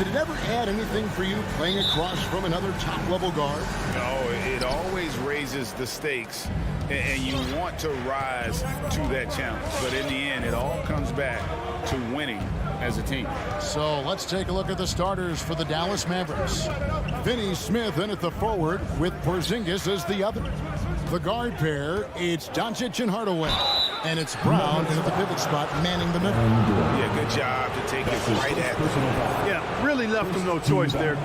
Did it ever add anything for you playing across from another top-level guard? No, it always raises the stakes, and you want to rise to that challenge. But in the end, it all comes back to winning as a team. So let's take a look at the starters for the Dallas Mavericks. Finney Smith in at the forward with Porzingis as the other. The guard pair, it's Doncic and Hardaway. And it's Brown in at the pivot spot, manning the middle. Yeah, good job to take it right at him. Yeah, really left him no choice there.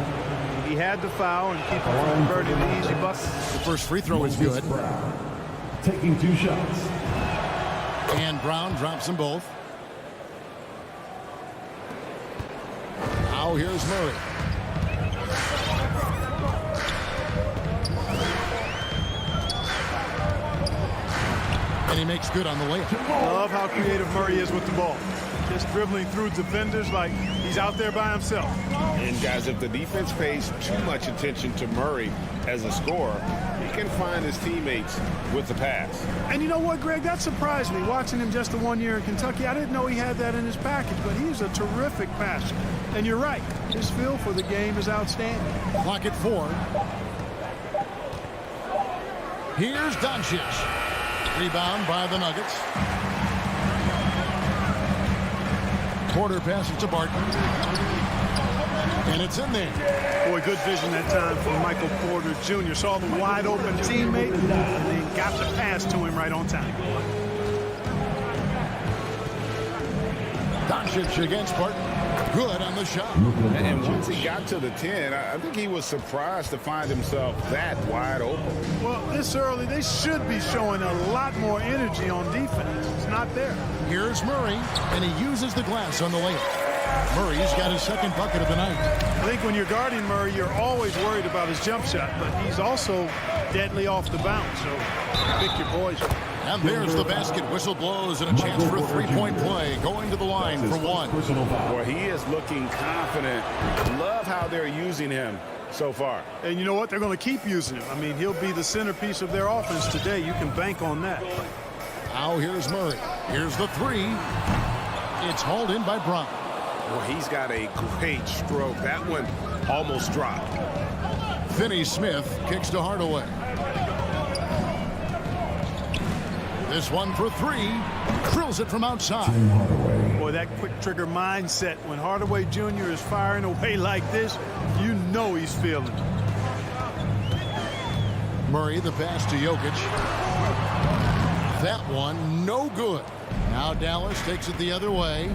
He had to foul and keep him from converting the easy bucket. The first free throw is good. Taking 2 shots. And Brown drops them both. Now here's Murray. And he makes good on the layup. Love how creative Murray is with the ball. Just dribbling through defenders like he's out there by himself. And guys, if the defense pays too much attention to Murray as a scorer, he can find his teammates with the pass. And you know what, Greg? That surprised me. Watching him just the 1 year in Kentucky, I didn't know he had that in his package, but he's a terrific passer. And you're right. His feel for the game is outstanding. Clock at 4. Here's Doncic. Rebound by the Nuggets. Porter passes to Barton. And it's in there. Boy, good vision that time from Michael Porter Jr. Saw the wide open teammate and then got the pass to him right on time. Doncic against Barton. Good on the shot. And once he got to the 10, I think he was surprised to find himself that wide open. Well, this early, they should be showing a lot more energy on defense. It's not there. Here's Murray, and he uses the glass on the layup. Murray's got his second bucket of the night. I think when you're guarding Murray, you're always worried about his jump shot, but he's also deadly off the bounce, so pick your poison. And there's the basket. Whistle blows and a chance for a three-point play. Going to the line for one. Boy, he is looking confident. Love how they're using him so far. And you know what? They're going to keep using him. I mean, he'll be the centerpiece of their offense today. You can bank on that. Now here's Murray. Here's the three. It's hauled in by Brown. Well, he's got a great stroke. That one almost dropped. Finney Smith kicks to Hardaway. This one for three. Drills it from outside. Boy, that quick trigger mindset. When Hardaway Jr. is firing away like this, you know he's feeling it. Murray, the pass to Jokic. That one, no good. Now Dallas takes it the other way.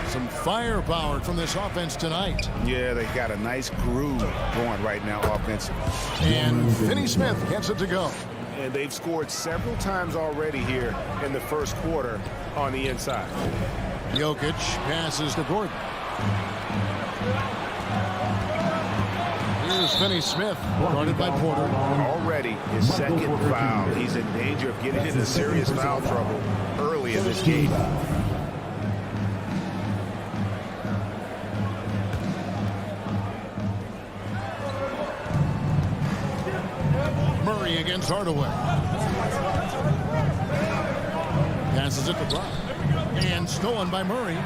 Some firepower from this offense tonight. Yeah, they got a nice groove going right now offensively. And Finney Smith gets it to go. And they've scored several times already here in the first quarter on the inside. Jokic passes to Gordon. Here's Finney Smith, guarded by Porter. Already his second foul. He's in danger of getting into serious foul trouble early in this game. Murray against Hardaway. Passes it to Brown. And stolen by Murray.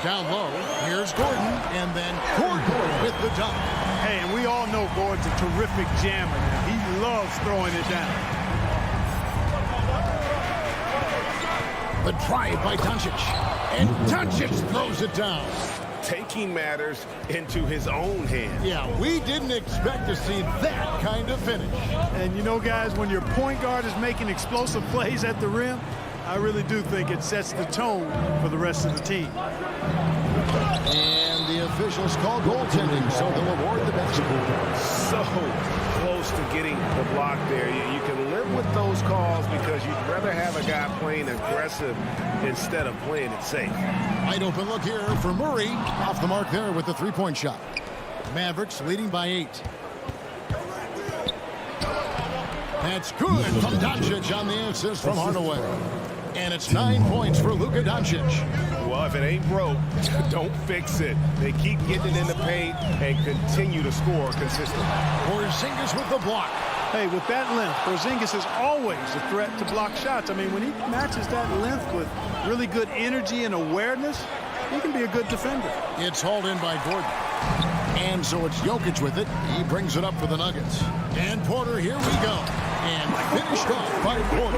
Down low. Here's Gordon. And then Gordon with the dunk. Hey, and we all know Gordon's a terrific jammer. He loves throwing it down. The drive by Doncic. And Doncic throws it down. Taking matters into his own hands. Yeah, we didn't expect to see that kind of finish. And you know, guys, when your point guard is making explosive plays at the rim, I really do think it sets the tone for the rest of the team. And the officials call goaltending, so they'll award the basketball. So close to getting the block there. You can live with those calls because you'd rather have a guy playing aggressive instead of playing it safe. Wide open look here for Murray. Off the mark there with the three-point shot. Mavericks leading by 8. That's good from Doncic on the assist from Hardaway. And it's 9 points for Luka Doncic. Well, if it ain't broke, don't fix it. They keep getting it in the paint and continue to score consistently. Porzingis with the block. Hey, with that length, Porzingis is always a threat to block shots. I mean, when he matches that length with really good energy and awareness, he can be a good defender. It's hauled in by Gordon. And so it's Jokic with it. He brings it up for the Nuggets. And Porter, here we go. And finished off by Porter.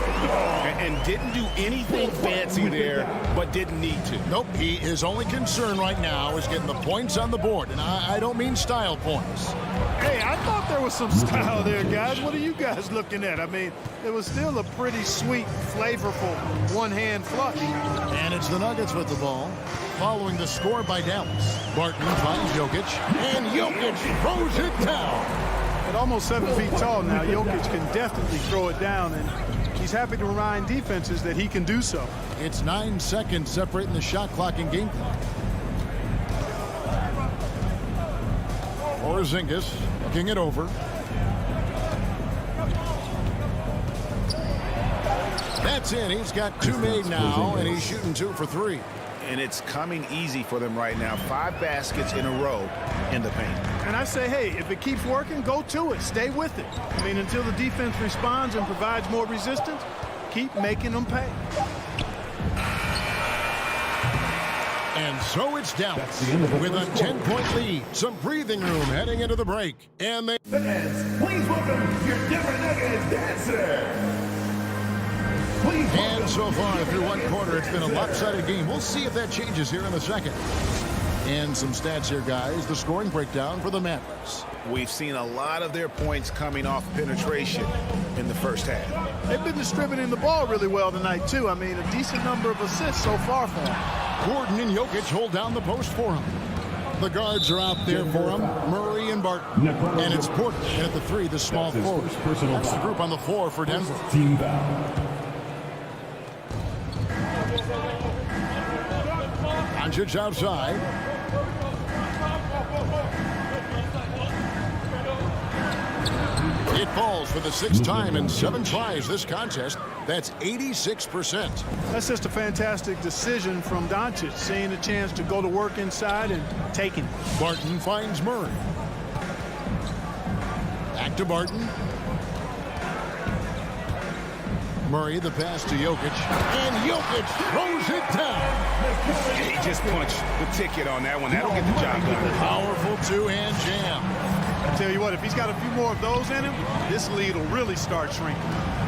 And didn't do anything fancy there, but didn't need to. Nope, his only concern right now is getting the points on the board. And I don't mean style points. Hey, I thought there was some style there, guys. What are you guys looking at? I mean, it was still a pretty sweet, flavorful one-hand flush. And it's the Nuggets with the ball, following the score by Dallas. Barton finds Jokic, and Jokic throws it down. At almost 7 feet tall now, Jokic can definitely throw it down, and he's happy to remind defenses that he can do so. It's 9 seconds separating the shot clock and game clock. Porzingis looking it over. That's in. He's got 2 made now, and he's shooting 2 for 3. And it's coming easy for them right now. 5 baskets in a row in the paint. And I say, hey, if it keeps working, go to it. Stay with it. I mean, until the defense responds and provides more resistance, keep making them pay. And so it's Dallas with a 10-point lead. Some breathing room heading into the break. And they... Fans, please welcome your Denver Nuggets dancer. And so far through one quarter, it's been a lopsided game. We'll see if that changes here in the second. And some stats here, guys. The scoring breakdown for the Mavericks. We've seen a lot of their points coming off penetration in the first half. They've been distributing the ball really well tonight, too. I mean, a decent number of assists so far for them. Gordon and Jokic hold down the post for him. The guards are out there for him. Murray and Barton. And it's Porter. And at the 3, the small forward. That's the group on the floor for Denver. Team foul. Doncic outside. It falls for the 6th time in 7 tries this contest. That's 86%. That's just a fantastic decision from Doncic, seeing a chance to go to work inside and taking it. Barton finds Murray. Back to Barton. Murray, the pass to Jokic. And Jokic throws it down. He just punched the ticket on that one. That'll get the job done. Powerful 2-hand jam. I tell you what, if he's got a few more of those in him, this lead will really start shrinking.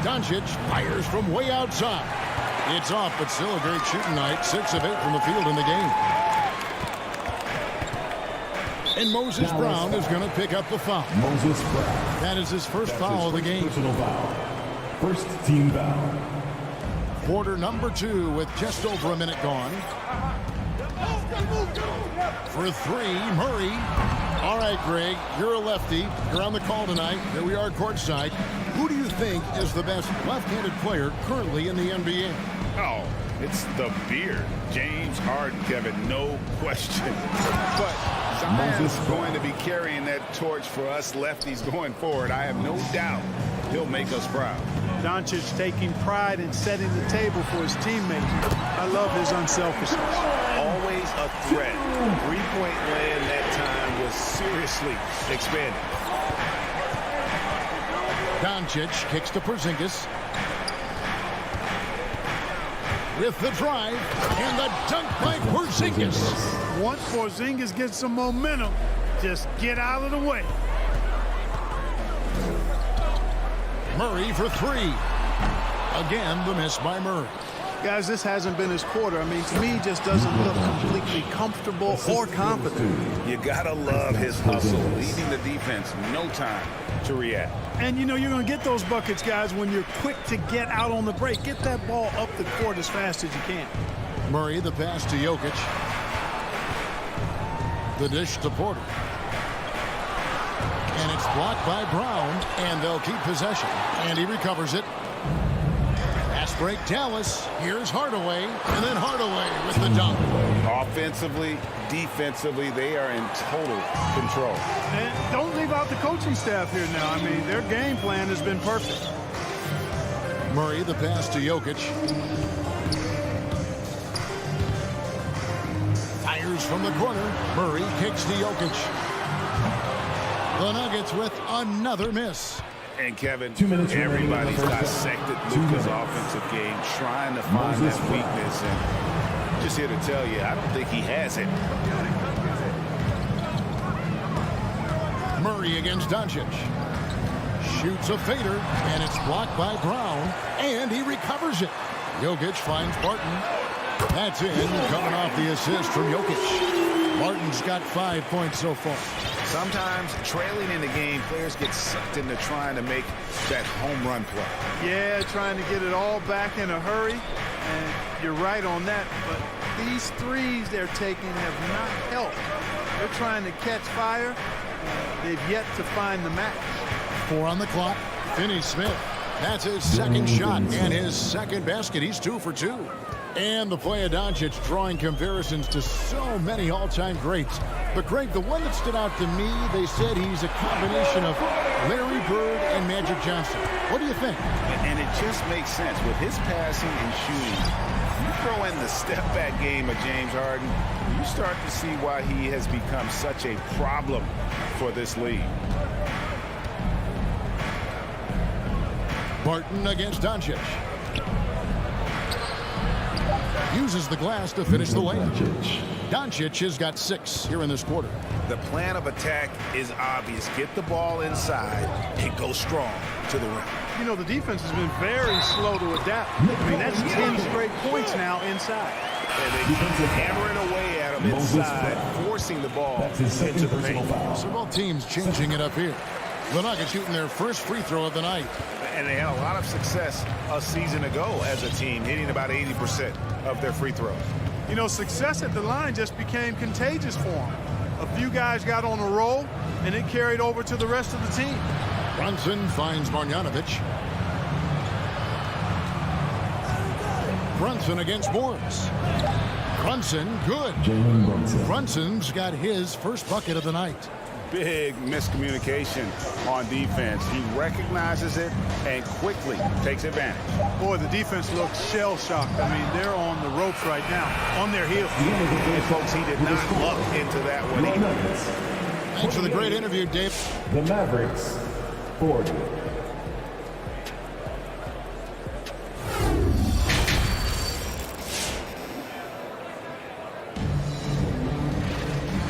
Doncic fires from way outside. It's off, but still a great shooting night. 6 of 8 from the field in the game. And Moses Brown is going to pick up the foul. Moses Brown. That is his first foul of the game. Personal foul. First team foul. Quarter number 2 with just over a minute gone. For 3, Murray. All right, Greg, you're a lefty. You're on the call tonight. Here we are courtside. Who do you think is the best left-handed player currently in the NBA? Oh, it's the beard. James Harden, Kevin, no question. But Zion's going to be carrying that torch for us lefties going forward. I have no doubt he'll make us proud. Doncic taking pride in setting the table for his teammates. I love his unselfishness. Always a threat. 3-point land that time was seriously expanded. Doncic kicks to Porzingis. With the drive and the dunk by Porzingis. Once Porzingis gets some momentum, just get out of the way. Murray for 3. Again, the miss by Murray. Guys, this hasn't been his quarter. I mean, to me, he just doesn't look completely comfortable or confident. You gotta love his hustle, leaving the defense no time to react. And, you know, you're going to get those buckets, guys, when you're quick to get out on the break. Get that ball up the court as fast as you can. Murray, the pass to Jokic. The dish to Porter. And it's blocked by Brown, and they'll keep possession. And he recovers it. Fast break, Dallas. Here's Hardaway, and then Hardaway with the dunk. Offensively, defensively, they are in total control. And don't leave out the coaching staff here now. I mean, their game plan has been perfect. Murray, the pass to Jokic. Fires from the corner. Murray kicks to Jokic. The Nuggets with another miss. And Kevin, 2 minutes everybody's dissected Luka's offensive game, trying to find that weakness, and just here to tell you, I don't think he has it. Murray against Doncic. Shoots a fader, and it's blocked by Brown, and he recovers it. Jokic finds Barton. That's in, coming off the assist from Jokic. Barton's got 5 points so far. Sometimes trailing in the game, players get sucked into trying to make that home run play. Yeah, trying to get it all back in a hurry, and you're right on that, but these threes they're taking have not helped. They're trying to catch fire. They've yet to find the match. 4 on the clock. Finney-Smith. That's his second shot and his second basket. He's 2 for 2. And the play of Doncic drawing comparisons to so many all-time greats. But, Greg, the one that stood out to me, they said he's a combination of Larry Bird and Magic Johnson. What do you think? And it just makes sense. With his passing and shooting, you throw in the step-back game of James Harden, you start to see why he has become such a problem for this league. Barton against Doncic. Uses the glass to finish the layup. Doncic has got 6 here in this quarter. The plan of attack is obvious. Get the ball inside and go strong to the rim. You know, the defense has been very slow to adapt. I mean, that's 10 straight points now inside. And they keep hammering away at him inside, forcing the ball into the paint. So both teams changing it up here. The Nuggets shooting their first free throw of the night. And they had a lot of success a season ago as a team, hitting about 80% of their free throws. You know, success at the line just became contagious for them. A few guys got on a roll, and it carried over to the rest of the team. Brunson finds Marjanovic. Brunson against Morris. Brunson, good. Brunson's got his first bucket of the night. Big miscommunication on defense. He recognizes it and quickly takes advantage. Boy, the defense looks shell-shocked. I mean, they're on the ropes right now, on their heels. And folks, he did not look into that one either. Thanks for the great interview, Dave. The Mavericks, 40.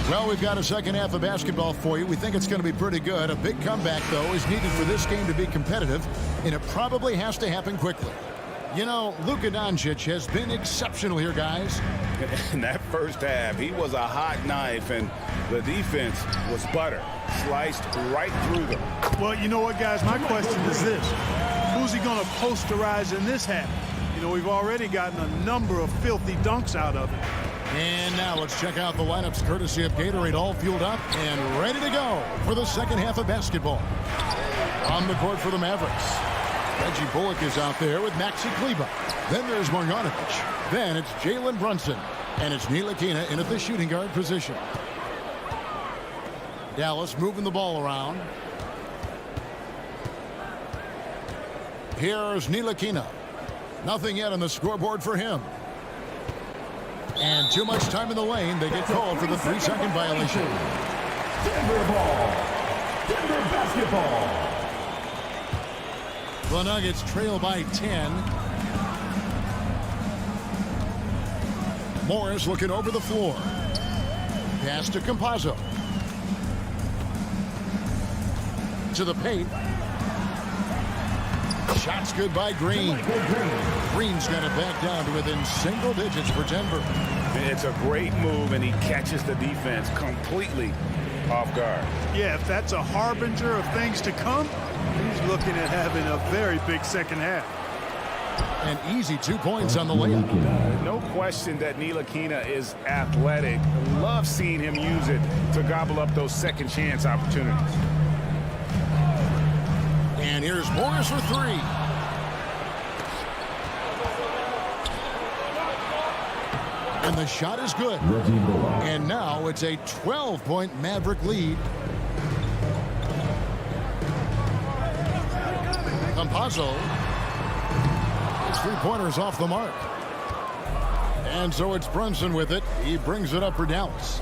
Well, we've got a second half of basketball for you. We think it's going to be pretty good. A big comeback, though, is needed for this game to be competitive, and it probably has to happen quickly. You know, Luka Doncic has been exceptional here, guys. In that first half, he was a hot knife, and the defense was butter. Sliced right through them. Well, you know what, guys? My question is this. Who's he going to posterize in this half? You know, we've already gotten a number of filthy dunks out of it. And now let's check out the lineups courtesy of Gatorade, all fueled up and ready to go for the second half of basketball. On the court for the Mavericks, Reggie Bullock is out there with Maxi Kleber. Then there's Marjanovic. Then it's Jalen Brunson. And it's Ntilikina in at the shooting guard position. Dallas moving the ball around. Here's Ntilikina. Nothing yet on the scoreboard for him. And too much time in the lane. They get called for the 3-second violation. Denver ball. Denver basketball. The Nuggets trail by 10. Morris looking over the floor. Pass to Campazzo. To the paint. Shots good by Green. Green's got it back down to within single digits for Denver. It's a great move, and he catches the defense completely off guard. Yeah, if that's a harbinger of things to come, he's looking at having a very big second half. An easy 2 points on the layup. No question that Ntilikina is athletic. Love seeing him use it to gobble up those second chance opportunities. And here's Morris for 3. And the shot is good. And now it's a 12-point Maverick lead. Campazzo. His 3-pointers off the mark. And so it's Brunson with it. He brings it up for Dallas.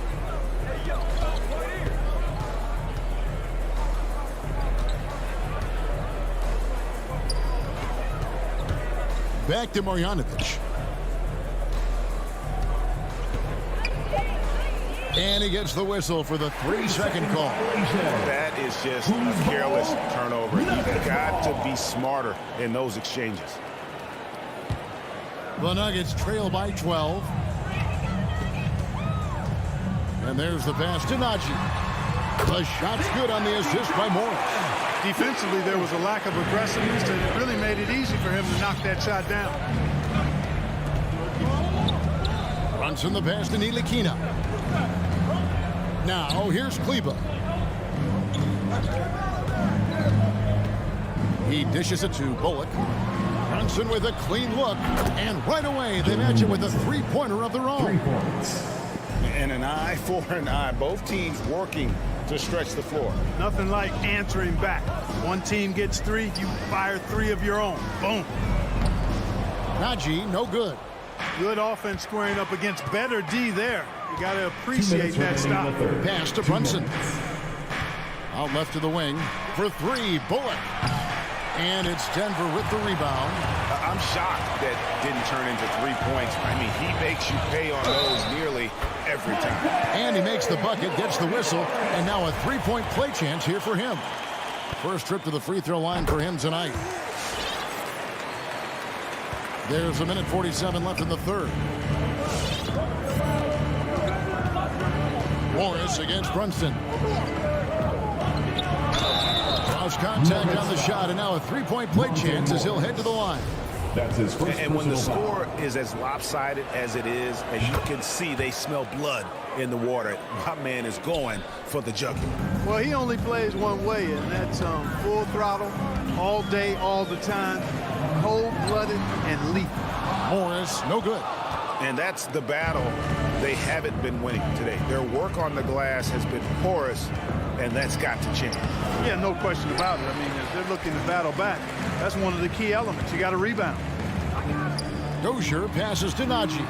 Back to Marjanovic. And he gets the whistle for the 3-second call. That is just a careless turnover. You've got to be smarter in those exchanges. The Nuggets trail by 12. And there's the pass to Najee. The shot's good on the assist by Morris. Defensively, there was a lack of aggressiveness, and it really made it easy for him to knock that shot down. Brunson the pass to Ntilikina. Now here's Kleba. He dishes it to Bullock. Brunson with a clean look, and right away they match it with a three-pointer of their own. 3 points. And an eye for an eye. Both teams working to stretch the floor. Nothing like answering back. One team gets 3, you fire 3 of your own. Boom. Najee, no good. Good offense squaring up against better D there. You got to appreciate that stop. Pass to Brunson. Out left to the wing for 3, Bullock. And it's Denver with the rebound. I'm shocked that didn't turn into 3 points. I mean, he makes you pay on those nearly every time. And he makes the bucket, gets the whistle, and now a 3-point play chance here for him. First trip to the free throw line for him tonight. There's a minute 47 left in the third. Morris against Brunson. Cross contact on the shot, and now a 3-point play chance as he'll head to the line. That's his first. And when the personal score is as lopsided as it is, and you can see they smell blood in the water, my man is going for the jugular. Well, he only plays one way, and that's full throttle, all day, all the time, cold-blooded and lethal. Morris, no good. And that's the battle they haven't been winning today. Their work on the glass has been porous, and that's got to change. Yeah, no question about it. I mean, if they're looking to battle back, that's one of the key elements. You got to rebound. Dozier passes to Najee.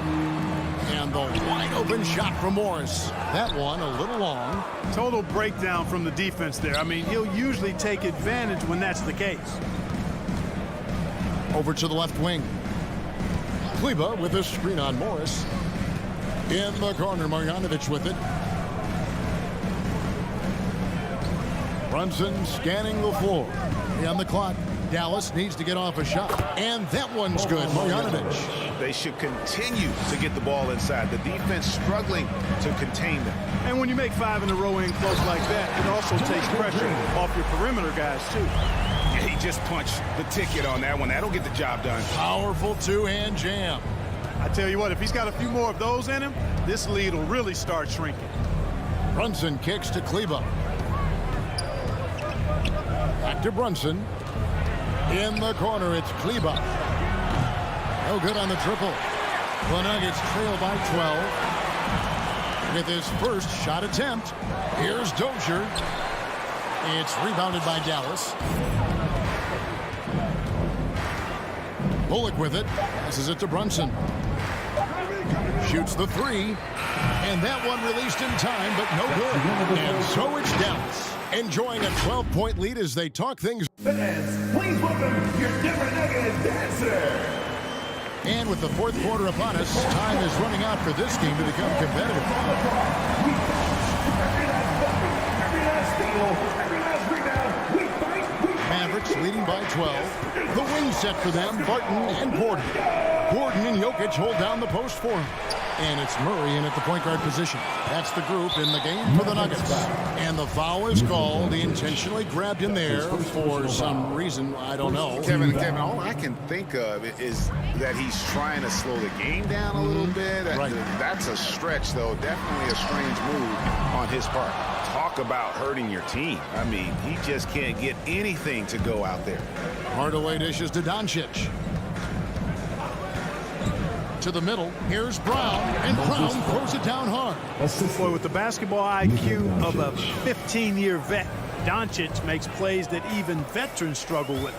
And the wide open shot from Morris. That one a little long. Total breakdown from the defense there. I mean, he'll usually take advantage when that's the case. Over to the left wing. Kleba with a screen on Morris. In the corner, Marjanovic with it. Brunson scanning the floor. On the clock, Dallas needs to get off a shot. And that one's good, Marjanovic. They should continue to get the ball inside. The defense struggling to contain them. And when you make 5 in a row in close like that, it also takes pressure off your perimeter guys, too. Yeah, he just punched the ticket on that one. That'll get the job done. Powerful two-hand jam. I tell you what, if he's got a few more of those in him, this lead will really start shrinking. Brunson kicks to Kleba. Back to Brunson. In the corner, it's Kleba. No good on the triple. The Nuggets trail by 12. With his first shot attempt, here's Dozier. It's rebounded by Dallas. Bullock with it. Passes it to Brunson. Shoots the 3. And that one released in time, but no good. And so it's Dallas, enjoying a 12-point lead as they talk things. Fans, please welcome your Denver Nuggets dancer. And with the fourth quarter upon us, time is running out for this game to become competitive. Mavericks leading by 12. The wing set for them, Barton and Gordon. Gordon and Jokic hold down the post for him. And it's Murray in at the point guard position. That's the group in the game for the Nuggets. And the foul is called. He intentionally grabbed him there for some reason. I don't know. Kevin, all I can think of is that he's trying to slow the game down a little bit. Right. That's a stretch, though. Definitely a strange move on his part. Talk about hurting your team. I mean, he just can't get anything to go out there. Hardaway dishes to Doncic. To the middle, here's Brown, and Brown throws it down hard. Boy, with the basketball IQ of a 15-year vet, Doncic makes plays that even veterans struggle with.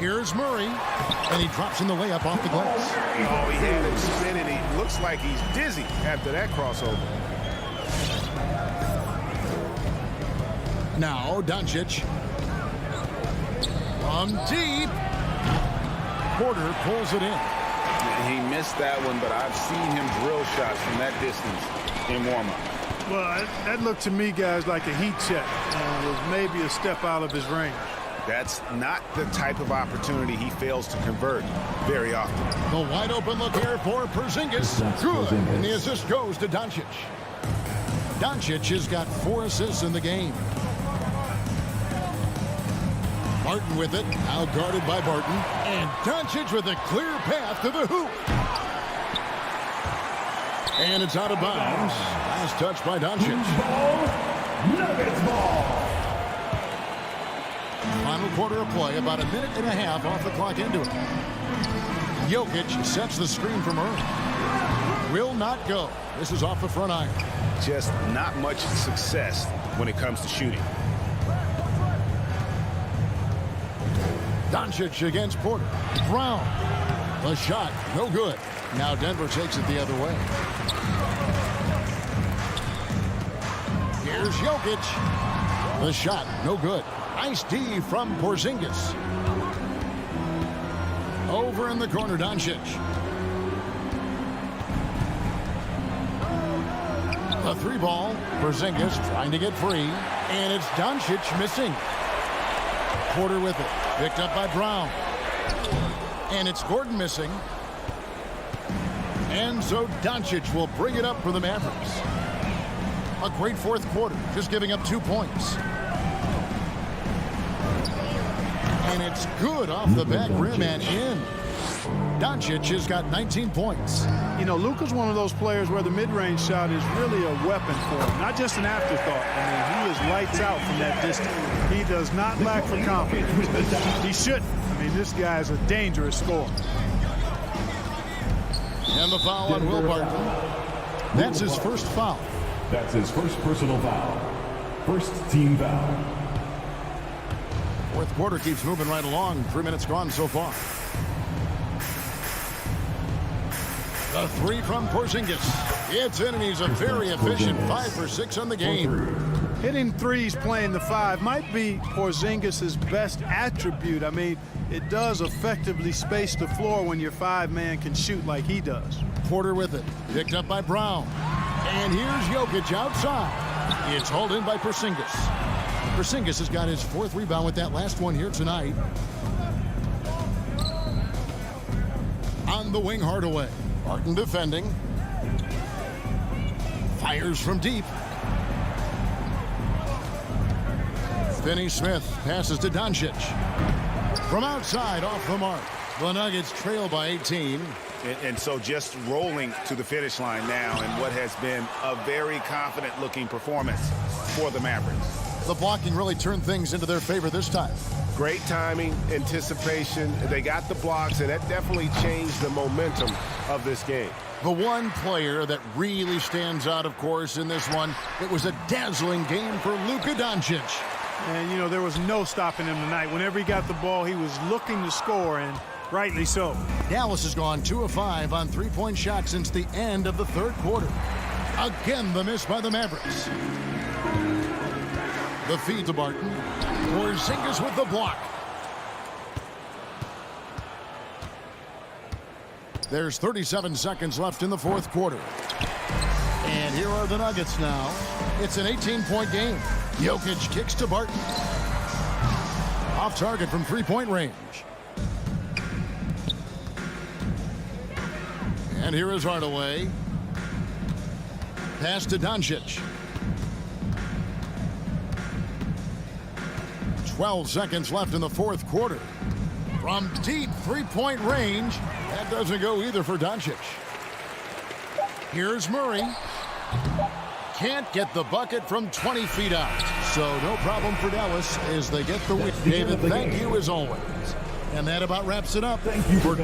Here's Murray, and he drops in the layup off the glass. Oh, he had him spinning. He looks like he's dizzy after that crossover. Now, Doncic. From deep. Porter pulls it in. He missed that one, but I've seen him drill shots from that distance in warm-up. Well, that looked to me, guys, like a heat check. It was maybe a step out of his range. That's not the type of opportunity he fails to convert very often. The wide open look here for Porzingis. Good. And the assist goes to Doncic. Doncic has got 4 assists in the game. Martin with it. Now guarded by Barton. And Doncic with a clear path to the hoop. And it's out of bounds. Last touch by Doncic. Nuggets ball. Final quarter of play, about a minute and a half off the clock into it. Jokic sets the screen for Murray. Will not go. This is off the front iron. Just not much success when it comes to shooting. Doncic against Porter. Brown. The shot, no good. Now Denver takes it the other way. Here's Jokic. The shot, no good. Nice D from Porzingis. Over in the corner, Doncic. The 3 ball. Porzingis trying to get free. And it's Doncic missing. Porter with it. Picked up by Brown. And it's Gordon missing. And so Doncic will bring it up for the Mavericks. A great fourth quarter, just giving up 2 points. And it's good off the back rim and in. Doncic has got 19 points. You know, Luka's one of those players where the mid-range shot is really a weapon for him, not just an afterthought. I mean, he is lights out from that distance. He does not lack for confidence. He shouldn't. I mean, this guy is a dangerous scorer. And the foul on Will Barton. That's his first foul. That's his first personal foul. First team foul. Fourth quarter keeps moving right along. 3 minutes gone so far. The 3 from Porzingis. It's in, and he's a very efficient 5 for 6 on the game. Hitting threes playing the 5 might be Porzingis' best attribute. I mean, it does effectively space the floor when your 5-man can shoot like he does. Porter with it. Picked up by Brown. And here's Jokic outside. It's hauled in by Porzingis. Porzingis has got his 4th rebound with that last one here tonight. On the wing, Hardaway. Barton defending. Fires from deep. Finney-Smith passes to Doncic. From outside, off the mark. The Nuggets trail by 18. And so just rolling to the finish line now in what has been a very confident-looking performance for the Mavericks. The blocking really turned things into their favor this time. Great timing, anticipation. They got the blocks, and that definitely changed the momentum of this game. The one player that really stands out, of course, in this one, it was a dazzling game for Luka Doncic. And, you know, there was no stopping him tonight. Whenever he got the ball, he was looking to score, and rightly so. Dallas has gone 2 of 5 on 3-point shots since the end of the 3rd quarter. Again, the miss by the Mavericks. The feed to Barton. Porzingis with the block. There's 37 seconds left in the 4th quarter. And here are the Nuggets now. It's an 18-point game. Jokic kicks to Barton. Off target from 3-point range. And here is Hardaway. Pass to Doncic. 12 seconds left in the 4th quarter. From deep 3-point range. That doesn't go either for Doncic. Here's Murray. Can't get the bucket from 20 feet out. So no problem for Dallas as they get the win. David, thank you as always. And that about wraps it up. Thank you for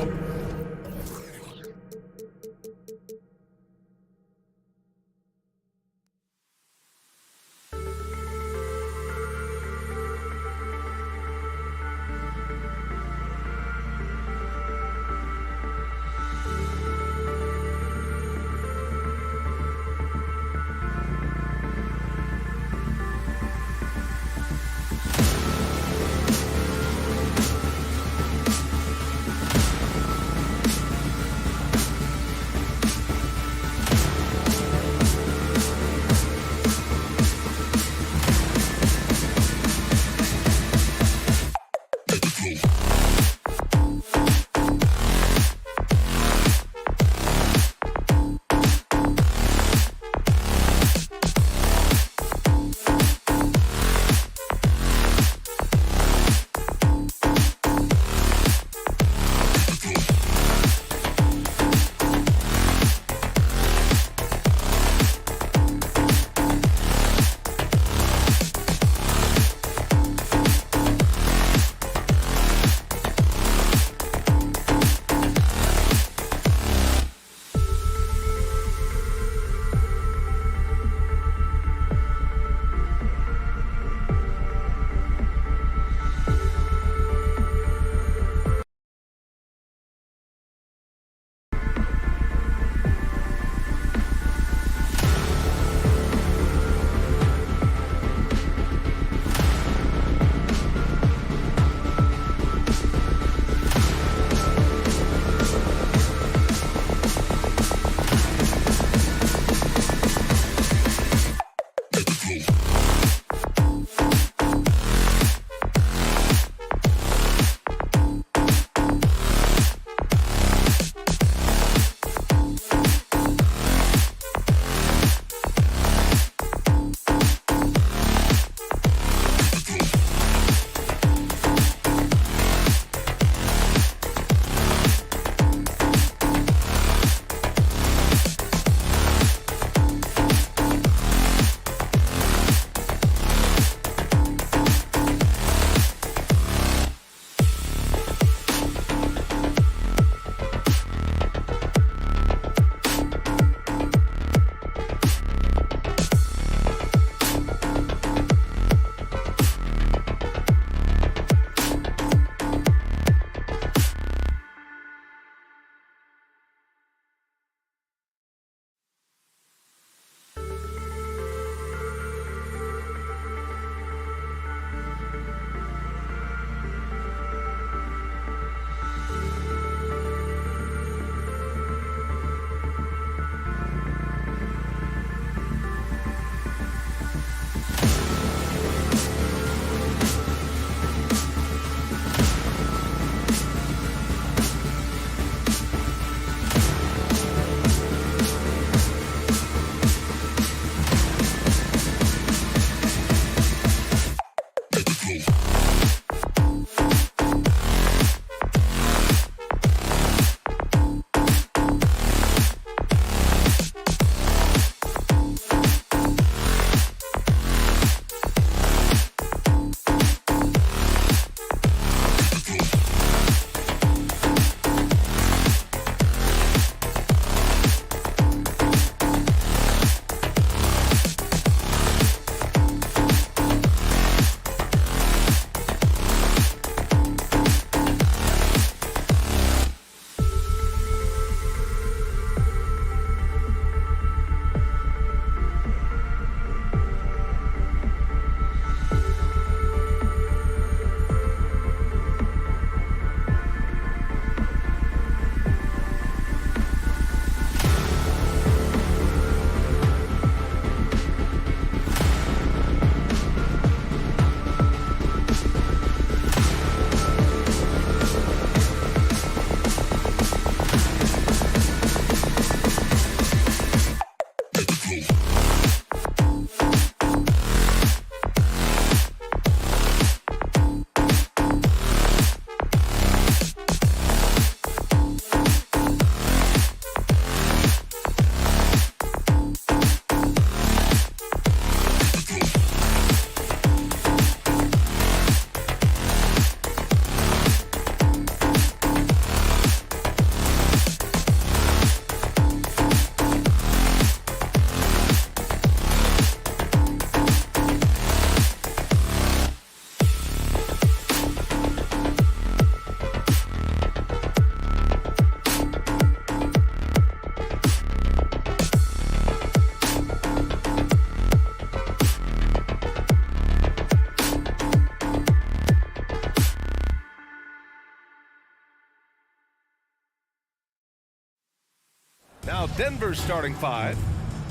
Now Denver's starting five.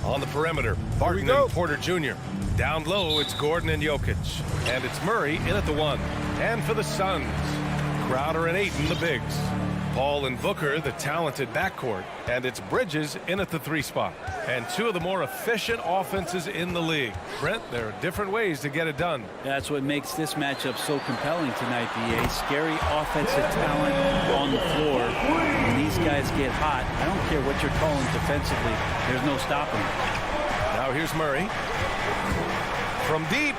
On the perimeter, Barton and Porter Jr. Down low, it's Gordon and Jokic. And it's Murray in at the one. And for the Suns, Crowder and Ayton, the bigs. Paul and Booker, the talented backcourt. And it's Bridges in at the three spot. And two of the more efficient offenses in the league. Brent, there are different ways to get it done. That's what makes this matchup so compelling tonight, BA. Scary offensive talent on the floor. When these guys get hot, I don't care what you're calling defensively. There's no stopping them. Now here's Murray. From deep.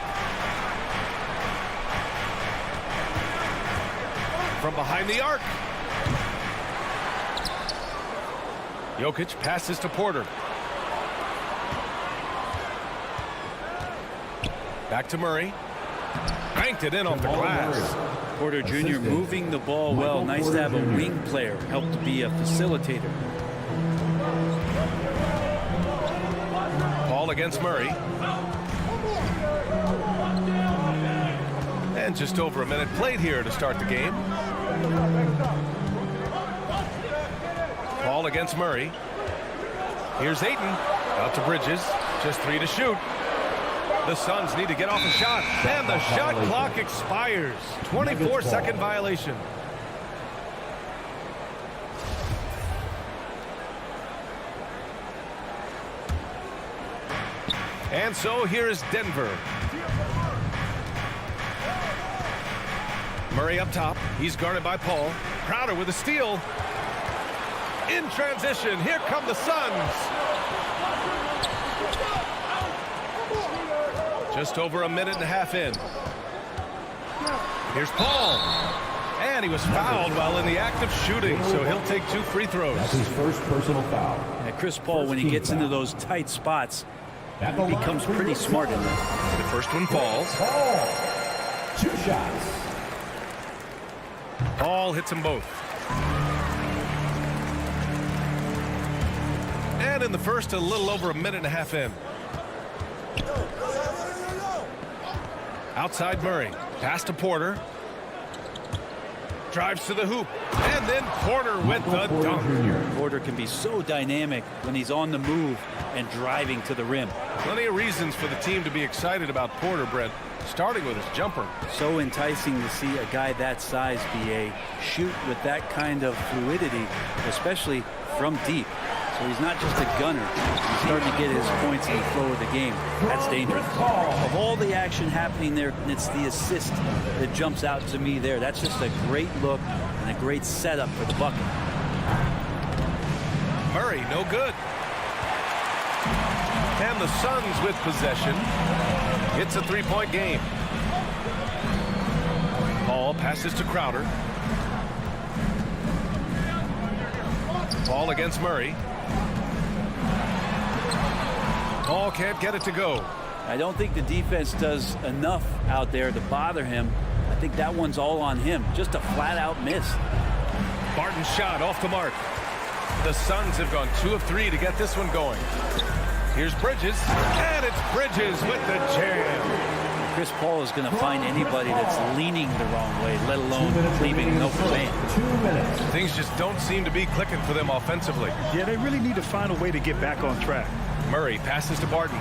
From behind the arc. Jokic passes to Porter. Back to Murray. Banked it in off the glass. Porter Jr. moving the ball well. Nice to have a wing player help to be a facilitator. Paul against Murray. And just over a minute played here to start the game. Paul against Murray. Here's Ayton. Out to Bridges. Just 3 to shoot. The Suns need to get off a shot. And the shot clock expires. 24-second violation. And so here is Denver. Murray up top. He's guarded by Paul. Crowder with a steal. In transition, here come the Suns. Just over a minute and a half in. Here's Paul. And he was fouled while in the act of shooting, so he'll take 2 free throws. That's his first personal foul. Yeah, Chris Paul, when he gets into those tight spots, he becomes pretty smart in there. The first one falls. Paul, 2 shots. Paul hits them both. And in the first, a little over a minute and a half in. Outside Murray. Pass to Porter. Drives to the hoop. And then Porter with the dunk. Porter can be so dynamic when he's on the move and driving to the rim. Plenty of reasons for the team to be excited about Porter, Brent, starting with his jumper. So enticing to see a guy that size, BA, shoot with that kind of fluidity, especially from deep. So he's not just a gunner. He's starting to get his points in the flow of the game. That's dangerous. Of all the action happening there, it's the assist that jumps out to me there. That's just a great look and a great setup for the bucket. Murray, no good. And the Suns with possession. It's a 3-point game. Paul passes to Crowder. Paul against Murray. Paul can't get it to go. I don't think the defense does enough out there to bother him. I think that one's all on him. Just a flat-out miss. Barton's shot off the mark. The Suns have gone 2 of 3 to get this one going. Here's Bridges, and it's Bridges with the jam. Chris Paul is going to find anybody that's leaning the wrong way, let alone leaving an open man. 2 minutes. Things just don't seem to be clicking for them offensively. Yeah, they really need to find a way to get back on track. Murray passes to Barton.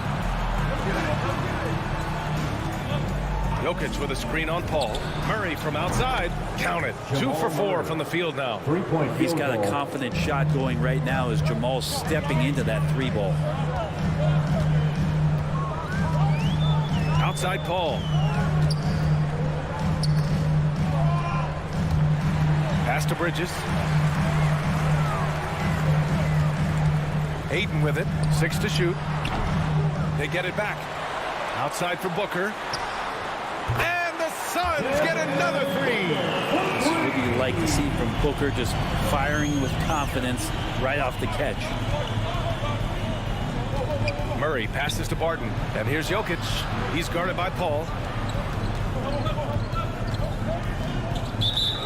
Jokic with a screen on Paul. Murray from outside. Count it. 2 for 4 from the field now. 3-point. He's got a confident shot going right now as Jamal's stepping into that 3 ball. Outside Paul. Pass to Bridges. Ayton with it. 6 to shoot. They get it back. Outside for Booker. And the Suns get another 3. This is what you like to see from Booker, just firing with confidence right off the catch. Murray passes to Barton. And here's Jokic. He's guarded by Paul.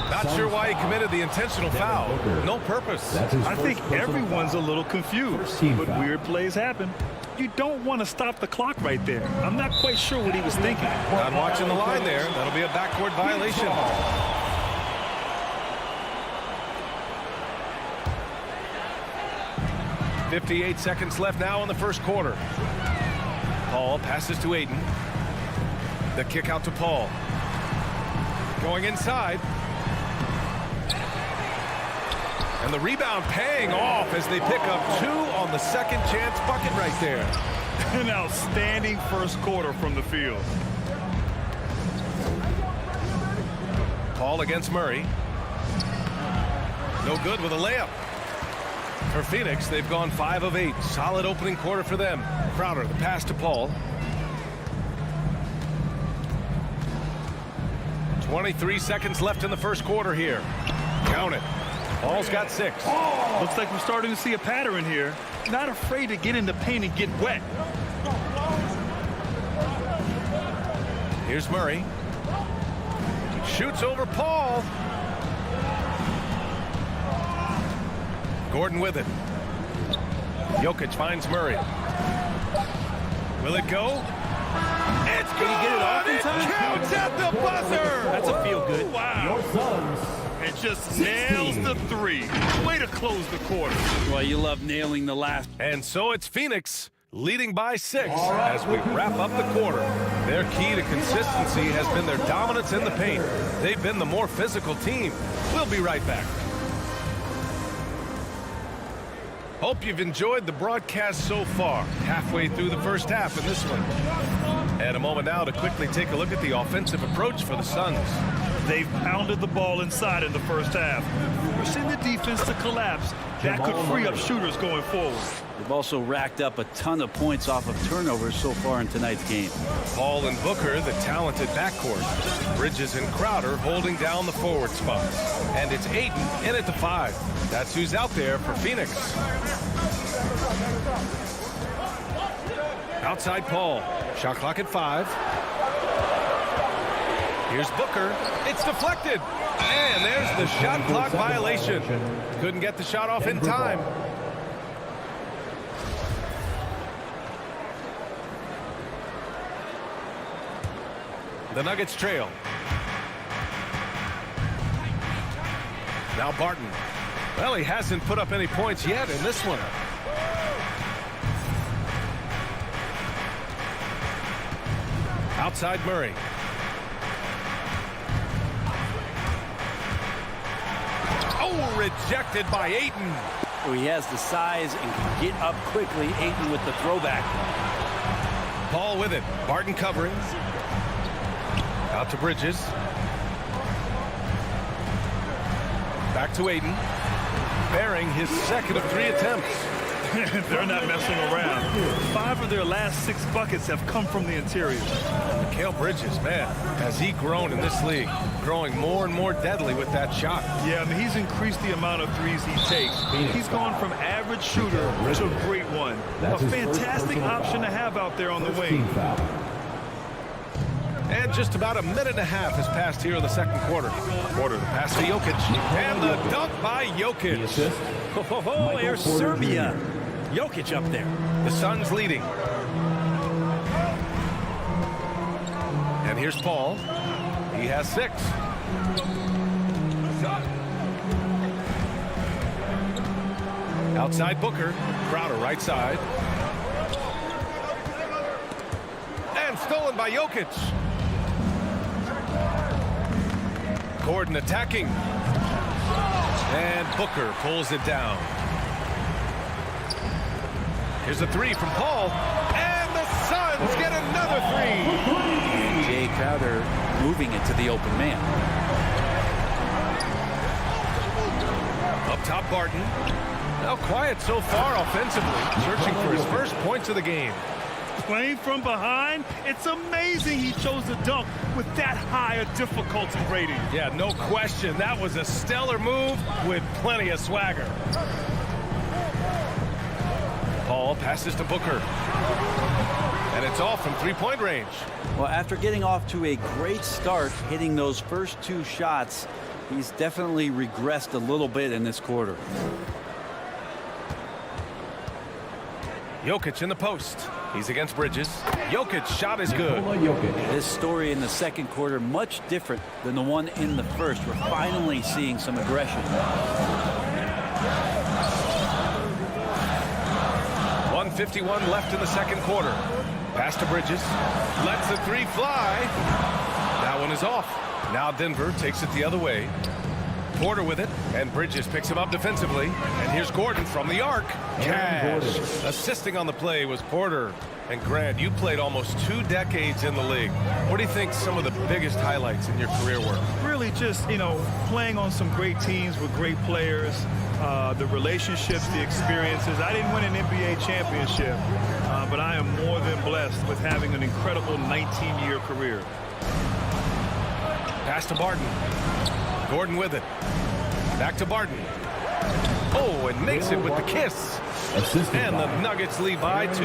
Not sure why he committed the intentional foul. No purpose. I think everyone's a little confused, but weird plays happen. You don't want to stop the clock right there. I'm not quite sure what he was thinking. Not watching the line there. That'll be a backcourt violation. .58 seconds left now in the first quarter. Paul passes to Ayton. The kick out to Paul. Going inside. And the rebound paying off as they pick up 2 on the second chance bucket right there. An outstanding first quarter from the field. Paul against Murray. No good with a layup. For Phoenix, they've gone 5 of 8. Solid opening quarter for them. Crowder, the pass to Paul. 23 seconds left in the first quarter here. Count it. Paul's got 6. Looks like we're starting to see a pattern here. Not afraid to get in the paint and get wet. Here's Murray. Shoots over Paul. Gordon with it. Jokic finds Murray. Will it go? It's good! Get it off in It time? counts at the buzzer! That's a feel good. Wow. And just nails the 3. Way to close the quarter. Well, you love nailing the last. And so it's Phoenix leading by 6 as we wrap up the quarter. Their key to consistency has been their dominance in the paint. They've been the more physical team. We'll be right back. Hope you've enjoyed the broadcast so far. Halfway through the first half in this one. And a moment now to quickly take a look at the offensive approach for the Suns. They've pounded the ball inside in the first half, forcing the defense to collapse. That could free up shooters going forward. They've also racked up a ton of points off of turnovers so far in tonight's game. Paul and Booker, the talented backcourt. Bridges and Crowder holding down the forward spots. And it's Ayton in at the 5. That's who's out there for Phoenix. Outside Paul. Shot clock at 5. Here's Booker. It's deflected. And there's the shot clock violation. Couldn't get the shot off in time. The Nuggets trail. Now Barton. Well, he hasn't put up any points yet in this one. Outside Murray. Oh, rejected by Ayton. Oh, he has the size and can get up quickly. Ayton with the throwback. Paul with it. Barton covering. Out to Bridges. Back to Ayton. Bearing his second of 3 attempts. They're not messing around. 5 of their last 6 buckets have come from the interior. Mikal Bridges, man, has he grown in this league? Growing more and more deadly with that shot. Yeah, I mean, he's increased the amount of 3s he takes. He's gone from average shooter to a great one. A fantastic option to have out there on the wing. And just about a minute and a half has passed here in the second quarter. The pass to Jokic. And the dunk by Jokic. Oh, there's Serbia. Jokic up there. The Suns leading. And here's Paul. He has 6. Outside Booker. Crowder right side. And stolen by Jokic. Gordon attacking. And Booker pulls it down. Here's a 3 from Paul. And the Suns get another 3. Crowder moving it to the open man. Up top, Barton. Now quiet so far offensively, searching for his first points of the game. Playing from behind, it's amazing he chose to dunk with that high a difficulty rating. Yeah, no question. That was a stellar move with plenty of swagger. Paul passes to Booker. And it's off from three-point range. Well, after getting off to a great start, hitting those first 2 shots, he's definitely regressed a little bit in this quarter. Jokic in the post. He's against Bridges. Jokic shot is good. This story in the second quarter much different than the one in the first. We're finally seeing some aggression. 1:51 left in the second quarter. Pass to Bridges. Lets the three fly. That one is off. Now Denver takes it the other way. Porter with it, and Bridges picks him up defensively. And here's Gordon from the arc. Cash. Assisting on the play was Porter. And Grant, you played almost 2 decades in the league. What do you think some of the biggest highlights in your career were? Really just, playing on some great teams with great players, the relationships, the experiences. I didn't win an NBA championship, but I am more than blessed with having an incredible 19-year career. Pass to Barton. Gordon with it. Back to Barton. Oh, and makes it with the kiss. And the Nuggets lead by 2.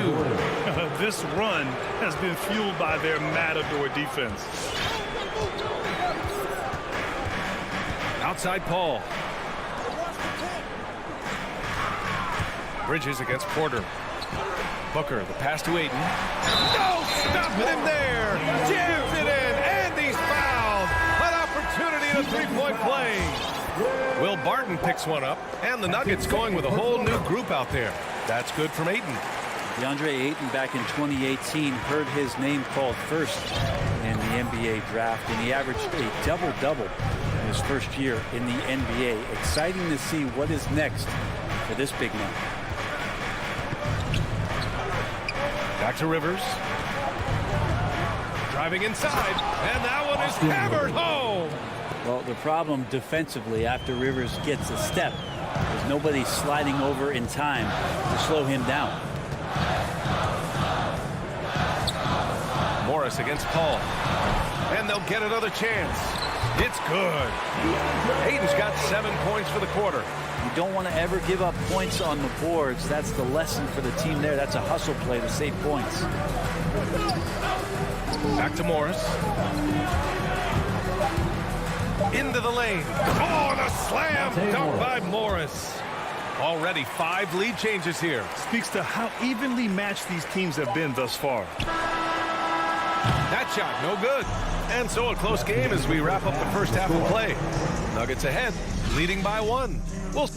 This run has been fueled by their Matador defense. Outside Paul. Bridges against Porter. Booker, the pass to Ayton. No, stopping him there. Jams it in, and he's fouled. An opportunity in a three-point play. Will Barton picks one up, and the Nuggets going with a whole new group out there. That's good from Ayton. DeAndre Ayton back in 2018 heard his name called first in the NBA draft, and he averaged a double-double in his first year in the NBA. Exciting to see what is next for this big man. Back to Rivers. Driving inside, and that one is hammered home. Well, the problem defensively after Rivers gets a step is nobody sliding over in time to slow him down. Morris against Paul. And they'll get another chance. It's good. Ayton's got 7 points for the quarter. You don't want to ever give up points on the boards. That's the lesson for the team there. That's a hustle play to save points. Back to Morris. Into the lane. Oh, and a slam dunk by Morris. Already 5 lead changes here. Speaks to how evenly matched these teams have been thus far. That shot, no good. And so a close game as we wrap up the first half of play. Nuggets ahead, leading by 1. We'll...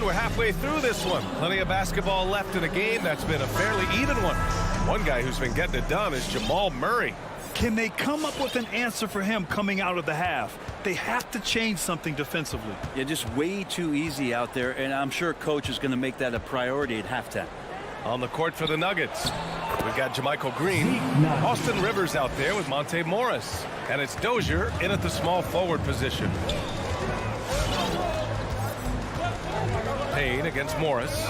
We're halfway through this one. Plenty of basketball left in a game that's been a fairly even one. One guy who's been getting it done is Jamal Murray. Can they come up with an answer for him coming out of the half? They have to change something defensively. Yeah, just way too easy out there, and I'm sure coach is going to make that a priority at halftime. On the court for the Nuggets, we've got JaMychal Green, Austin Rivers out there with Monte Morris, and it's Dozier in at the small forward position. Payne against Morris.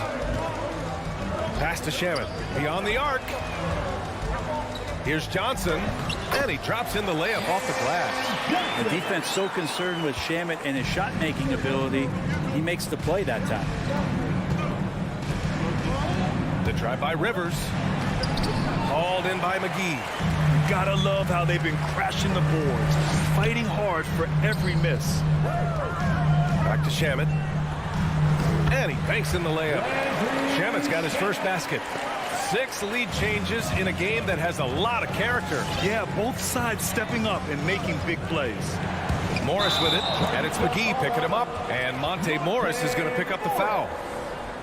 Pass to Shamet. Beyond the arc. Here's Johnson. And he drops in the layup off the glass. The defense so concerned with Shamet and his shot-making ability, he makes the play that time. The drive by Rivers. Hauled in by McGee. Gotta love how they've been crashing the boards, fighting hard for every miss. Back to Shamet. And he banks in the layup. Shamet's got his first basket. 6 lead changes in a game that has a lot of character. Yeah, both sides stepping up and making big plays. Morris with it, and it's McGee picking him up. And Monte Morris is going to pick up the foul.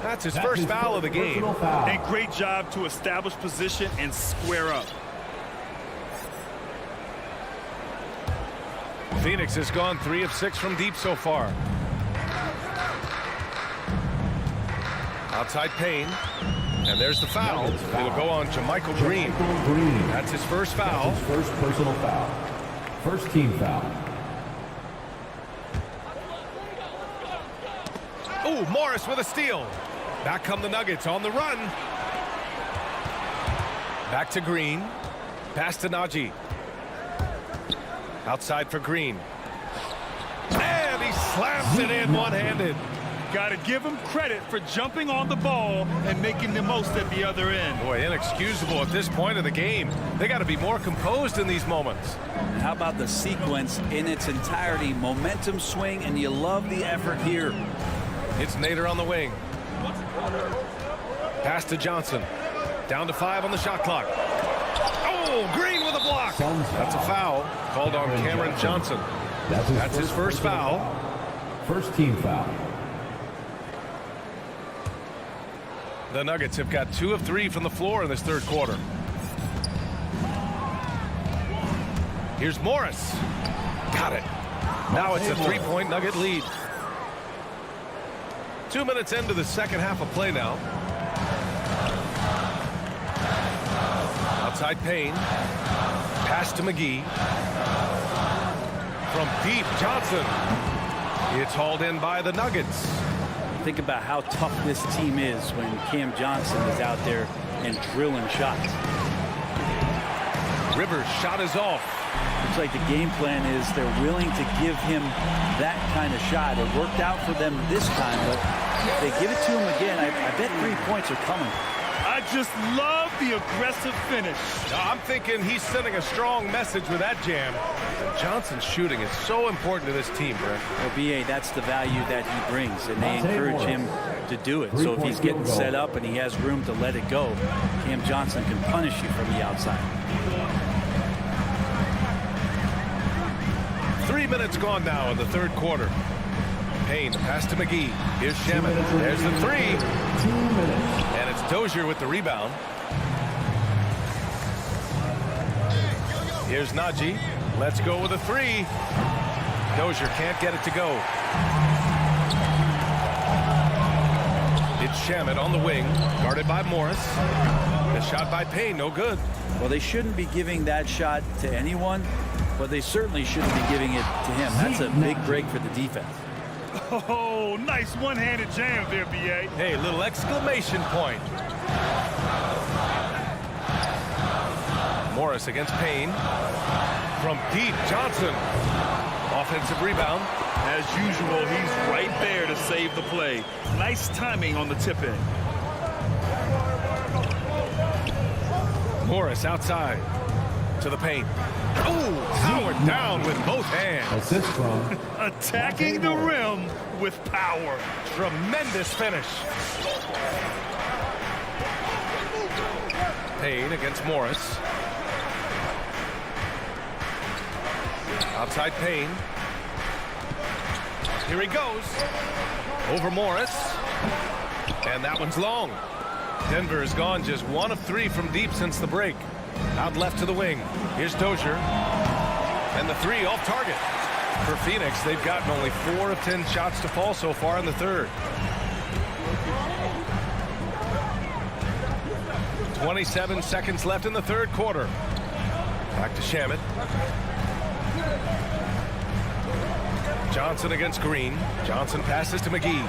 That's his first foul of the game. A great job to establish position and square up. Phoenix has gone 3 of 6 from deep so far. Outside Payne. And there's the foul. It'll go on Jermichael Green. That's his first foul. His first personal foul. First team foul. Oh, Morris with a steal. Back come the Nuggets on the run. Back to Green. Pass to Najee. Outside for Green. And he slams it in one-handed. Got to give him credit for jumping on the ball and making the most at the other end. Boy, inexcusable at this point of the game. They got to be more composed in these moments. And how about the sequence in its entirety? Momentum swing, and you love the effort here. It's Nader on the wing. Pass to Johnson. Down to 5 on the shot clock. Oh, Green with a block. That's a foul called on Cameron Johnson. That's his first foul. First team foul. The Nuggets have got 2 of 3 from the floor in this third quarter. Here's Morris. Got it. Now it's a 3-point Nugget lead. 2 minutes into the second half of play now. Outside Payne. Pass to McGee. From deep, Johnson. It's hauled in by the Nuggets. Think about how tough this team is when Cam Johnson is out there and drilling shots. Rivers' shot is off. Looks like the game plan is they're willing to give him that kind of shot. It worked out for them this time, but if they give it to him again, I bet 3 points are coming. I just love the aggressive finish. I'm thinking he's sending a strong message with that jam. Johnson's shooting is so important to this team, Brent. Well, BA, that's the value that he brings, and they encourage him to do it. So if he's getting set up and he has room to let it go, Cam Johnson can punish you from the outside. 3 minutes gone now in the third quarter. Payne, pass to McGee. Here's Shaman. There's the 3. And it's Dozier with the rebound. Here's Najee. Let's go with a 3. Dozier can't get it to go. It's Shaman on the wing, guarded by Morris. The shot by Payne, no good. Well, they shouldn't be giving that shot to anyone, but they certainly shouldn't be giving it to him. That's a big break for the defense. Oh, nice one-handed jam there, B.A. Hey, little exclamation point. Morris against Payne. From deep, Johnson. Offensive rebound. As usual, he's right there to save the play. Nice timing on the tip-in. Morris outside to the paint. Oh, powered down with both hands. Assist from Attacking the rim with power. Tremendous finish. Payne against Morris. Outside Payne. Here he goes. Over Morris. And that one's long. Denver has gone just 1 of 3 from deep since the break. Out left to the wing. Here's Dozier. And the 3 off target. For Phoenix, they've gotten only 4 of 10 shots to fall so far in the third. 27 seconds left in the third quarter. Back to Shamet. Johnson against Green. Johnson passes to McGee.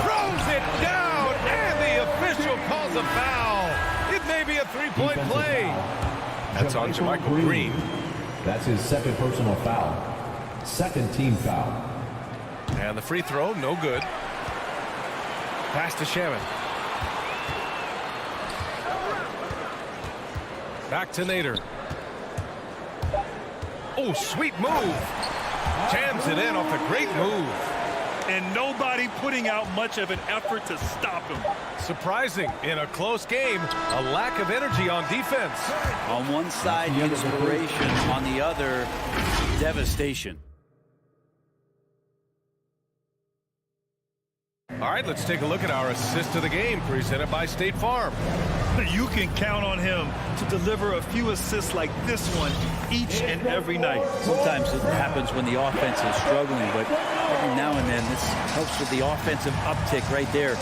Throws it down, and the official calls a foul. It may be a 3-point play. That's on Jermichael Green. That's his second personal foul. Second team foul. And the free throw, no good. Pass to Shaman. Back to Nader. Oh, sweet move. Jams it in off a great move. And nobody putting out much of an effort to stop him. Surprising in a close game, a lack of energy on defense. On one side, inspiration. On the other, devastation. All right, let's take a look at our assist of the game presented by State Farm. You can count on him to deliver a few assists like this one each and every night. Sometimes it happens when the offense is struggling, but every now and then this helps with the offensive uptick right there.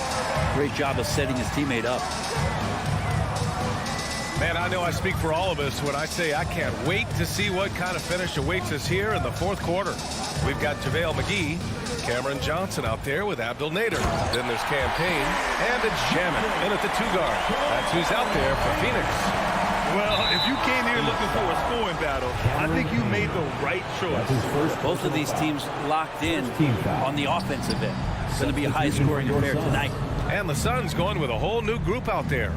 Great job of setting his teammate up. Man, I know I speak for all of us when I say I can't wait to see what kind of finish awaits us here in the fourth quarter. We've got JaVale McGee, Cameron Johnson out there with Abdel Nader. Then there's Cam Payne, and it's Shaman in at the 2 guard. That's who's out there for Phoenix. Well, if you came here looking for a scoring battle, I think you made the right choice. Both of these teams locked in on the offensive end. It's going to be a high-scoring affair tonight. And the Suns going with a whole new group out there.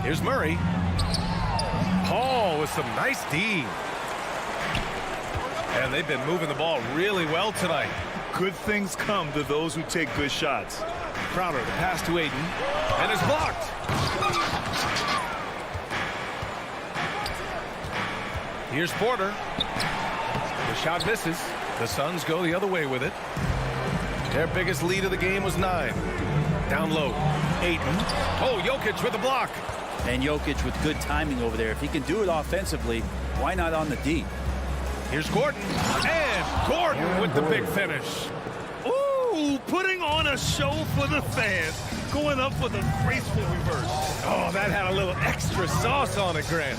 Here's Murray. Paul with some nice D. And they've been moving the ball really well tonight. Good things come to those who take good shots. Crowder, the pass to Aiden, and is blocked. Here's Porter. The shot misses. The Suns go the other way with it. Their biggest lead of the game was 9. Down low. Aiden. Oh, Jokic with the block. And Jokic with good timing over there. If he can do it offensively, why not on the D? Here's Gordon. And Gordon with the big finish. Ooh, putting on a show for the fans. Going up with a graceful reverse. Oh, that had a little extra sauce on it, Grant.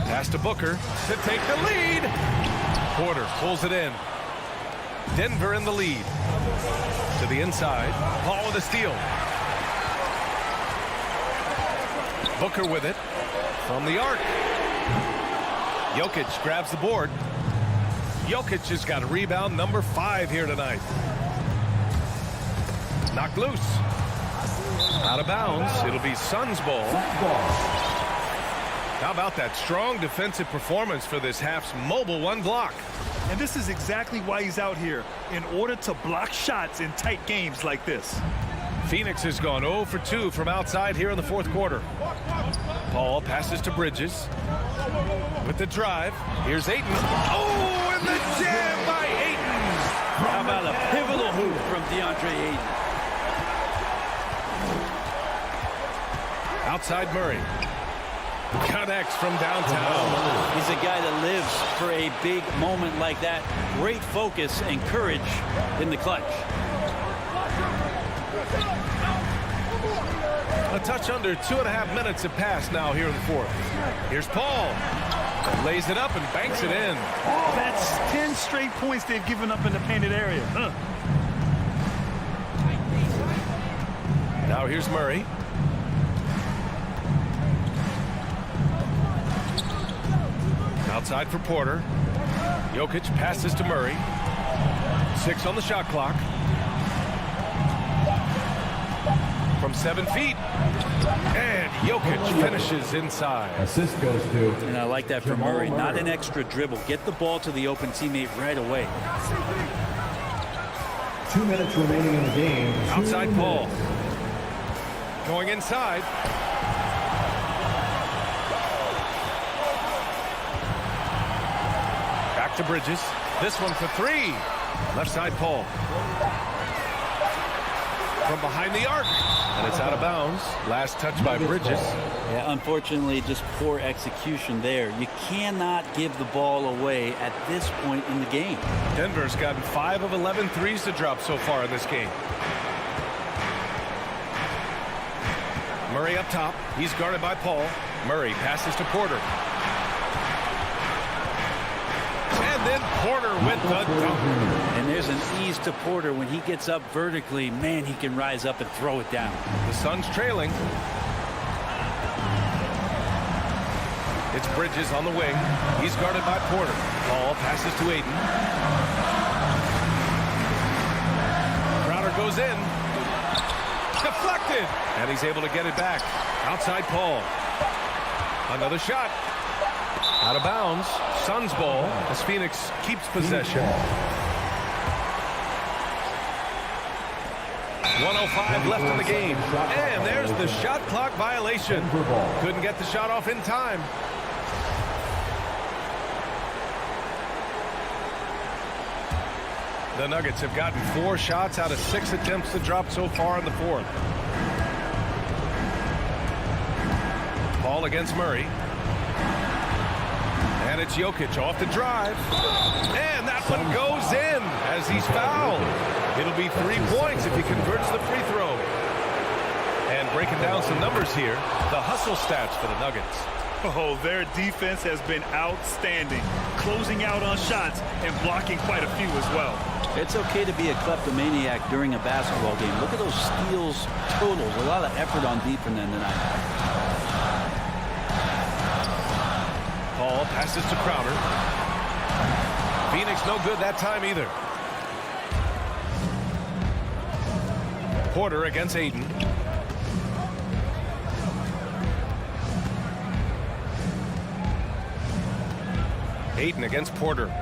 Pass to Booker to take the lead. Porter pulls it in. Denver in the lead. To the inside. Paul with a steal. Booker with it from the arc. Jokic grabs the board. Jokic has got a rebound number 5 here tonight. Knocked loose. Out of bounds. It'll be Suns ball. How about that strong defensive performance for this half's mobile 1 block? And this is exactly why he's out here, in order to block shots in tight games like this. Phoenix has gone 0 for 2 from outside here in the fourth quarter. Paul passes to Bridges. With the drive, here's Ayton. Oh, and the jam by Ayton. How about a pivotal hoop from DeAndre Ayton? Outside Murray. Connects from downtown. He's a guy that lives for a big moment like that. Great focus and courage in the clutch. A touch under 2.5 minutes have passed now here in the fourth. Here's Paul. Lays it up and banks it in. That's 10 straight points they've given up in the painted area. Now here's Murray. Outside for Porter. Jokic passes to Murray. 6 on the shot clock. From 7 feet. And Jokic finishes inside. Assist goes to. And I like that for Murray. Not an extra dribble. Get the ball to the open teammate right away. 2 minutes remaining in the game. Outside Paul. Going inside. Back to Bridges. This one for 3. Left side Paul. From behind the arc. And it's out of bounds. Last touch by Bridges. Yeah, unfortunately, just poor execution there. You cannot give the ball away at this point in the game. Denver's gotten 5 of 11 threes to drop so far in this game. Murray up top. He's guarded by Paul. Murray passes to Porter. And then Porter with the dunk. And there's an ease to Porter. When he gets up vertically, man, he can rise up and throw it down. The Suns trailing. It's Bridges on the wing. He's guarded by Porter. Paul passes to Aiden. Crowder goes in. Deflected. And he's able to get it back. Outside Paul. Another shot. Out of bounds. Suns ball as Phoenix keeps possession. 1:05 left in the game. And there's the shot clock violation. Couldn't get the shot off in time. The Nuggets have gotten 4 shots out of 6 attempts to drop so far in the fourth. Ball against Murray. And it's Jokic off the drive. And that one goes in as he's fouled. It'll be 3 points if he converts the free throw. And breaking down some numbers here, the hustle stats for the Nuggets. Oh, their defense has been outstanding, closing out on shots and blocking quite a few as well. It's okay to be a kleptomaniac during a basketball game. Look at those steals totals. A lot of effort on deep from them tonight. Paul passes to Crowder. Phoenix no good that time either. Porter against Aiden. Aiden against Porter.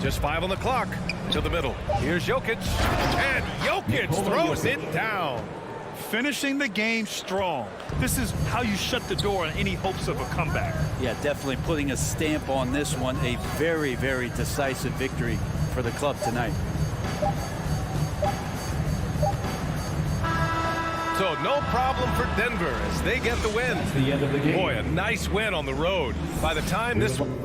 Just 5 on the clock. To the middle. Here's Jokic. And Jokic throws it down. Finishing the game strong. This is how you shut the door on any hopes of a comeback. Yeah, definitely putting a stamp on this one. A very, very decisive victory for the club tonight. So no problem for Denver as they get the win. That's the end of the game. Boy, a nice win on the road. By the time this one...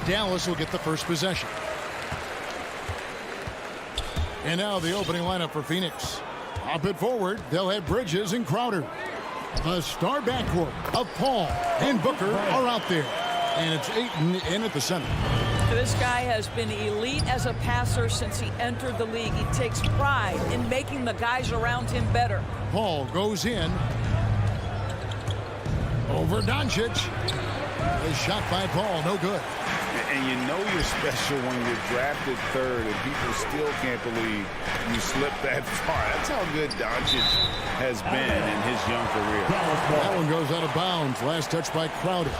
Dallas will get the first possession. And now the opening lineup for Phoenix. Up it forward, they'll have Bridges and Crowder. The star backcourt of Paul and Booker are out there. And it's Ayton in at the center. This guy has been elite as a passer since he entered the league. He takes pride in making the guys around him better. Paul goes in. Over Doncic. A shot by Paul, no good. And you know you're special when you're drafted third and people still can't believe you slipped that far. That's how good Doncic has been in his young career. That one goes out of bounds. Last touch by Crowder.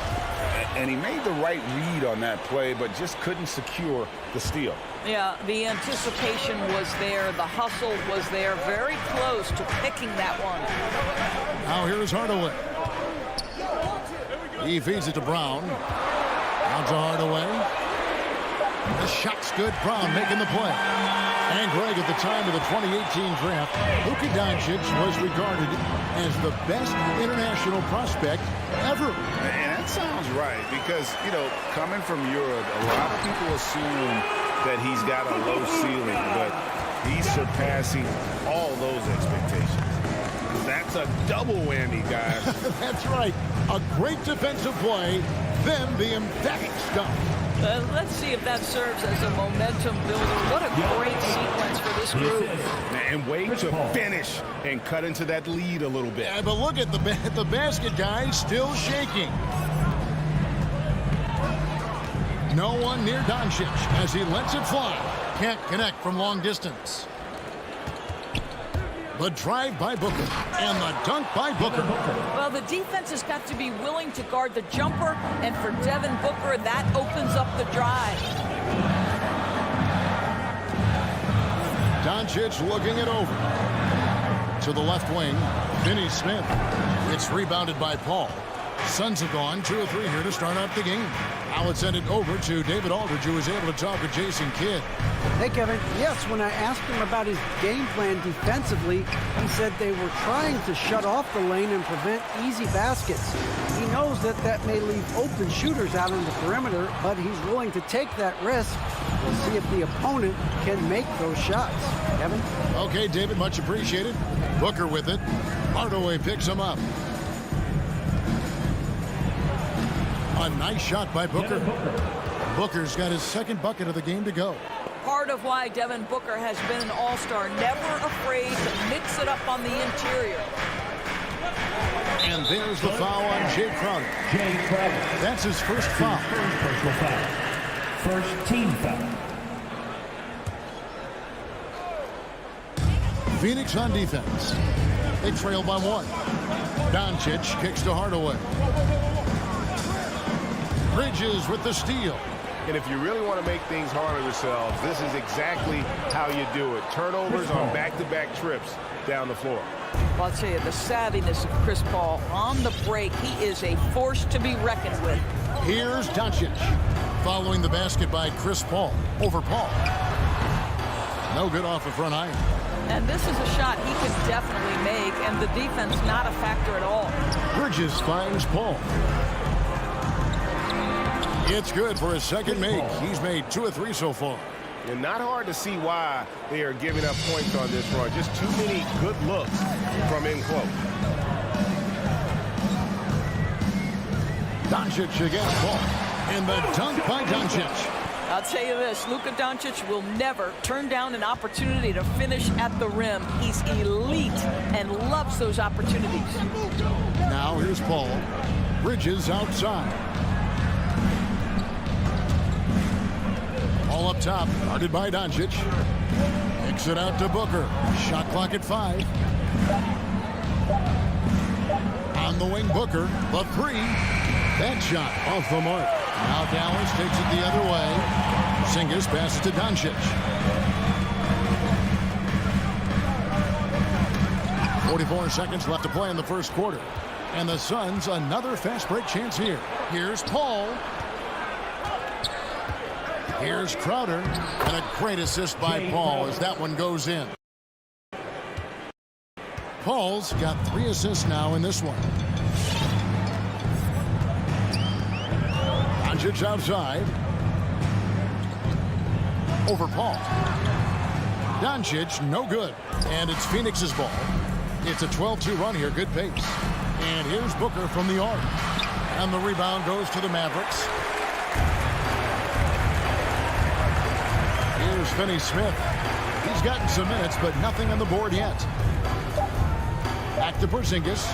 And he made the right read on that play, but just couldn't secure the steal. Yeah, the anticipation was there. The hustle was there. Very close to picking that one. Now here's Hardaway. He feeds it to Brown. Out to Hardaway. The shot's good. Brown making the play. And Greg, at the time of the 2018 draft, Luka Doncic was regarded as the best international prospect ever. And that sounds right because, you know, coming from Europe, a lot of people assume that he's got a low ceiling, but he's surpassing all those expectations. That's a double whammy, guys. That's right. A great defensive play, then the emphatic stuff. Let's see if that serves as a momentum builder. What a great sequence for this group. And wait to finish and cut into that lead a little bit. Yeah, but look at the basket, guys, still shaking. No one near Doncic as he lets it fly. Can't connect from long distance. The drive by Booker and the dunk by Booker. Well, the defense has got to be willing to guard the jumper, and for Devin Booker, that opens up the drive. Doncic looking it over. To the left wing, Finney Smith. It's rebounded by Paul. Suns have gone 2 of 3 here to start out the game. Now it's sent it over to David Aldridge, who was able to talk with Jason Kidd. Hey, Kevin. Yes, when I asked him about his game plan defensively, he said they were trying to shut off the lane and prevent easy baskets. He knows that that may leave open shooters out on the perimeter, but he's willing to take that risk. We'll see if the opponent can make those shots. Kevin? Okay, David, much appreciated. Booker with it. Hardaway picks him up. A nice shot by Booker. Booker's got his second bucket of the game to go. Part of why Devin Booker has been an all-star, never afraid to mix it up on the interior. And there's the foul on Jay Crowder. That's his first foul. Personal foul. First team foul. Phoenix on defense. They trail by 1. Doncic kicks to Hardaway. Bridges with the steal. And if you really want to make things hard on yourselves, this is exactly how you do it. Turnovers on back-to-back trips down the floor. Well, I'll tell you, the savviness of Chris Paul on the break, he is a force to be reckoned with. Here's Doncic. Following the basket by Chris Paul. Over Paul. No good off the front iron. And this is a shot he can definitely make, and the defense not a factor at all. Bridges finds Paul. It's good for his second make. He's made 2 of 3 so far. And not hard to see why they are giving up points on this run. Just too many good looks from in close. Doncic against Paul. And the dunk by Doncic. I'll tell you this, Luka Doncic will never turn down an opportunity to finish at the rim. He's elite and loves those opportunities. Now here's Paul. Bridges outside. All up top, guarded by Doncic. Kicks it out to Booker. Shot clock at 5. On the wing, Booker. The 3. That shot off the mark. Now Dallas takes it the other way. Porzingis passes to Doncic. 44 seconds left to play in the first quarter. And the Suns, another fast break chance here. Here's Paul. Here's Crowder. And a great assist by Paul as that one goes in. Paul's got 3 assists now in this one. Doncic outside. over Paul. Doncic, no good. And it's Phoenix's ball. It's a 12-2 run here. Good pace. And here's Booker from the arc. And the rebound goes to the Mavericks. Here's Finney Smith. He's gotten some minutes, but nothing on the board yet. Back to Porzingis.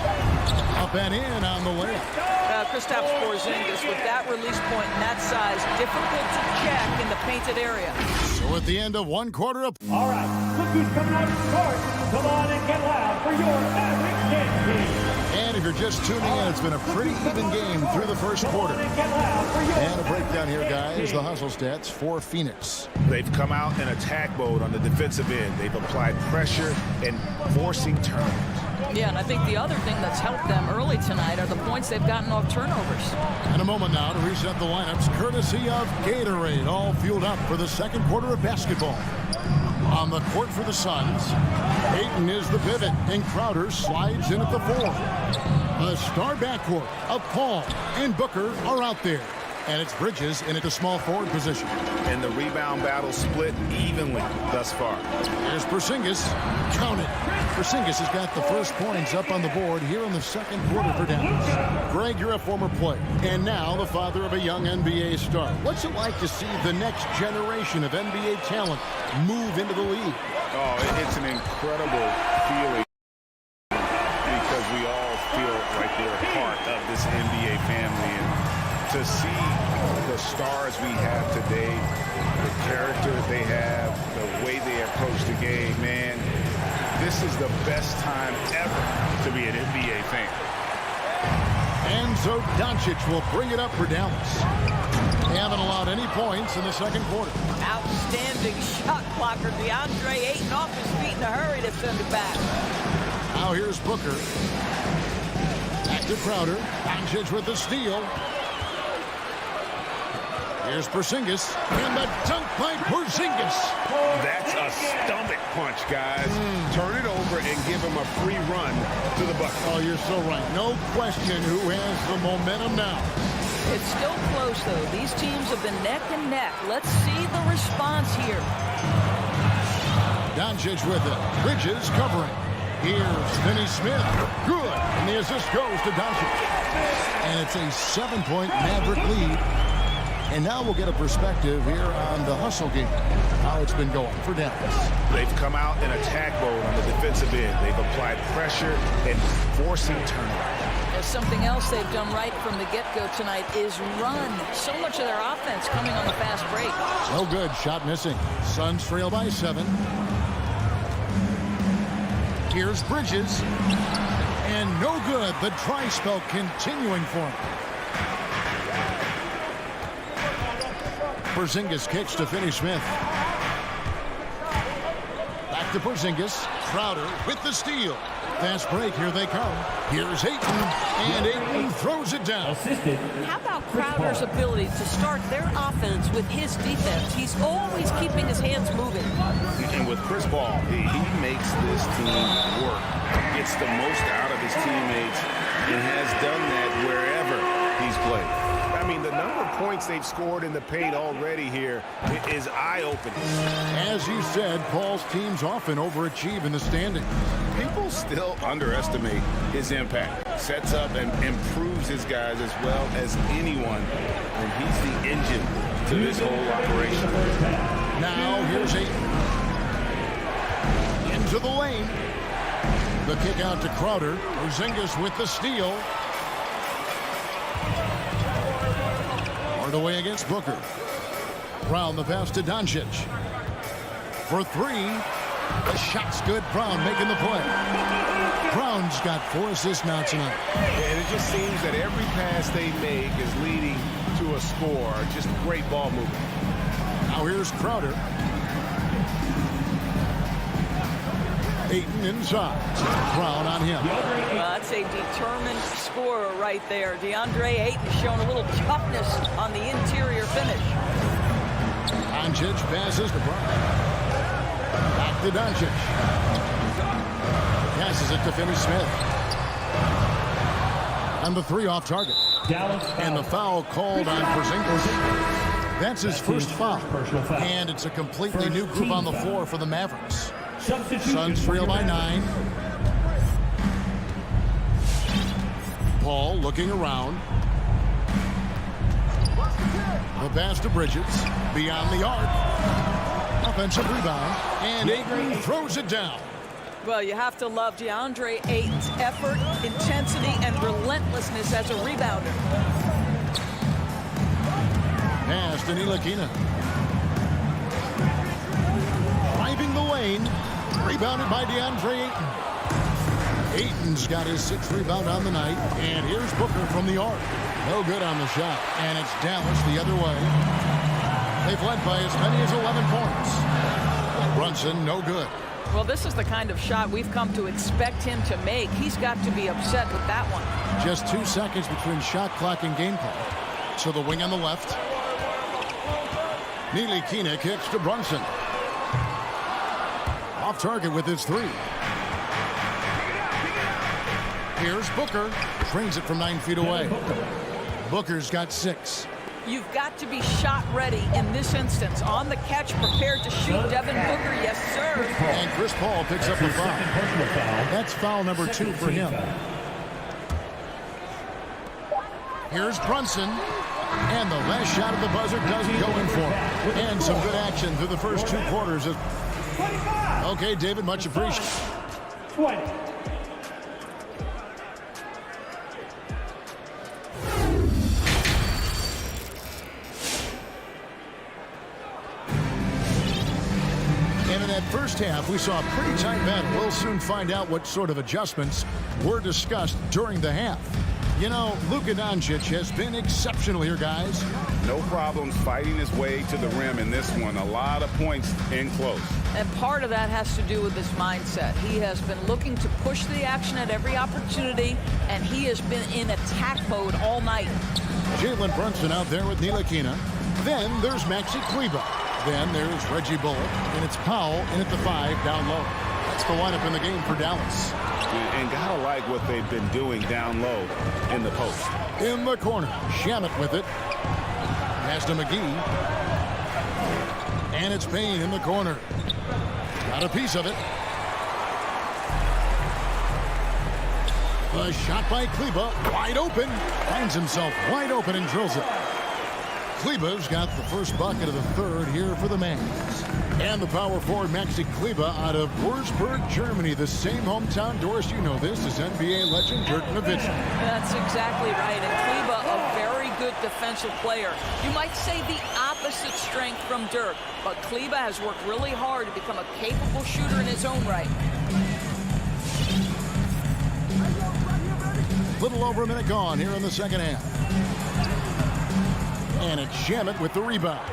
Up and in on the layup. Kristaps Porzingis with that release point and that size, difficult to check in the painted area. So at the end of one quarter of... All right, look who's coming out to start. Come on and get loud for your Mavericks game. And if you're just tuning in, it's been a pretty even game through the first quarter. And a breakdown here, guys. The hustle stats for Phoenix. They've come out in attack mode on the defensive end. They've applied pressure and forcing turnovers. Yeah, and I think the other thing that's helped them early tonight are the points they've gotten off turnovers. In a moment now to reset the lineups, courtesy of Gatorade, all fueled up for the second quarter of basketball. On the court for the Suns, Ayton is the pivot, and Crowder slides in at the 4. The star backcourt of Paul and Booker are out there. And it's Bridges in at the small forward position. And the rebound battle split evenly thus far. Here's Porzingis. Count it. Porzingis has got the first points up on the board here in the second quarter for Dallas. Greg, you're a former player, and now the father of a young NBA star. What's it like to see the next generation of NBA talent move into the league? Oh, it's an incredible feeling because we all feel like we're a part of this NBA family. And to see the stars we have today, the character they have, the way they approach the game, man, this is the best time ever to be an NBA fan. And so Doncic will bring it up for Dallas. They haven't allowed any points in the second quarter. Outstanding shot blocker. DeAndre Ayton off his feet in a hurry to send it back. Now here's Booker. Back to Crowder. Doncic with the steal. Here's Porzingis, and the dunk by Porzingis. That's a stomach punch, guys. Turn it over and give him a free run to the bucket. Oh, you're so right. No question who has the momentum now. It's still close, though. These teams have been neck and neck. Let's see the response here. Doncic with it. Bridges covering. Here's Finney Smith. Good. And the assist goes to Doncic. And it's a 7-point Maverick lead. And now we'll get a perspective here on the hustle game, how it's been going for Dallas. They've come out in attack mode on the defensive end. They've applied pressure and forcing turnovers. There's something else they've done right from the get-go tonight is run. So much of their offense coming on the fast break. No good. Shot missing. Suns trail by 7. Here's Bridges. And no good. The dry spell continuing for him. Porzingis kicks to Finney Smith. Back to Porzingis. Crowder with the steal. Fast break. Here they come. Here's Ayton. And Ayton throws it down. How about Crowder's ability to start their offense with his defense? He's always keeping his hands moving. And with Chris Paul, he makes this team work. Gets the most out of his teammates and has done that wherever he's played. I mean, the number of points they've scored in the paint already here is eye-opening. As you said, Paul's teams often overachieve in the standings. People still underestimate his impact. Sets up and improves his guys as well as anyone. And he's the engine to this whole operation. Now, here's Ayton. Into the lane. The kick out to Crowder. Porzingis with the steal. Away against Booker. Brown the pass to Doncic. For 3. The shot's good. Brown making the play. Brown's got 4 assists now tonight. And it just seems that every pass they make is leading to a score. Just great ball movement. Now here's Crowder. Ayton inside. Brown on him. Well, that's a determined scorer right there. DeAndre Ayton showing a little toughness on the interior finish. Doncic passes to Brown. Back to Doncic. Passes it to Finney Smith. And the 3 off target. And the foul called on Porzingis. That's his first foul. And it's a completely new group on the floor for the Mavericks. Suns trail by 9. Paul looking around. The pass to Bridges. Beyond the arc. Offensive rebound. And Ayton throws it down. Well, you have to love DeAndre Ayton's effort, intensity, and relentlessness as a rebounder. Pass to Ntilikina. Driving the lane. Rebounded by DeAndre Ayton. Ayton's got his 6th rebound on the night. And here's Booker from the arc. No good on the shot. And it's Dallas the other way. They've led by as many as 11 points. Brunson, no good. Well, this is the kind of shot we've come to expect him to make. He's got to be upset with that one. Just 2 seconds between shot clock and game call. So the wing on the left. Ntilikina kicks to Brunson. Off target with his 3. Here's Booker. Brings it from 9 feet away. Booker's got 6. You've got to be shot ready in this instance. On the catch, prepared to shoot. Devin Booker, yes, sir. And Chris Paul picks up the foul. That's foul number 2 for him. Here's Brunson. And the last shot of the buzzer doesn't go in for him. And some good action through the first 2 quarters. Okay, David, much appreciated. 20. And in that first half, we saw a pretty tight battle. We'll soon find out what sort of adjustments were discussed during the half. You know, Luka Doncic has been exceptional here, guys. No problems fighting his way to the rim in this one. A lot of points in close. And part of that has to do with his mindset. He has been looking to push the action at every opportunity, and he has been in attack mode all night. Jalen Brunson out there with Ntilikina. Then there's Maxi Kleber. Then there's Reggie Bullock, and it's Powell in at the 5 down low. That's the lineup in the game for Dallas. And gotta like what they've been doing down low in the post. In the corner, Shamet with it. Pass to McGee. And it's Payne in the corner. Got a piece of it. A shot by Kleber, wide open. Finds himself wide open and drills it. Kleber's got the first bucket of the 3rd here for the Mavs. And the power forward Maxi Kleber out of Würzburg, Germany. The same hometown. Doris, you know this, is NBA legend Dirk Nowitzki. That's exactly right. And Kleber, a very good defensive player. You might say the opposite strength from Dirk. But Kleber has worked really hard to become a capable shooter in his own right. Little over a minute gone here in the second half. And it's Shamet with the rebound.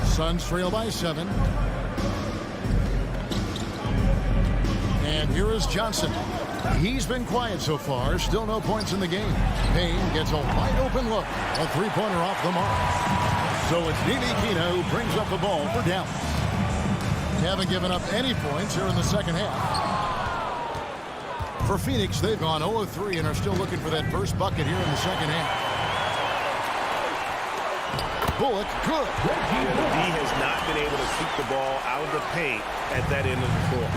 Suns trail by 7. And here is Johnson. He's been quiet so far. Still no points in the game. Payne gets a wide open look. A 3-pointer off the mark. So it's Ntilikina who brings up the ball for Dallas. Haven't given up any points here in the second half. For Phoenix, they've gone 0-3 and are still looking for that first bucket here in the second half. Bullock, good. Yeah, the D has not been able to keep the ball out of the paint at that end of the floor.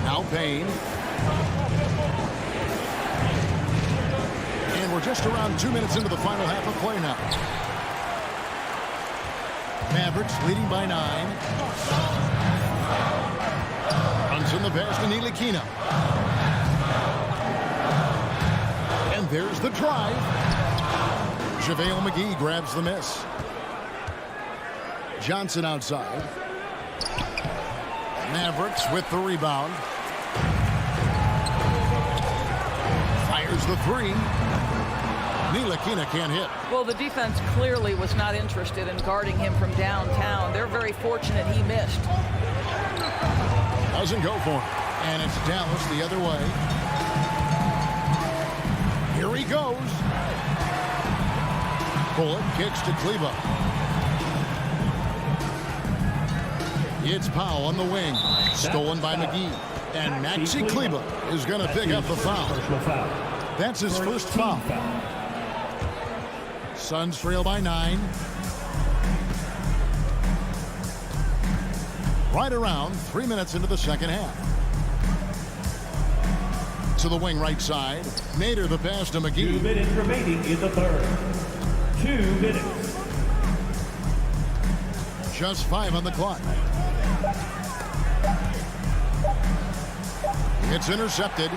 Now Payne. And we're just around 2 minutes into the final half of play now. Mavericks leading by 9. Runs in the pass to Ntilikina. And there's the drive. JaVale McGee grabs the miss. Johnson outside. Mavericks with the rebound. Fires the 3. Ntilikina can't hit. Well, the defense clearly was not interested in guarding him from downtown. They're very fortunate he missed. Doesn't go for him. And it's Dallas the other way. Here he goes. Bullock kicks to Kleber. It's Powell on the wing. Stolen by McGee. And Maxi Kleber is going to pick up the foul. That's his first foul. Suns trail by 9. Right around 3 minutes into the second half. To the wing right side. Nader the pass to McGee. 2 minutes remaining in the third. 2 minutes. Just 5 on the clock. It's intercepted.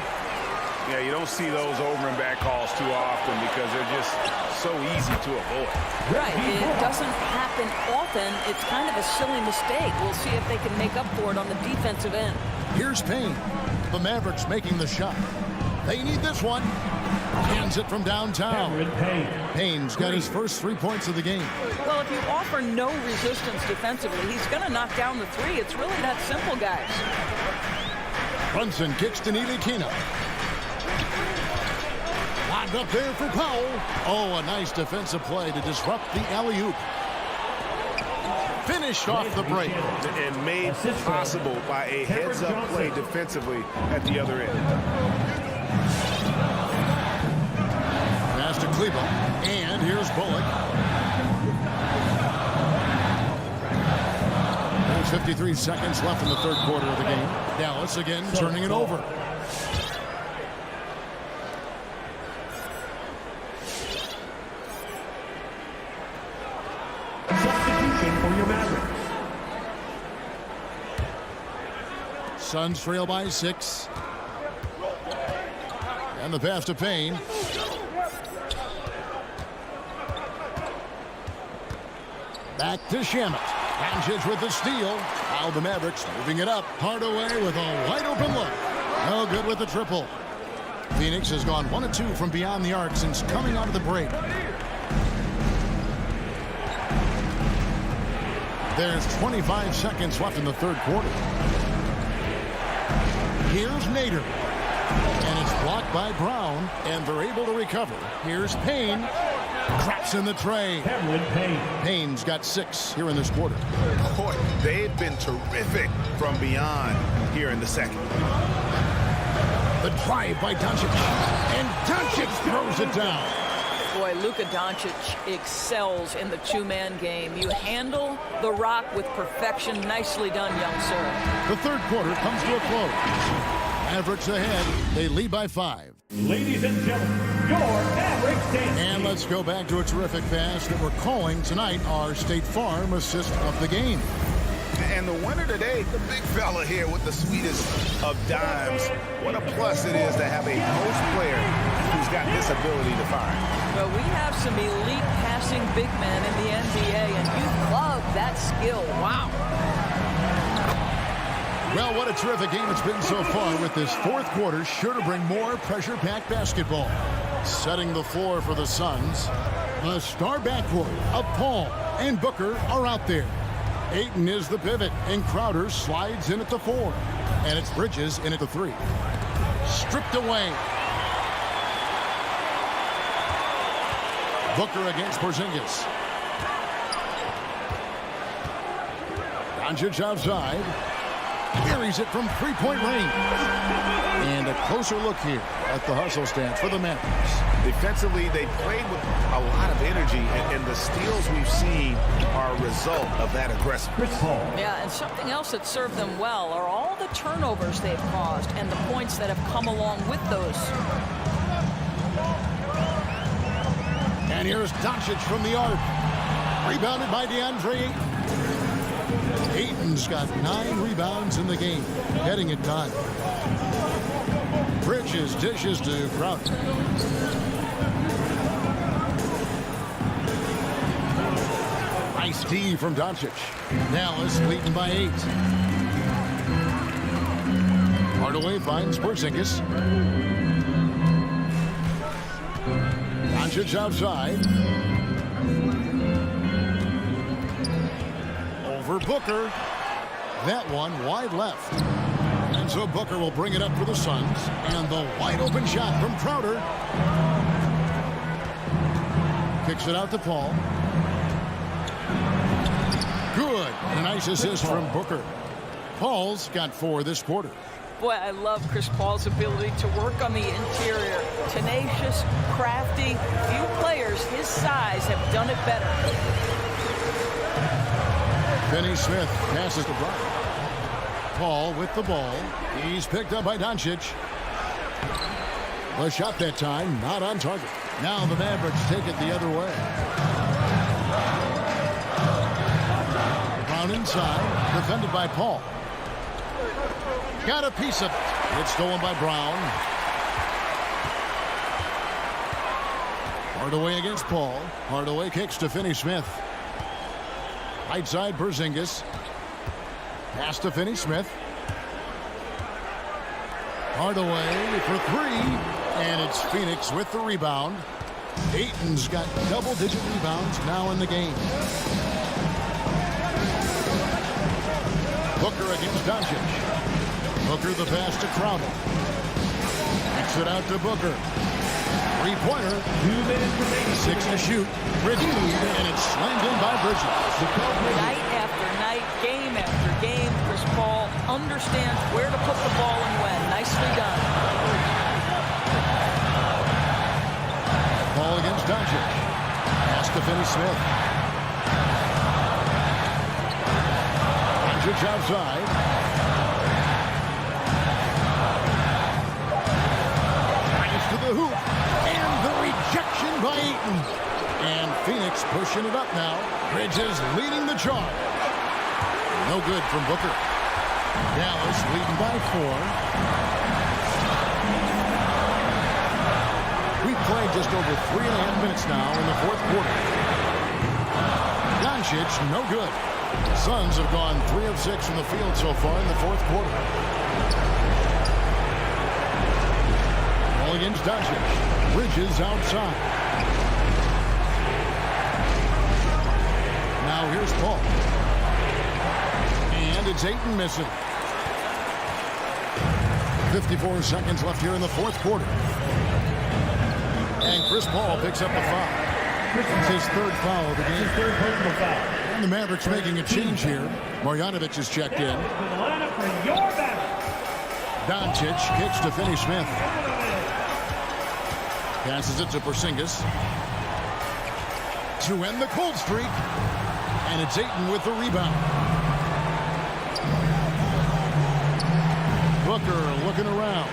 Yeah, you don't see those over and back calls too often because they're just so easy to avoid. Right. It doesn't happen often. It's kind of a silly mistake. We'll see if they can make up for it on the defensive end. Here's Payne. The Mavericks making the shot. They need this one. Hands it from downtown. Payne's got his first 3 points of the game. Well, if you offer no resistance defensively, he's going to knock down the three. It's really that simple, guys. Brunson kicks to Ntilikina. Locked up there for Powell. Oh, a nice defensive play to disrupt the alley-oop. Finished off the break. And made possible by a heads-up play defensively at the other end. Pass to Kleba. And here's Bullock. There's 53 seconds left in the third quarter of the game. Dallas again turning it over. Substitution for your Mavericks. Suns trail by 6. And the pass to Payne. Back to Shamet. Doncic with the steal. Now the Mavericks moving it up. Hardaway with a wide open look. No good with the triple. Phoenix has gone 1 of 2 from beyond the arc since coming out of the break. There's 25 seconds left in the third quarter. Here's Nader. And it's blocked by Brown, and they're able to recover. Here's Payne. Drops in the tray. Payne's got 6 here in this quarter. Boy, they've been terrific from beyond here in the second. The drive by Doncic. And Doncic throws it down. Boy, Luka Doncic excels in the two-man game. You handle the rock with perfection. Nicely done, young sir. The third quarter comes to a close. Mavericks ahead. They lead by 5. Ladies and gentlemen, your Mavericks dance. And let's go back to a terrific pass that we're calling tonight our State Farm assist of the game. And the winner today, the big fella here with the sweetest of dimes. What a plus it is to have a post player who's got this ability to find. Well, we have some elite passing big men in the NBA, and you love that skill. Wow. Well, what a terrific game it's been so far, with this fourth quarter sure to bring more pressure-packed basketball. Setting the floor for the Suns, the star backcourt of Paul and Booker are out there. Ayton is the pivot, and Crowder slides in at the 4. And it's Bridges in at the 3. Stripped away. Booker against Porzingis. Doncic outside. Carries it from three-point range. And a closer look here at the hustle stance for the Mavericks. Defensively, they played with a lot of energy, and the steals we've seen are a result of that aggressiveness. Yeah, and something else that served them well are all the turnovers they've caused and the points that have come along with those. And here's Doncic from the arc. Rebounded by DeAndre Ayton. Ayton's got 9 rebounds in the game, getting it done. Bridges dishes to Crowder. Nice D from Doncic. Dallas leading by 8. Hardaway finds Porzingis. Doncic outside. Over Booker. That one wide left. And so Booker will bring it up for the Suns. And the wide open shot from Crowder. Kicks it out to Paul. Good. And a nice assist from Booker. Paul's got 4 this quarter. Boy, I love Chris Paul's ability to work on the interior. Tenacious, crafty. Few players his size have done it better. Finney Smith passes to Bryant. Paul with the ball. He's picked up by Doncic. The shot that time, not on target. Now the Mavericks take it the other way. Brown inside, defended by Paul. Got a piece of it. It's stolen by Brown. Hardaway against Paul. Hardaway kicks to Finney Smith. Right side, Porzingis. Pass to Finney Smith. Hardaway for three. And it's Phoenix with the rebound. Ayton's got double-digit rebounds now in the game. Booker against Doncic. Booker the pass to Crowder. Kicks it out to Booker. Three-pointer. 2 minutes remaining. 6 to shoot. Bridges. And it's slammed in by Bridges. Night after night, game after game, Chris Paul understands where to put the ball and when. Nicely done. Paul against Doncic. Pass to Finney Smith. Doncic outside. Drives to the hoop. And the rejection by Ayton. And Phoenix pushing it up now. Bridges leading the charge. No good from Booker. Dallas leading by 4. We've played just over 3.5 minutes now in the fourth quarter. Doncic, no good. Suns have gone 3 of 6 from the field so far in the fourth quarter. Ball against Doncic. Bridges outside. Now here's Paul. And it's Ayton missing. 54 seconds left here in the fourth quarter. And Chris Paul picks up the foul. It's his third foul of the game. Third personal foul. And the Mavericks making a change here. Marjanovic is checked in. Doncic kicks to Finney Smith. Passes it to Porzingis. To end the cold streak. And it's Ayton with the rebound. Booker looking around.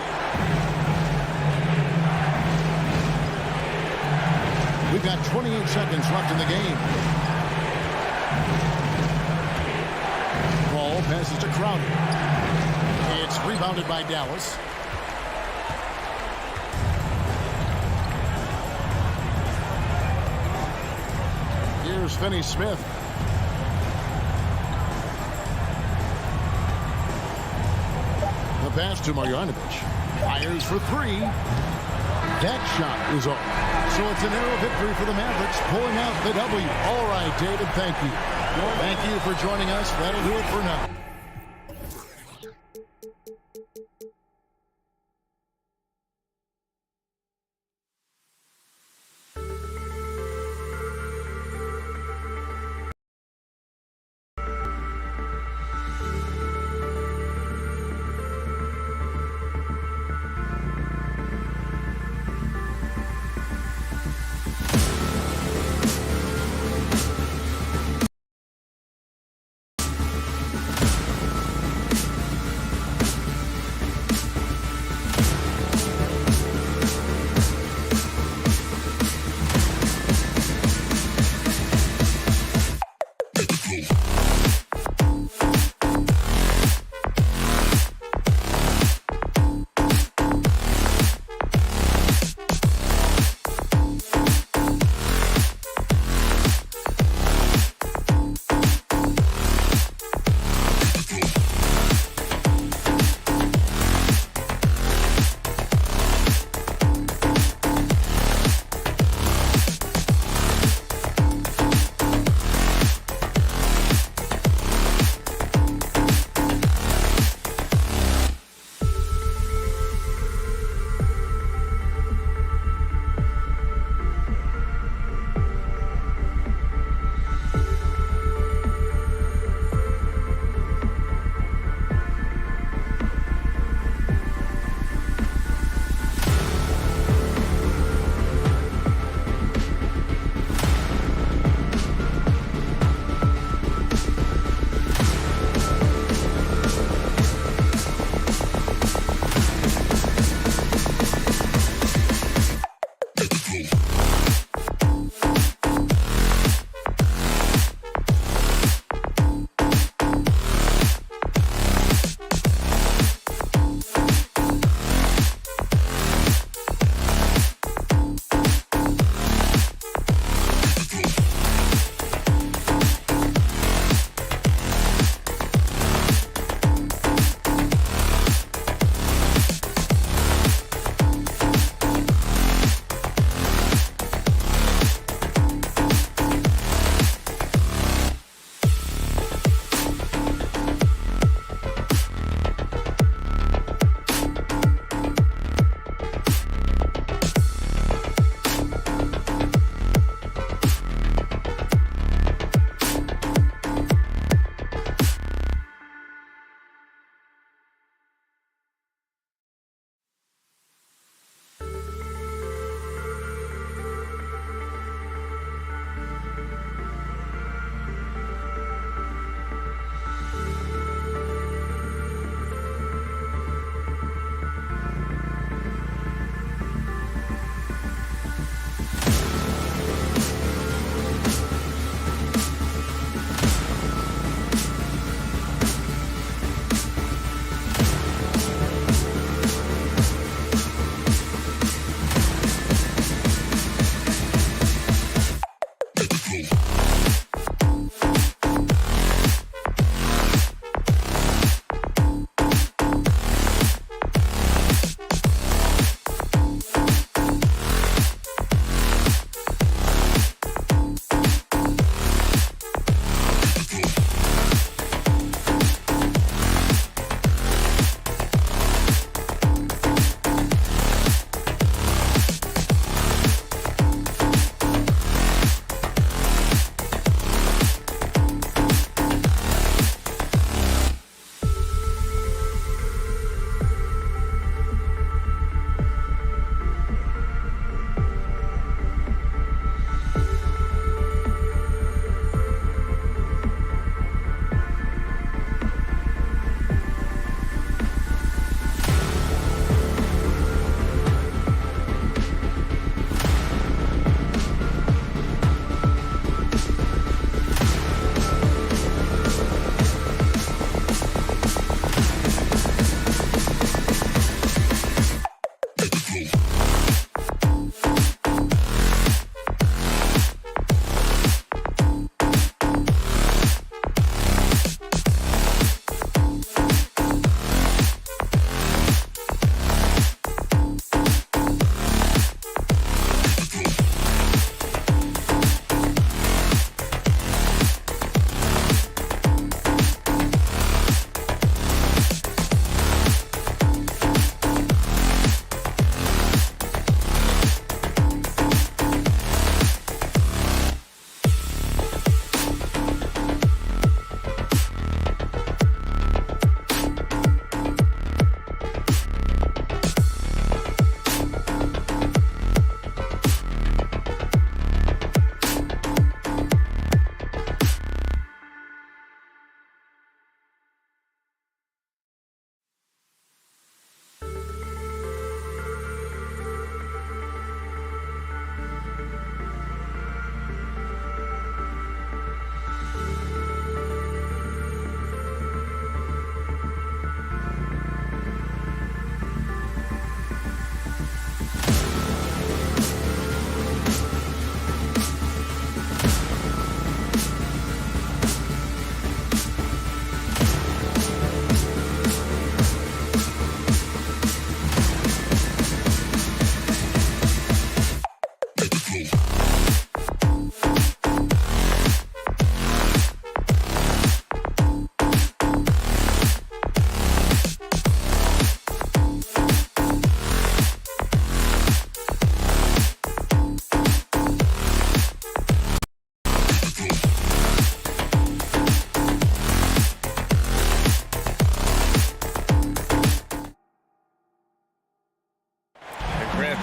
We've got 28 seconds left in the game. Ball passes to Crowder. It's rebounded by Dallas. Here's Finney Smith. The pass to Marjanovic. Fires for three. That shot is off. So it's a narrow victory for the Mavericks, pulling out the W. All right, David, thank you. Thank you for joining us. That'll do it for now.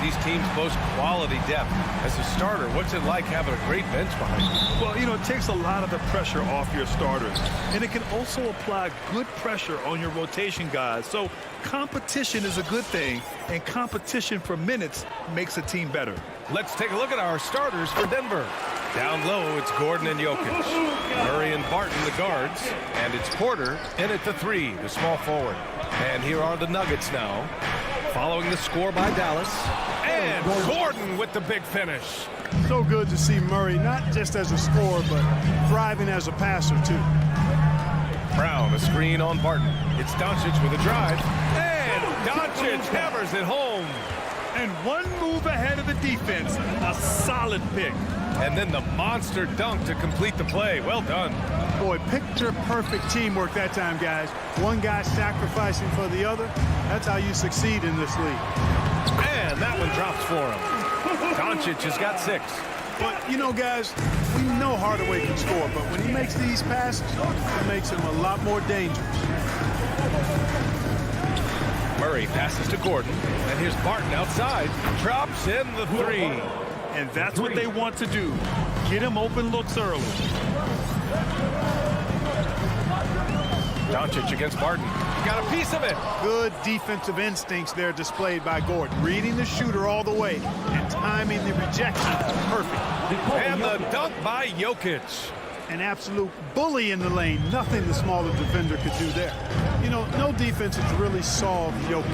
these teams boast quality depth. As a starter, what's it like having a great bench behind you? Well, you know, it takes a lot of the pressure off your starters. And it can also apply good pressure on your rotation guys. So competition is a good thing. And competition for minutes makes a team better. Let's take a look at our starters for Denver. Down low, it's Gordon and Jokic. Murray and Barton, the guards. And it's Porter in at the 3, the small forward. And here are the Nuggets now. Following the score by Dallas. And Gordon with the big finish. So good to see Murray, not just as a scorer, but thriving as a passer, too. Brown, a screen on Barton. It's Doncic with a drive. And Doncic hammers it home. And one move ahead of the defense. A solid pick. And then the monster dunk to complete the play. Well done. Boy, picture-perfect teamwork that time, guys. One guy sacrificing for the other. That's how you succeed in this league. And that one drops for him. Doncic has got 6. But, you know, guys, we know Hardaway can score, but when he makes these passes, it makes him a lot more dangerous. Murray passes to Gordon, and here's Barton outside. Drops in the 3. And that's what they want to do. Get him open looks early. Doncic against Barton. Got a piece of it. Good defensive instincts there displayed by Gordon. Reading the shooter all the way and timing the rejection perfect. And the dunk by Jokic. An absolute bully in the lane. Nothing the smaller defender could do there. You know, no defense has really solved Jokic.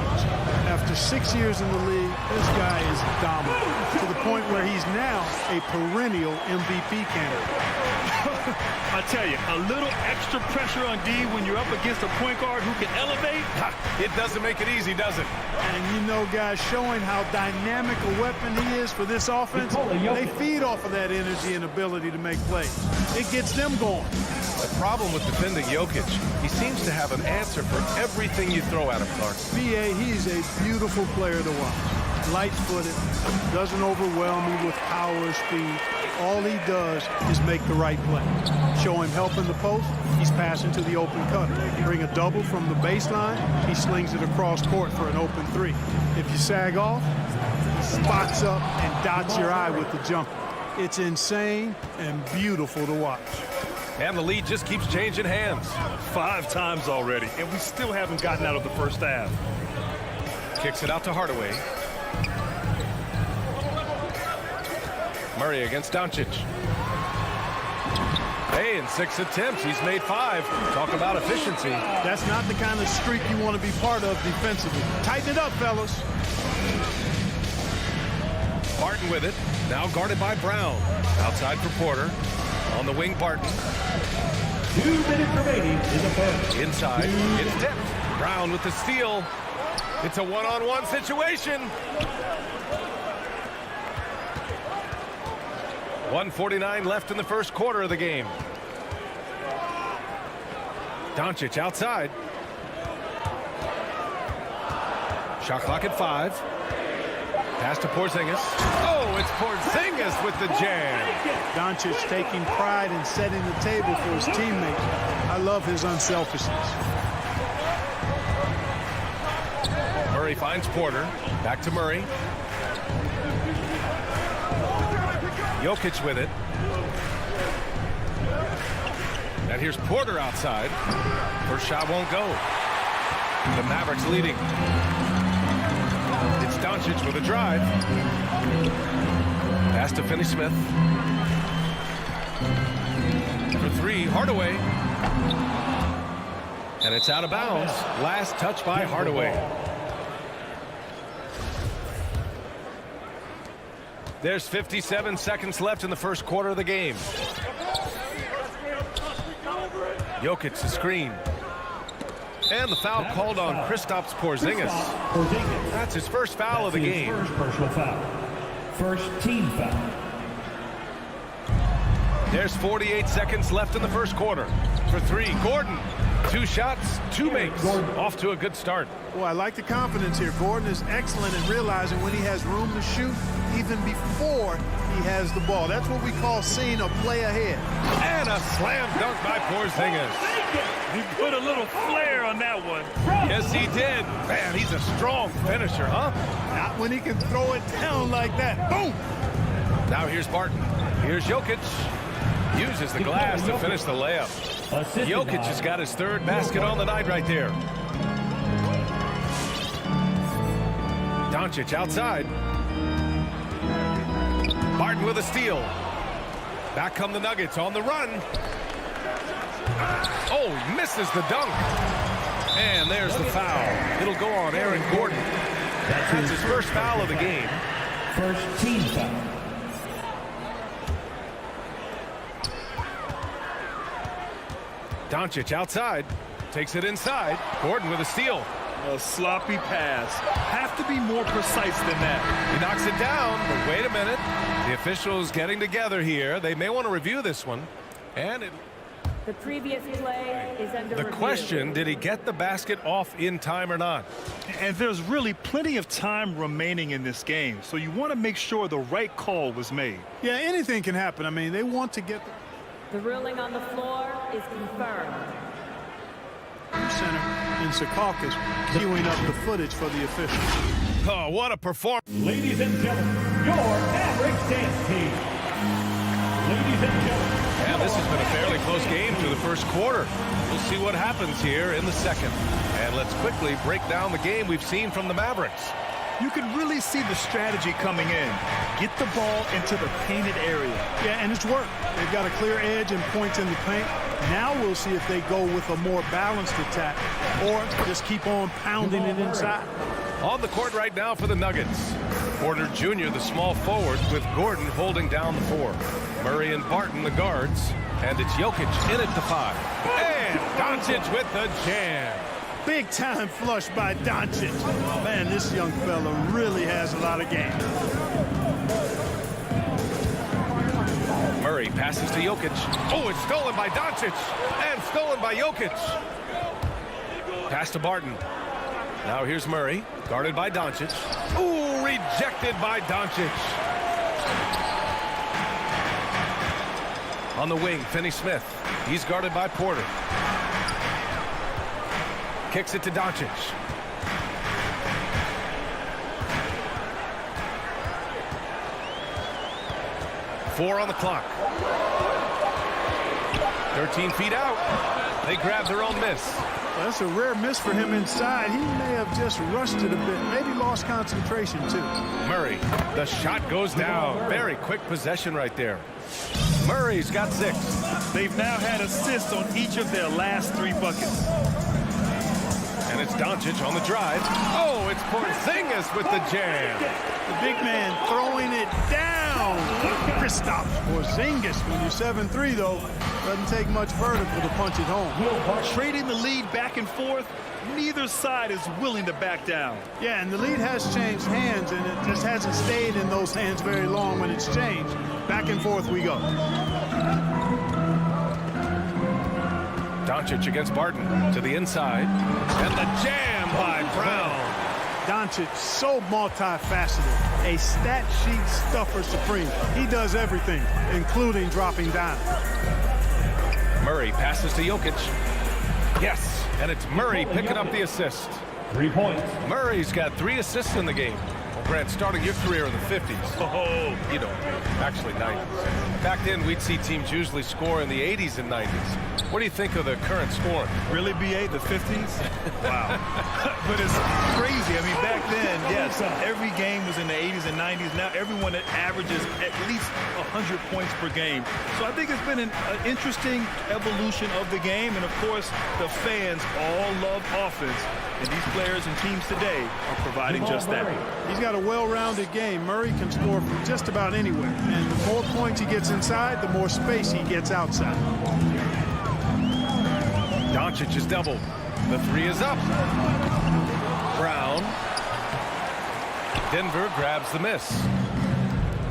After 6 years in the league, this guy is dominant to the point where he's now a perennial MVP candidate. I tell you, a little extra pressure on D when you're up against a point guard who can elevate. It doesn't make it easy, does it? And you know, guys, showing how dynamic a weapon he is for this offense, they feed off of that energy and ability to make plays. It gets them going. The problem with defending Jokic, he seems to have an answer for everything you throw at him, Clark. B.A., he's a beautiful player to watch. Light-footed, doesn't overwhelm you with power or speed. All he does is make the right play. Show him help in the post, he's passing to the open cutter. Bring a double from the baseline, he slings it across court for an open 3. If you sag off, he spots up and dots your eye with the jumper. It's insane and beautiful to watch. And the lead just keeps changing hands. 5 times already, and we still haven't gotten out of the first half. Kicks it out to Hardaway. Murray against Doncic. Hey, in 6 attempts, he's made 5. Talk about efficiency. That's not the kind of streak you want to be part of defensively. Tighten it up, fellas. Barton with it. Now guarded by Brown. Outside for Porter. On the wing, Barton. 2 minutes remaining in the first. Inside. It's tipped. Brown with the steal. It's a one-on-one situation. 1:49 left in the first quarter of the game. Doncic outside. Shot clock at 5. Pass to Porzingis. Oh, it's Porzingis with the jam. Doncic taking pride in setting the table for his teammate. I love his unselfishness. Murray finds Porter. Back to Murray. Jokic with it. And here's Porter outside. First shot won't go. The Mavericks leading. It's Doncic with a drive. Pass to Finney-Smith. For 3, Hardaway. And it's out of bounds. Last touch by Hardaway. There's 57 seconds left in the first quarter of the game. Jokic the screen. And the foul called on Kristaps Porzingis. That's his first foul of the game. First personal foul. First team foul. There's 48 seconds left in the first quarter. For 3, Gordon. 2 shots, 2 makes. Off to a good start. Well, I like the confidence here. Gordon is excellent in realizing when he has room to shoot even before he has the ball. That's what we call seeing a play ahead. And a slam dunk by Porzingis. He put a little flair on that one. Yes, he did. Man, he's a strong finisher, huh? Not when he can throw it down like that. Boom! Now here's Barton. Here's Jokic. Uses the glass to finish the layup. Jokic has got his 3rd basket on the night right there. Doncic outside. Barton with a steal. Back come the Nuggets on the run. Oh, he misses the dunk. And there's the foul. It'll go on Aaron Gordon. That's his first foul of the game. First team foul. Doncic outside. Takes it inside. Gordon with a steal. A sloppy pass. Have to be more precise than that. He knocks it down, but wait a minute. The officials getting together here. They may want to review this one. And the previous play is under the review. question, did he get the basket off in time or not? And there's really plenty of time remaining in this game, so you want to make sure the right call was made. Yeah, anything can happen. I mean, they want to get the ruling on the floor is confirmed. Center in Secaucus queuing up the footage for the officials. Oh, what a performance. Ladies and gentlemen, your Mavericks dance team. Ladies and gentlemen. And this has been a fairly close game through the first quarter. We'll see what happens here in the second. And let's quickly break down the game we've seen from the Mavericks. You can really see the strategy coming in. Get the ball into the painted area. Yeah, and it's worked. They've got a clear edge and points in the paint. Now we'll see if they go with a more balanced attack or just keep on pounding it inside. On the court right now for the Nuggets. Porter Jr., the small forward, with Gordon holding down the 4. Murray and Barton, the guards. And it's Jokic in at the 5. And Doncic with the jam. Big time flush by Doncic. Man, this young fella really has a lot of game. Murray passes to Jokic. Oh, it's stolen by Doncic. And stolen by Jokic. Pass to Barton. Now here's Murray, guarded by Doncic. Ooh, rejected by Doncic. On the wing, Finney-Smith. He's guarded by Porter. Kicks it to Doncic. Four on the clock. 13 feet out. They grab their own miss. Well, that's a rare miss for him inside. He may have just rushed it a bit. Maybe lost concentration, too. Murray, the shot goes down. Very quick possession right there. Murray's got 6. They've now had assists on each of their last 3 buckets. And it's Doncic on the drive. Oh, it's Porzingis with the jam. The big man throwing it down. Kristaps Porzingis. When you're 7'3", though, doesn't take much vertical to punch it home. Trading the lead back and forth, neither side is willing to back down. Yeah, and the lead has changed hands, and it just hasn't stayed in those hands very long when it's changed. Back and forth we go. Doncic against Barton to the inside. And the jam by Brown. Doncic, so multifaceted. A stat sheet stuffer supreme. He does everything, including dropping down. Murray passes to Jokic. Yes, and it's Murray picking up the assist. 3 points. Murray's got 3 assists in the game. Well, Grant, starting your career in the 50s. Oh, You know, actually 90s. Back then, we'd see teams usually score in the 80s and 90s. What do you think of the current scoring? really, BA, the 50s? Wow. But it's crazy. I mean, back then, yes, every game was in the 80s and 90s. Now everyone that averages at least 100 points per game. So I think it's been an interesting evolution of the game. And, of course, the fans all love offense. And these players and teams today are providing just that. He's got a well-rounded game. Murray can score from just about anywhere. And the more points he gets inside, the more space he gets outside. Doncic is doubled. The 3 is up. Brown. Denver grabs the miss.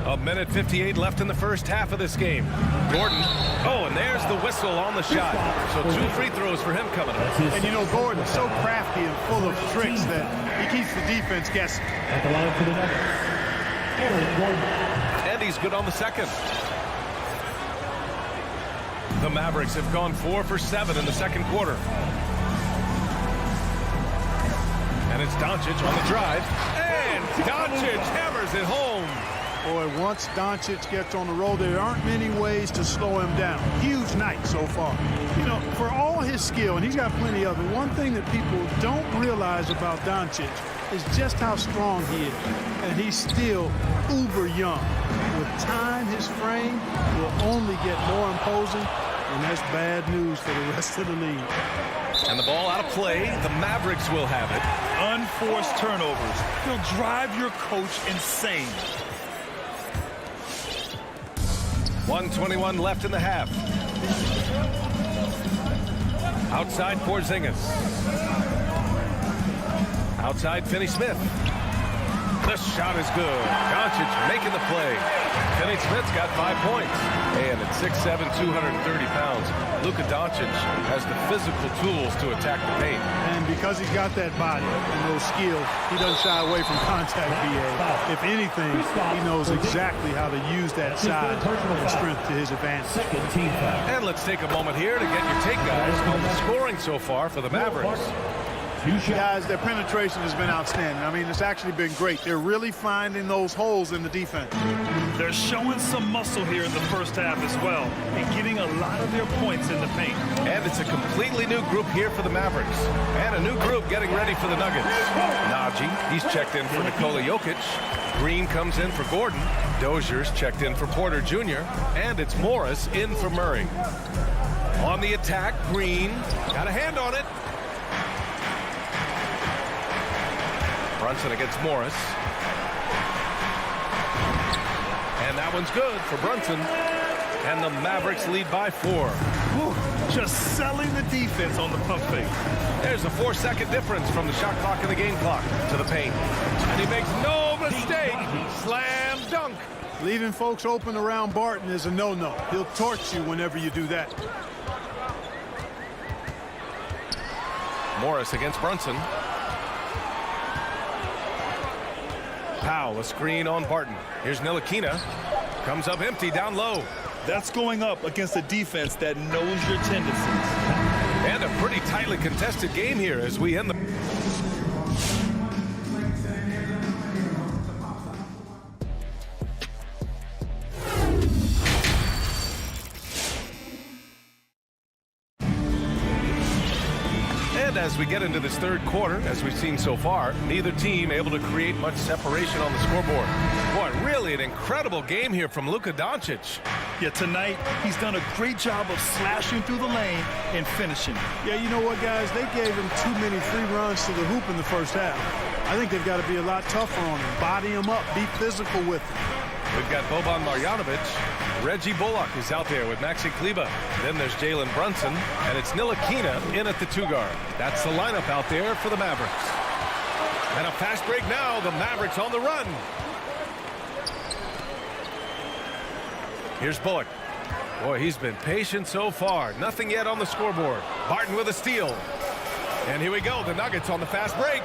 A minute 58 left in the first half of this game. Gordon. Oh, and there's the whistle on the shot. So 2 free throws for him coming up. And you know, Gordon's so crafty and full of tricks that he keeps the defense guessing. At the line for the Nuggets, Aaron Gordon. And he's good on the second. The Mavericks have gone 4 for 7 in the second quarter. And it's Doncic on the drive. And Doncic hammers it home. Boy, once Doncic gets on the road, there aren't many ways to slow him down. Huge night so far. You know, for all his skill, and he's got plenty of it, one thing that people don't realize about Doncic is just how strong he is. And he's still uber young. With time, his frame will only get more imposing, and that's bad news for the rest of the league. And the ball out of play. The Mavericks will have it. Unforced turnovers. He'll drive your coach insane. 1:21 left in the half. Outside Porzingis. Outside Finney-Smith. The shot is good. Doncic making the play. Finney-Smith's got 5 points. And at 6'7", 230 pounds, Luka Doncic has the physical tools to attack the paint. And because he's got that body and those skills, he doesn't shy away from contact, BA. If anything, he knows exactly how to use that size and strength to his advantage. And let's take a moment here to get your take, guys, on the scoring so far for the Mavericks. Guys, their penetration has been outstanding. I mean, it's actually been great. They're really finding those holes in the defense. They're showing some muscle here in the first half as well and getting a lot of their points in the paint. And it's a completely new group here for the Mavericks. And a new group getting ready for the Nuggets. Najee, he's checked in for Nikola Jokic. Green comes in for Gordon. Dozier's checked in for Porter Jr. And it's Morris in for Murray. On the attack, Green got a hand on it. Brunson against Morris. And that one's good for Brunson. And the Mavericks lead by 4. Whew, just selling the defense on the pump fake. There's a 4-second difference from the shot clock and the game clock to the paint. And he makes no mistake. Slam dunk. Leaving folks open around Barton is a no-no. He'll torch you whenever you do that. Morris against Brunson. Powell, a screen on Barton. Here's Ntilikina. Comes up empty down low. That's going up against a defense that knows your tendencies. And a pretty tightly contested game here as we end the... As we get into this third quarter, as we've seen so far, neither team able to create much separation on the scoreboard. Boy, really an incredible game here from Luka Doncic. Yeah, tonight he's done a great job of slashing through the lane and finishing. Yeah, you know what, guys? They gave him too many free runs to the hoop in the first half. I think they've got to be a lot tougher on him. Body him up, be physical with him. We've got Boban Marjanovic. Reggie Bullock is out there with Maxi Kleber. Then there's Jalen Brunson, and it's Ntilikina in at the 2-guard. That's the lineup out there for the Mavericks. And a fast break now. The Mavericks on the run. Here's Bullock. Boy, he's been patient so far. Nothing yet on the scoreboard. Barton with a steal. And here we go. The Nuggets on the fast break.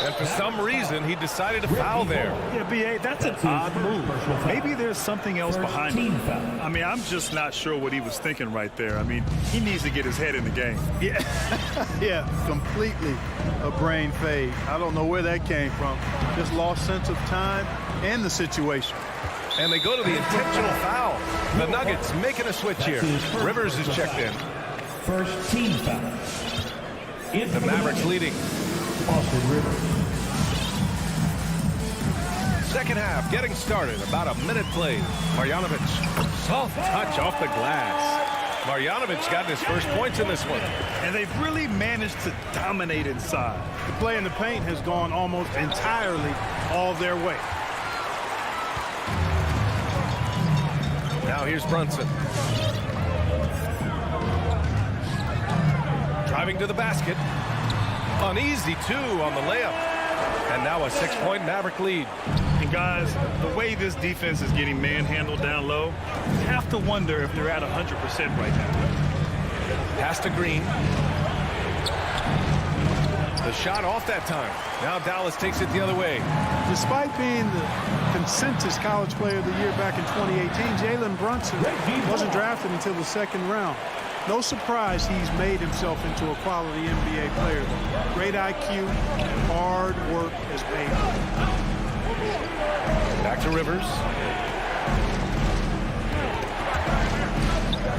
And for some reason, he decided to foul there. Yeah, B.A., that's an odd move. Maybe there's something else behind it. I mean, I'm just not sure what he was thinking right there. I mean, he needs to get his head in the game. Yeah, yeah, completely a brain fade. I don't know where that came from. Just lost sense of time and the situation. And they go to the intentional foul. The Nuggets making a switch here. Rivers is checked in. First team foul. The Mavericks leading. Austin Rivers. Second half getting started. About a minute played. Marjanovic. Soft touch off the glass. Marjanovic got his first points in this one. And they've really managed to dominate inside. The play in the paint has gone almost entirely all their way. Now here's Brunson. Driving to the basket. An easy 2 on the layup. And now a 6-point Maverick lead. And guys, the way this defense is getting manhandled down low, you have to wonder if they're at 100% right now. Pass to Green. The shot off that time. Now Dallas takes it the other way. Despite being the consensus college player of the year back in 2018, Jalen Brunson wasn't drafted until the second round. No surprise he's made himself into a quality NBA player. Great IQ and hard work has paid off. Back to Rivers.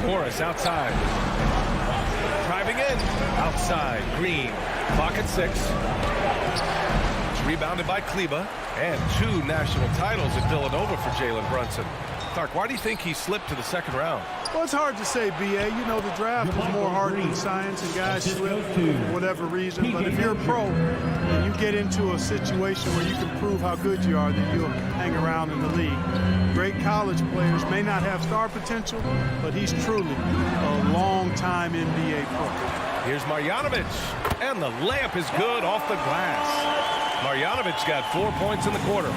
Morris outside. Driving in. Outside. Green. Clock at 6. It's rebounded by Kleba. And 2 national titles at Villanova for Jalen Brunson. Clark, why do you think he slipped to the second round? Well, it's hard to say, B.A. You know, the draft is more hard than science, and guys slip for whatever reason. But if you're a pro and you get into a situation where you can prove how good you are, then you'll hang around in the league. Great college players may not have star potential, but he's truly a long-time NBA pro. Here's Marjanovic, and the layup is good off the glass. Marjanovic got 4 points in the quarter.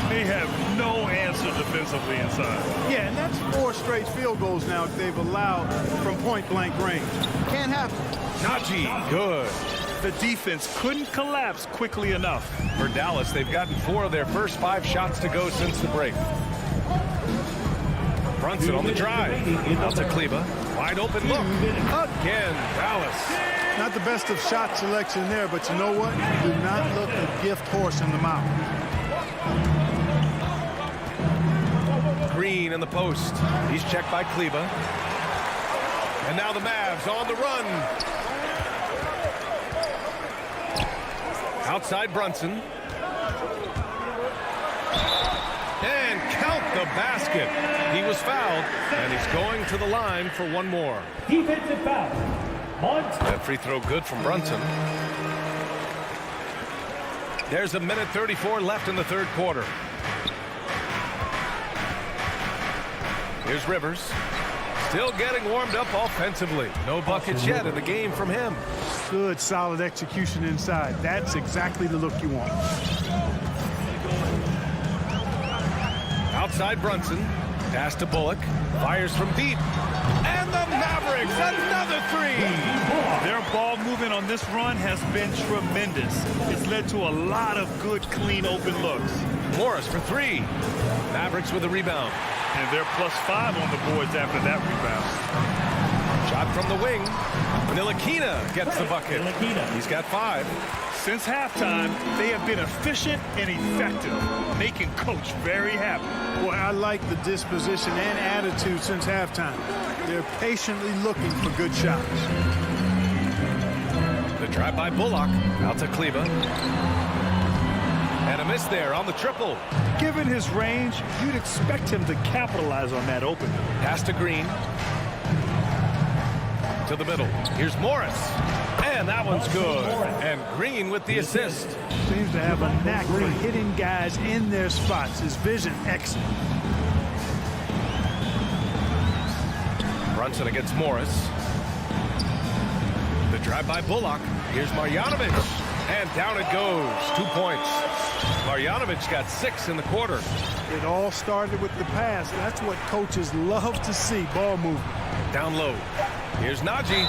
They have no answer defensively inside. Yeah, and that's 4 straight field goals now they've allowed from point-blank range. Can't happen. Najee, good. The defense couldn't collapse quickly enough. For Dallas, they've gotten 4 of their first 5 shots to go since the break. Brunson on the drive. Out to Kleba. Wide open look. Again, Dallas. Not the best of shot selection there, but you know what? Do not look a gift horse in the mouth. Green in the post. He's checked by Kleba. And now the Mavs on the run. Outside Brunson. And count the basket. He was fouled, and he's going to the line for one more. Defensive foul. That free throw good from Brunson. There's 1:34 left in the third quarter. Here's Rivers. Still getting warmed up offensively. No buckets yet in the game from him. Good, solid execution inside. That's exactly the look you want. Outside Brunson. Pass to Bullock. Fires from deep. And the Mavericks, another 3. Their ball movement on this run has been tremendous. It's led to a lot of good, clean, open looks. Morris for 3. Mavericks with a rebound. And they're +5 on the boards after that rebound. Shot from the wing. Ntilikina gets the bucket. He's got 5. Since halftime, they have been efficient and effective, making Coach very happy. Boy, I like the disposition and attitude since halftime. They're patiently looking for good shots. The drive by Bullock. Out to Kleba. And a miss there on the triple. Given his range, you'd expect him to capitalize on that opening. Pass to Green. To the middle. Here's Morris. And that one's good. And Green with the assist. Seems to have a knack for hitting guys in their spots. His vision excellent. Brunson against Morris. The drive by Bullock. Here's Marjanovic. And down it goes. 2 points. Marjanovic got 6 in the quarter. It all started with the pass. That's what coaches love to see, ball movement. Down low. Here's Najee.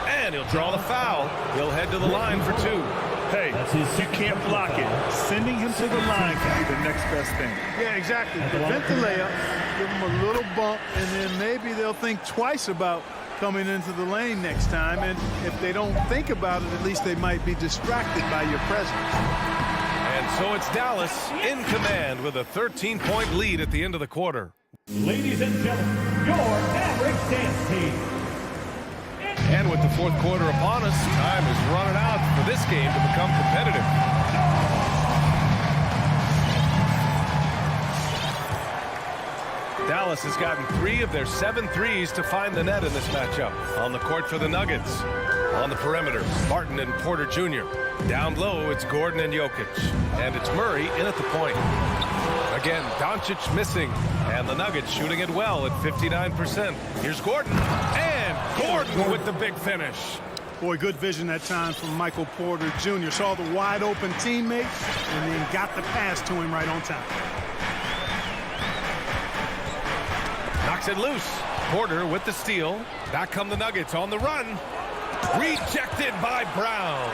And he'll draw the foul. He'll head to the line for 2. Hey, you can't block it. Sending him to the line can be the next best thing. Yeah, exactly. Prevent the layup, give them a little bump, and then maybe they'll think twice about coming into the lane next time. And if they don't think about it, at least they might be distracted by your presence. And so it's Dallas in command with a 13-point lead at the end of the quarter. Ladies and gentlemen, your Mavericks dance team. And with the fourth quarter upon us, time is running out for this game to become competitive. Dallas has gotten 3 of their 7 threes to find the net in this matchup. On the court for the Nuggets. On the perimeter, Martin and Porter Jr. Down low, it's Gordon and Jokic. And it's Murray in at the point. Again, Doncic missing. And the Nuggets shooting it well at 59%. Here's Gordon. And Gordon with the big finish. Boy, good vision that time from Michael Porter Jr. Saw the wide open teammate and then got the pass to him right on time. Knocks it loose. Porter with the steal. Back come the Nuggets on the run. Rejected by Brown.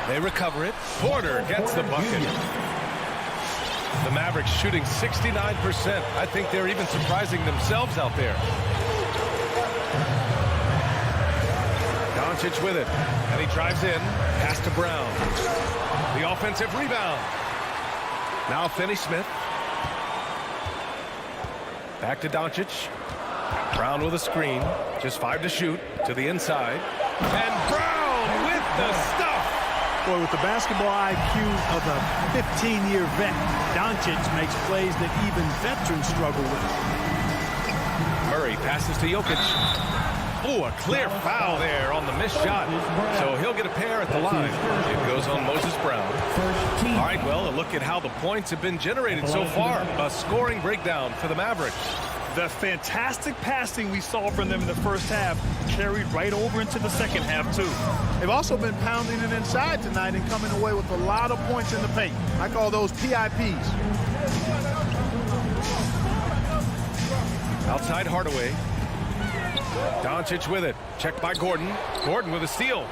They recover it. Porter gets the bucket. The Mavericks shooting 69%. I think they're even surprising themselves out there. Doncic with it. And he drives in. Pass to Brown. The offensive rebound. Now Finney-Smith. Back to Doncic. Brown with a screen. Just 5 to shoot. To the inside. And Brown with the stuff. Boy, with the basketball IQ of a 15-year vet, Doncic makes plays that even veterans struggle with. Murray passes to Jokic. Oh, a clear foul there on the missed shot. So he'll get a pair at the line. It goes on Moses Brown. All right, well, a look at how the points have been generated so far. A scoring breakdown for the Mavericks. The fantastic passing we saw from them in the first half carried right over into the second half, too. They've also been pounding it inside tonight and coming away with a lot of points in the paint. I call those PIPs. Outside Hardaway. Doncic with it. Checked by Gordon. Gordon with a steal.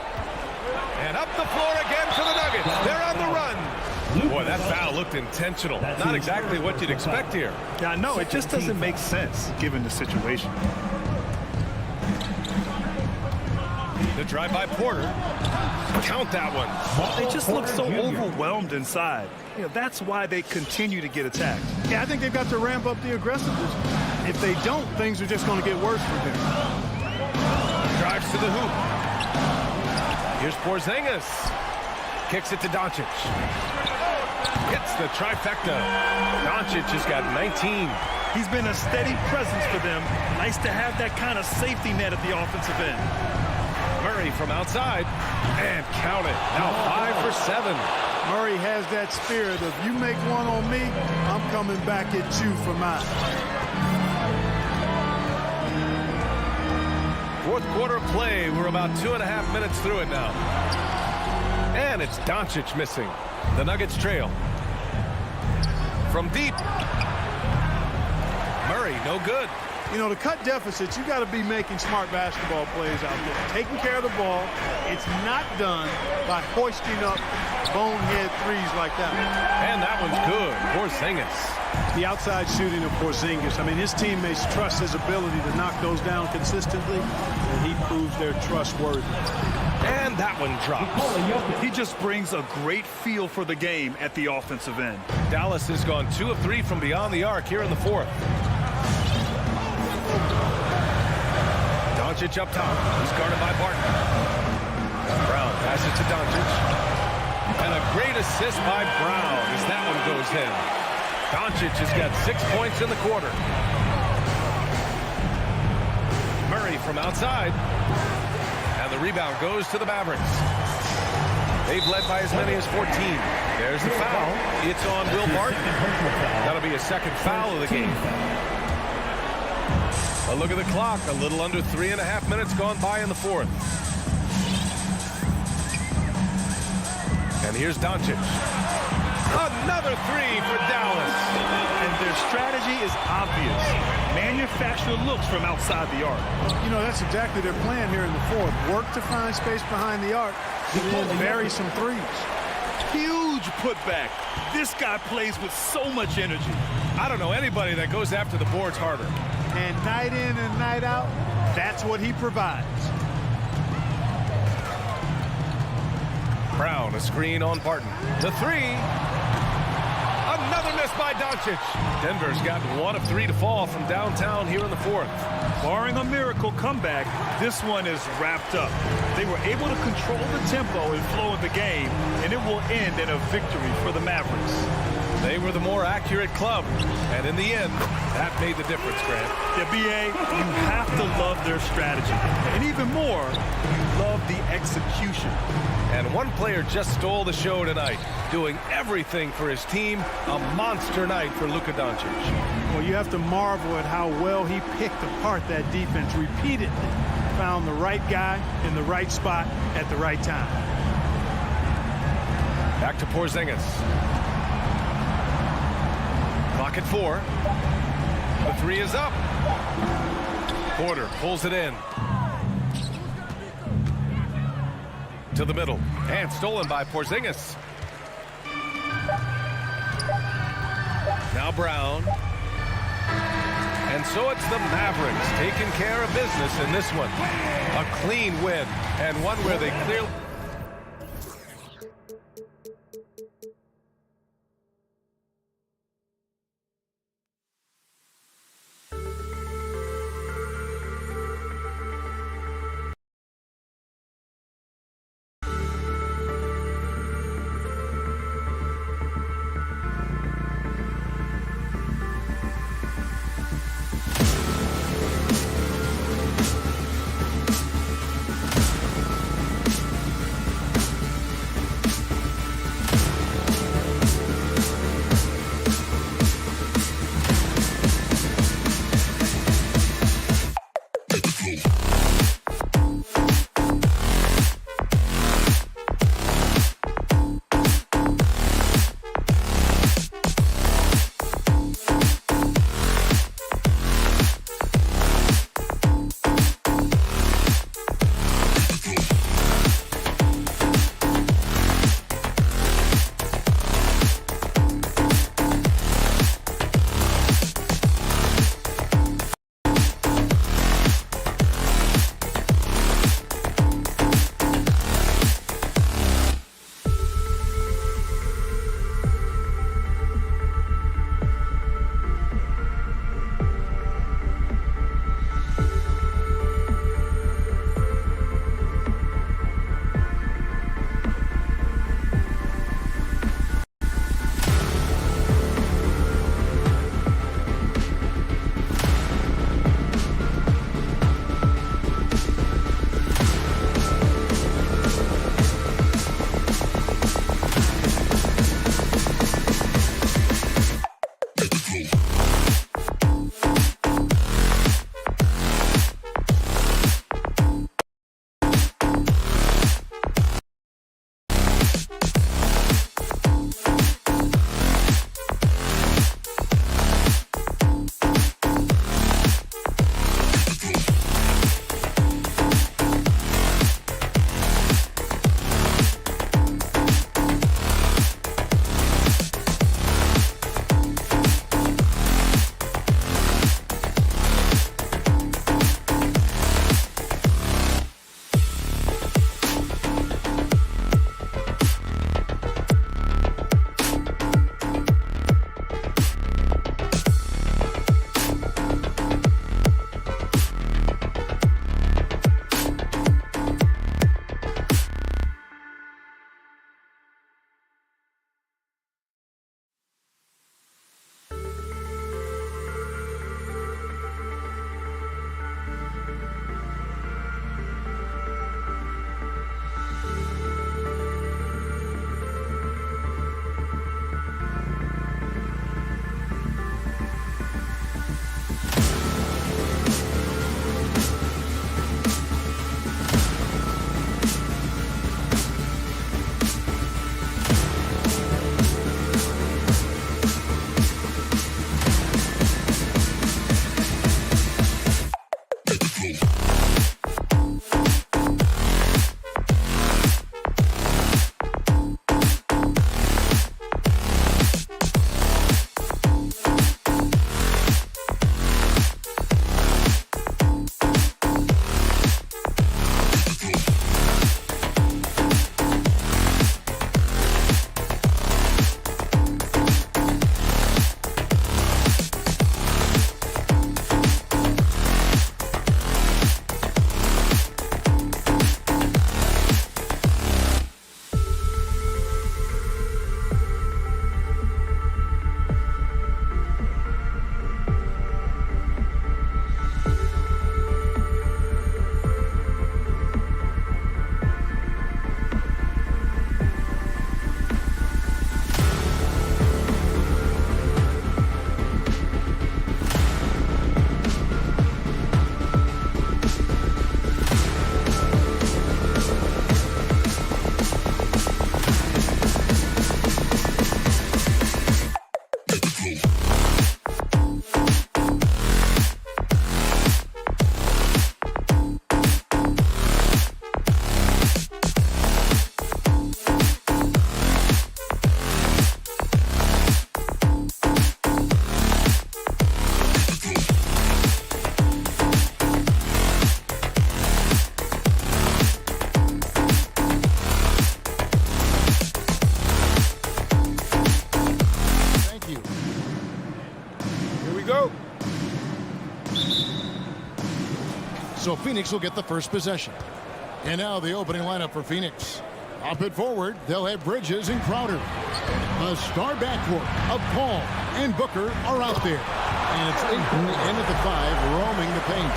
And up the floor again for the Nuggets. They're on the run. Boy, that foul looked intentional. Not exactly what you'd expect here. Yeah, no, it just doesn't make sense given the situation. The drive by Porter. Count that one. They just look so overwhelmed inside. You know, that's why they continue to get attacked. Yeah, I think they've got to ramp up the aggressiveness. If they don't, things are just going to get worse for them. Drives to the hoop. Here's Porzingis. Kicks it to Doncic. Hits the trifecta. Doncic has got 19. He's been a steady presence for them. Nice to have that kind of safety net at the offensive end. Murray from outside. And count it. Now 5 for 7. Murray has that spirit of, you make one on me, I'm coming back at you for mine. Fourth quarter play. We're about 2.5 minutes through it now. And it's Doncic missing. The Nuggets trail. From deep. Murray, no good. You know, to cut deficits, you got to be making smart basketball plays out there. Taking care of the ball. It's not done by hoisting up bonehead threes like that. And that one's good. Porzingis. The outside shooting of Porzingis. I mean, his teammates trust his ability to knock those down consistently, and he proves they're trustworthy. And that one drops. He just brings a great feel for the game at the offensive end. Dallas has gone 2 of 3 from beyond the arc here in the fourth. Doncic up top. He's guarded by Barton. Brown passes to Doncic. And a great assist by Brown as that one goes in. Doncic has got 6 points in the quarter. Murray from outside. And the rebound goes to the Mavericks. They've led by as many as 14. There's the foul. It's on Will Barton. That'll be a second foul of the game. A look at the clock. A little under 3.5 minutes gone by in the fourth. And here's Doncic. Another three for Dallas. And their strategy is obvious. Manufacture looks from outside the arc. You know, that's exactly their plan here in the fourth. Work to find space behind the arc and then bury some threes. Huge putback. This guy plays with so much energy. I don't know anybody that goes after the boards harder. And night in and night out, that's what he provides. Brown, a screen on Barton. The three. Another miss by Doncic. Denver's got 1 of 3 to fall from downtown here in the fourth. Barring a miracle comeback, this one is wrapped up. They were able to control the tempo and flow of the game, and it will end in a victory for the Mavericks. They were the more accurate club, and in the end, that made the difference, Grant. Yeah, B.A., you have to love their strategy, and even more, love the execution. And one player just stole the show tonight, doing everything for his team. A monster night for Luka Doncic. Well, you have to marvel at how well he picked apart that defense repeatedly. found the right guy in the right spot at the right time. Back to Porzingis. Clock at 4. The 3 is up. Porter pulls it in. To the middle. And stolen by Porzingis. Now Brown. And so it's the Mavericks taking care of business in this one. A clean win, and one where they clearly... go. So Phoenix will get the first possession. And now the opening lineup for Phoenix. Up at forward, they'll have Bridges and Crowder. A star backcourt of Paul and Booker are out there. And it's Ayton in at the 5, roaming the paint.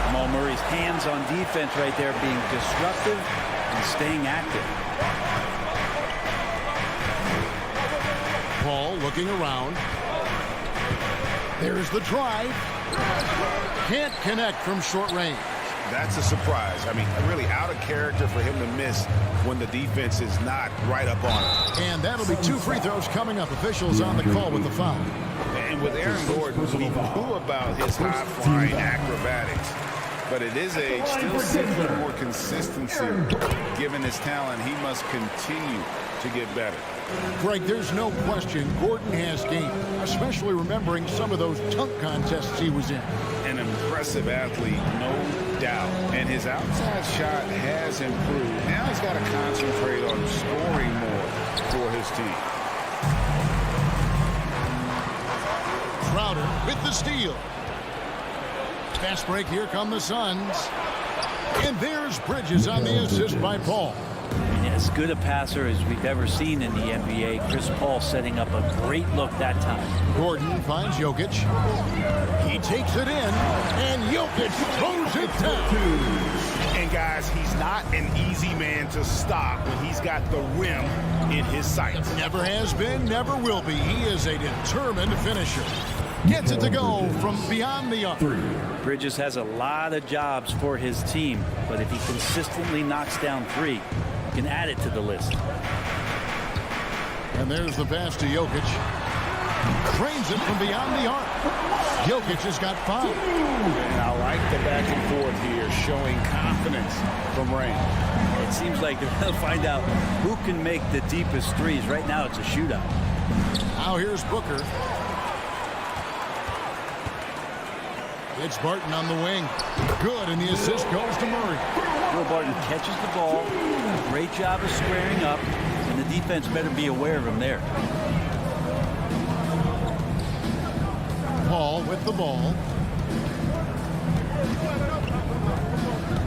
Jamal Murray's hands on defense right there, being disruptive and staying active. Paul looking around. There's the drive. Can't connect from short range. That's a surprise. I mean, really out of character for him to miss when the defense is not right up on him. And that'll be 2 free throws coming up. Officials on the call with the foul. And with Aaron Gordon, we knew about his high-flying acrobatics. But it is still seeking more consistency. Given his talent, he must continue to get better. Greg, there's no question Gordon has game, especially remembering some of those dunk contests he was in. An impressive athlete, no doubt. And his outside shot has improved. Now he's got to concentrate on scoring more for his team. Crowder with the steal. Fast break, here come the Suns. And there's Bridges on the assist by Paul. As good a passer as we've ever seen in the NBA. Chris Paul setting up a great look that time. Gordon finds Jokic. He takes it in, and Jokic throws it down. And guys, he's not an easy man to stop when he's got the rim in his sights. Never has been, never will be. He is a determined finisher. Gets it to go from beyond the arc. Bridges has a lot of jobs for his team, but if he consistently knocks down 3, he can add it to the list. And there's the pass to Jokic. Trains it from beyond the arc. Jokic has got 5. And I like the back and forth here, showing confidence from Rain. It seems like they're going to find out who can make the deepest threes. Right now it's a shootout. Now here's Booker. It's Barton on the wing. Good, and the assist goes to Murray. Will Barton catches the ball. Great job of squaring up, and the defense better be aware of him there. Paul with the ball.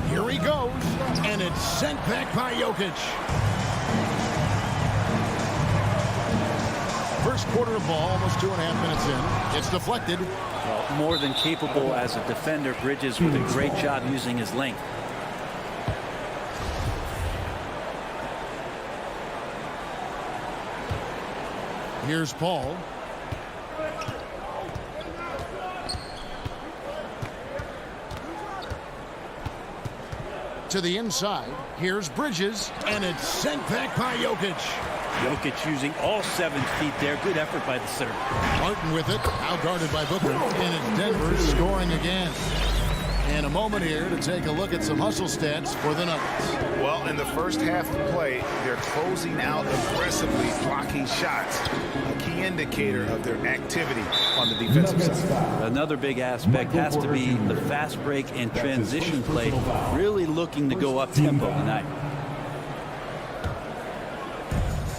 Here he goes, and it's sent back by Jokic. First quarter of ball, almost 2.5 minutes in. It's deflected. Well, more than capable as a defender. Bridges with a great job using his length. Here's Paul. To the inside. Here's Bridges, and it's sent back by Jokic. Jokic using all 7 feet there. Good effort by the center. Martin with it, out guarded by Booker, and it's Denver scoring again. And a moment here to take a look at some hustle stats for the Nuggets. Well, in the first half of play, they're closing out aggressively, blocking shots. A key indicator of their activity on the defensive side. Another big aspect has to be the fast break and transition play. Really looking to go up tempo tonight.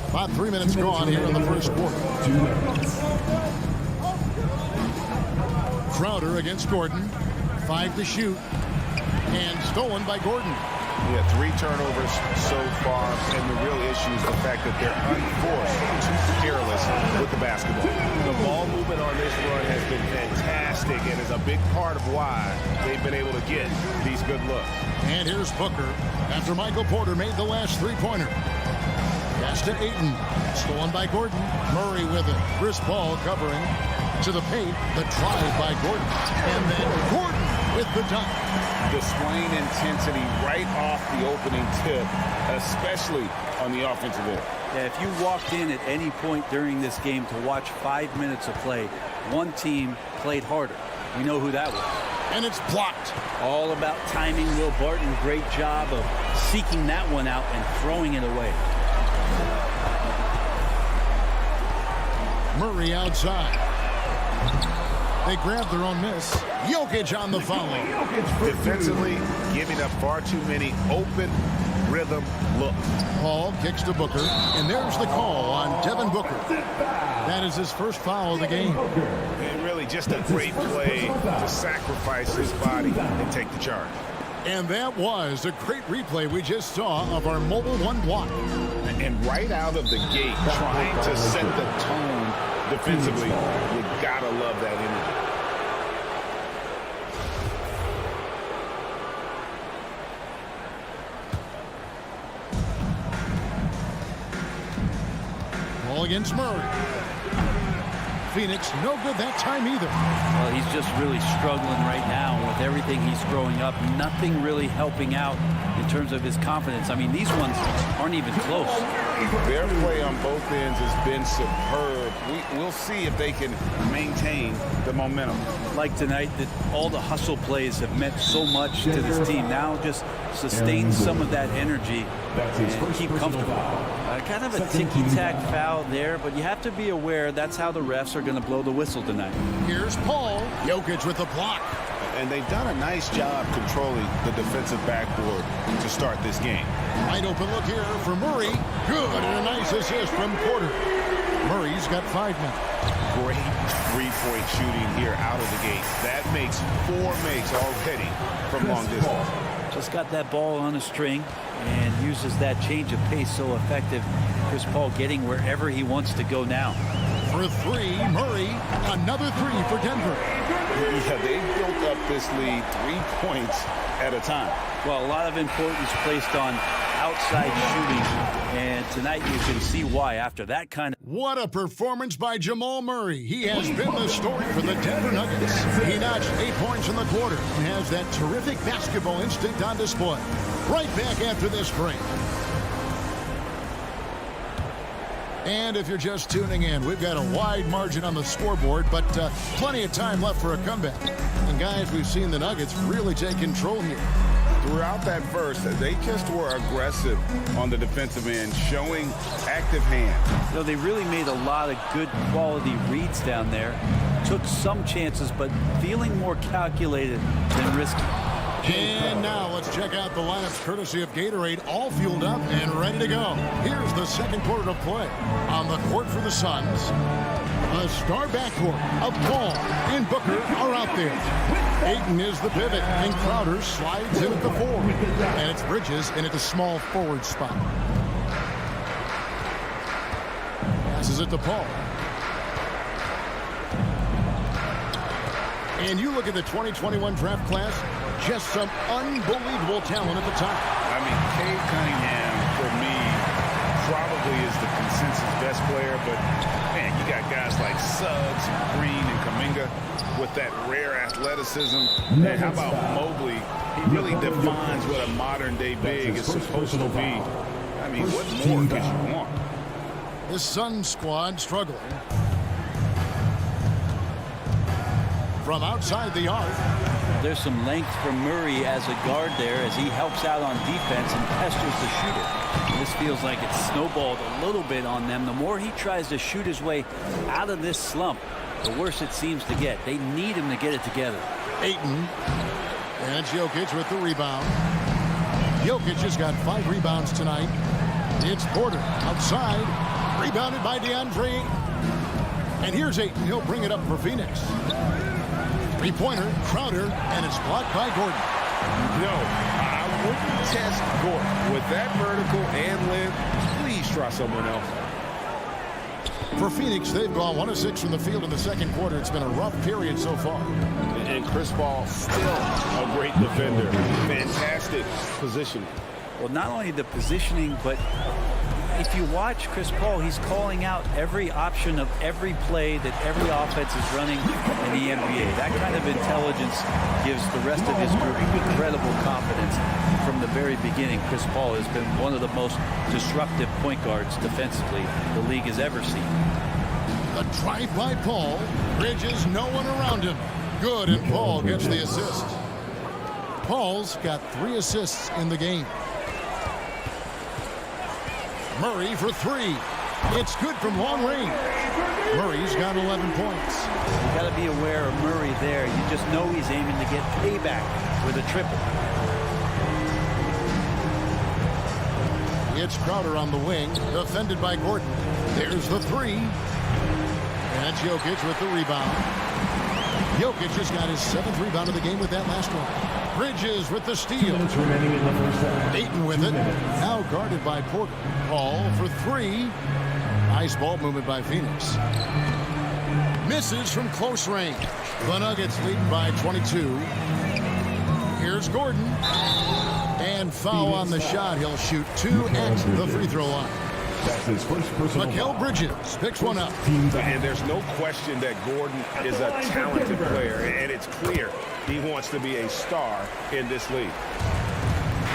About 3 minutes gone here in the first quarter. Crowder against Gordon. 5 to shoot. And stolen by Gordon. Yeah, 3 turnovers so far, and the real issue is the fact that they're unforced, too careless with the basketball. The ball movement on this run has been fantastic and is a big part of why they've been able to get these good looks. And here's Booker after Michael Porter made the last 3-pointer. Pass to Ayton. Stolen by Gordon. Murray with it. Chris Paul covering to the paint. The drive by Gordon. And then Gordon with the dunk. Displaying intensity right off the opening tip, especially on the offensive end. Yeah, if you walked in at any point during this game to watch 5 minutes of play, one team played harder. We know who that was. And it's blocked. All about timing. Will Barton, great job of seeking that one out and throwing it away. Murray outside. They grab their own miss. Jokic on the follow. Defensively, giving up far too many open rhythm look. Paul kicks to Booker, and there's the call on Devin Booker. That is his first foul of the game. And really just a great play to sacrifice his body and take the charge. And that was a great replay we just saw of our Mobile One block. And right out of the gate, trying to set the tone defensively, you gotta love that energy. Ball against Murray. Phoenix, no good that time either. Well, he's just really struggling right now with everything he's throwing up. Nothing really helping out in terms of his confidence. I mean, these ones aren't even close. Their play on both ends has been superb. We'll see if they can maintain the momentum. Like tonight, that all the hustle plays have meant so much to this team. Now just sustain some of that energy and keep comfortable. Kind of a ticky-tack foul there, but you have to be aware that's how the refs are going to blow the whistle tonight. Here's Paul. Jokic with the block. And they've done a nice job controlling the defensive backboard to start this game. Wide open look here for Murray. Good, and a nice assist from Porter. Murray's got 5 now. Great three-point shooting here out of the gate. That makes 4 makes already from long distance. Just got that ball on a string and uses that change of pace so effective. Chris Paul getting wherever he wants to go now. For 3, Murray. Another 3 for Denver. Yeah, they built up this lead 3 points at a time. Well, a lot of importance placed on outside shooting, and tonight you can see why after that kind of... What a performance by Jamal Murray. He has been the story for the Denver Nuggets. He notched 8 points in the quarter and has that terrific basketball instinct on display. Right back after this break. And if you're just tuning in, we've got a wide margin on the scoreboard, but plenty of time left for a comeback. And guys, we've seen the Nuggets really take control here. Throughout that first, they just were aggressive on the defensive end, showing active hands. You know, they really made a lot of good quality reads down there. Took some chances, but feeling more calculated than risky. And now let's check out the lineups courtesy of Gatorade, all fueled up and ready to go. Here's the second quarter of play. On the court for the Suns, a star backcourt of Paul and Booker are out there. Ayton is the pivot, and Crowder slides in at the 4. And it's Bridges in at the small forward spot. Passes it to Paul. And you look at the 2021 draft class, just some unbelievable talent at the top. I mean, Cade Cunningham, for me, probably is the consensus best player, but, man, you got guys like Suggs, Green, and Kuminga with that rare athleticism. And how about Mobley? He really defines what a modern-day big is supposed to be. I mean, what more could you want? The Sun squad struggling. From outside the arc. There's some length from Murray as a guard there as he helps out on defense and pesters the shooter. This feels like it's snowballed a little bit on them. The more he tries to shoot his way out of this slump, the worse it seems to get. They need him to get it together. Ayton. And Jokic with the rebound. Jokic has got 5 rebounds tonight. It's Porter outside. Rebounded by DeAndre. And here's Ayton. He'll bring it up for Phoenix. Three-pointer, Crowder, and it's blocked by Gordon. No, I wouldn't test Gordon. With that vertical and length, please try someone else. For Phoenix, they've gone 1 of 6 from the field in the second quarter. It's been a rough period so far. And Chris Paul, still a great defender. Fantastic positioning. Well, not only the positioning, but if you watch Chris Paul, he's calling out every option of every play that every offense is running in the NBA. That kind of intelligence gives the rest of his group incredible confidence. From the very beginning, Chris Paul has been one of the most disruptive point guards defensively the league has ever seen. The drive by Paul. Bridges, no one around him. Good, and Paul gets the assist. Paul's got 3 assists in the game. Murray for 3. It's good from long range. Murray's got 11 points. You got to be aware of Murray there. You just know he's aiming to get payback with a triple. gets Crowder on the wing, defended by Gordon. There's the three. And Jokic with the rebound. Jokic has got his 7th rebound of the game with that last one. Bridges with the steal. Dayton with it. Now guarded by Porter. Paul for three. Nice ball movement by Phoenix. Misses from close range. The Nuggets lead by 22. Here's Gordon. And foul on the shot. He'll shoot 2 at the free throw line. That's his first personal Mikal Bridges picks one up. And there's no question that Gordon is a talented player, and it's clear he wants to be a star in this league.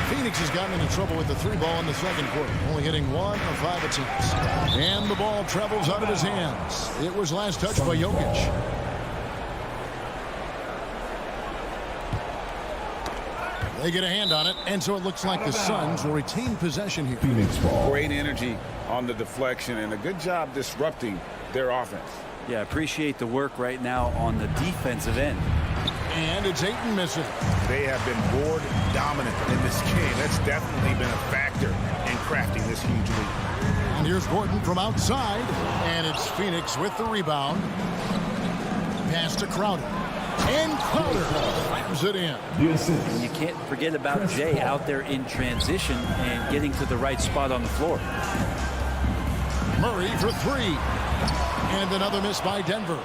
Phoenix has gotten into trouble with the 3 ball in the second quarter, only hitting 1 of 5 attempts. And the ball travels out of his hands. It was last touched by Jokic. They get a hand on it, and so it looks like the Suns will retain possession here. Phoenix ball. Great energy on the deflection and a good job disrupting their offense. Yeah, appreciate the work right now on the defensive end. And it's Ayton missing. They have been board dominant in this game. That's definitely been a factor in crafting this huge lead. And here's Gordon from outside, and it's Phoenix with the rebound. Pass to Crowder. And Crowder slams it in. And you can't forget about Jay out there in transition and getting to the right spot on the floor. Murray for three. And another miss by Denver.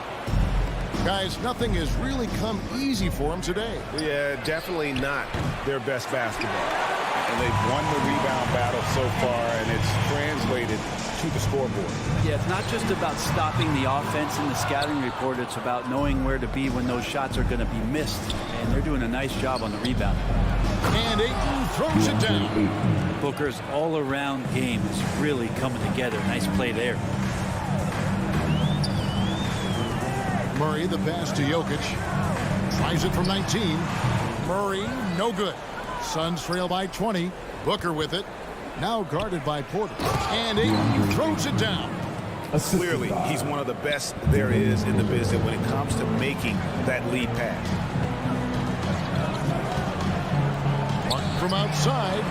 Guys, nothing has really come easy for them today. Yeah, definitely not their best basketball. And they've won the rebound battle so far, and it's translated to the scoreboard. Yeah, it's not just about stopping the offense in the scouting report. It's about knowing where to be when those shots are going to be missed. And they're doing a nice job on the rebound. And Ayton throws it down. Booker's all-around game is really coming together. Nice play there. Murray, the pass to Jokic. Tries it from 19. Murray, no good. Suns trail by 20. Booker with it. Now guarded by Porter. And Ayton throws it down. Clearly, he's one of the best there is in the business when it comes to making that lead pass. Martin from outside.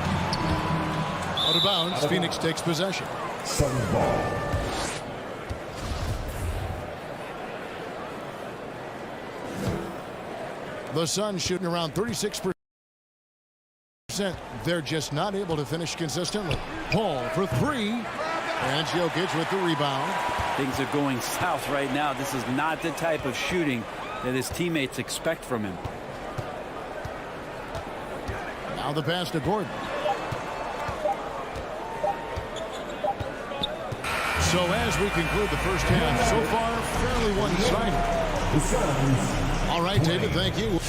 Out of bounds. Phoenix takes possession. Suns ball. The Suns shooting around 36%. They're just not able to finish consistently. Paul for three. And Jokic with the rebound. Things are going south right now. This is not the type of shooting that his teammates expect from him. Now the pass to Gordon. So as we conclude the first half, so far fairly one-sided. All right, David, thank you.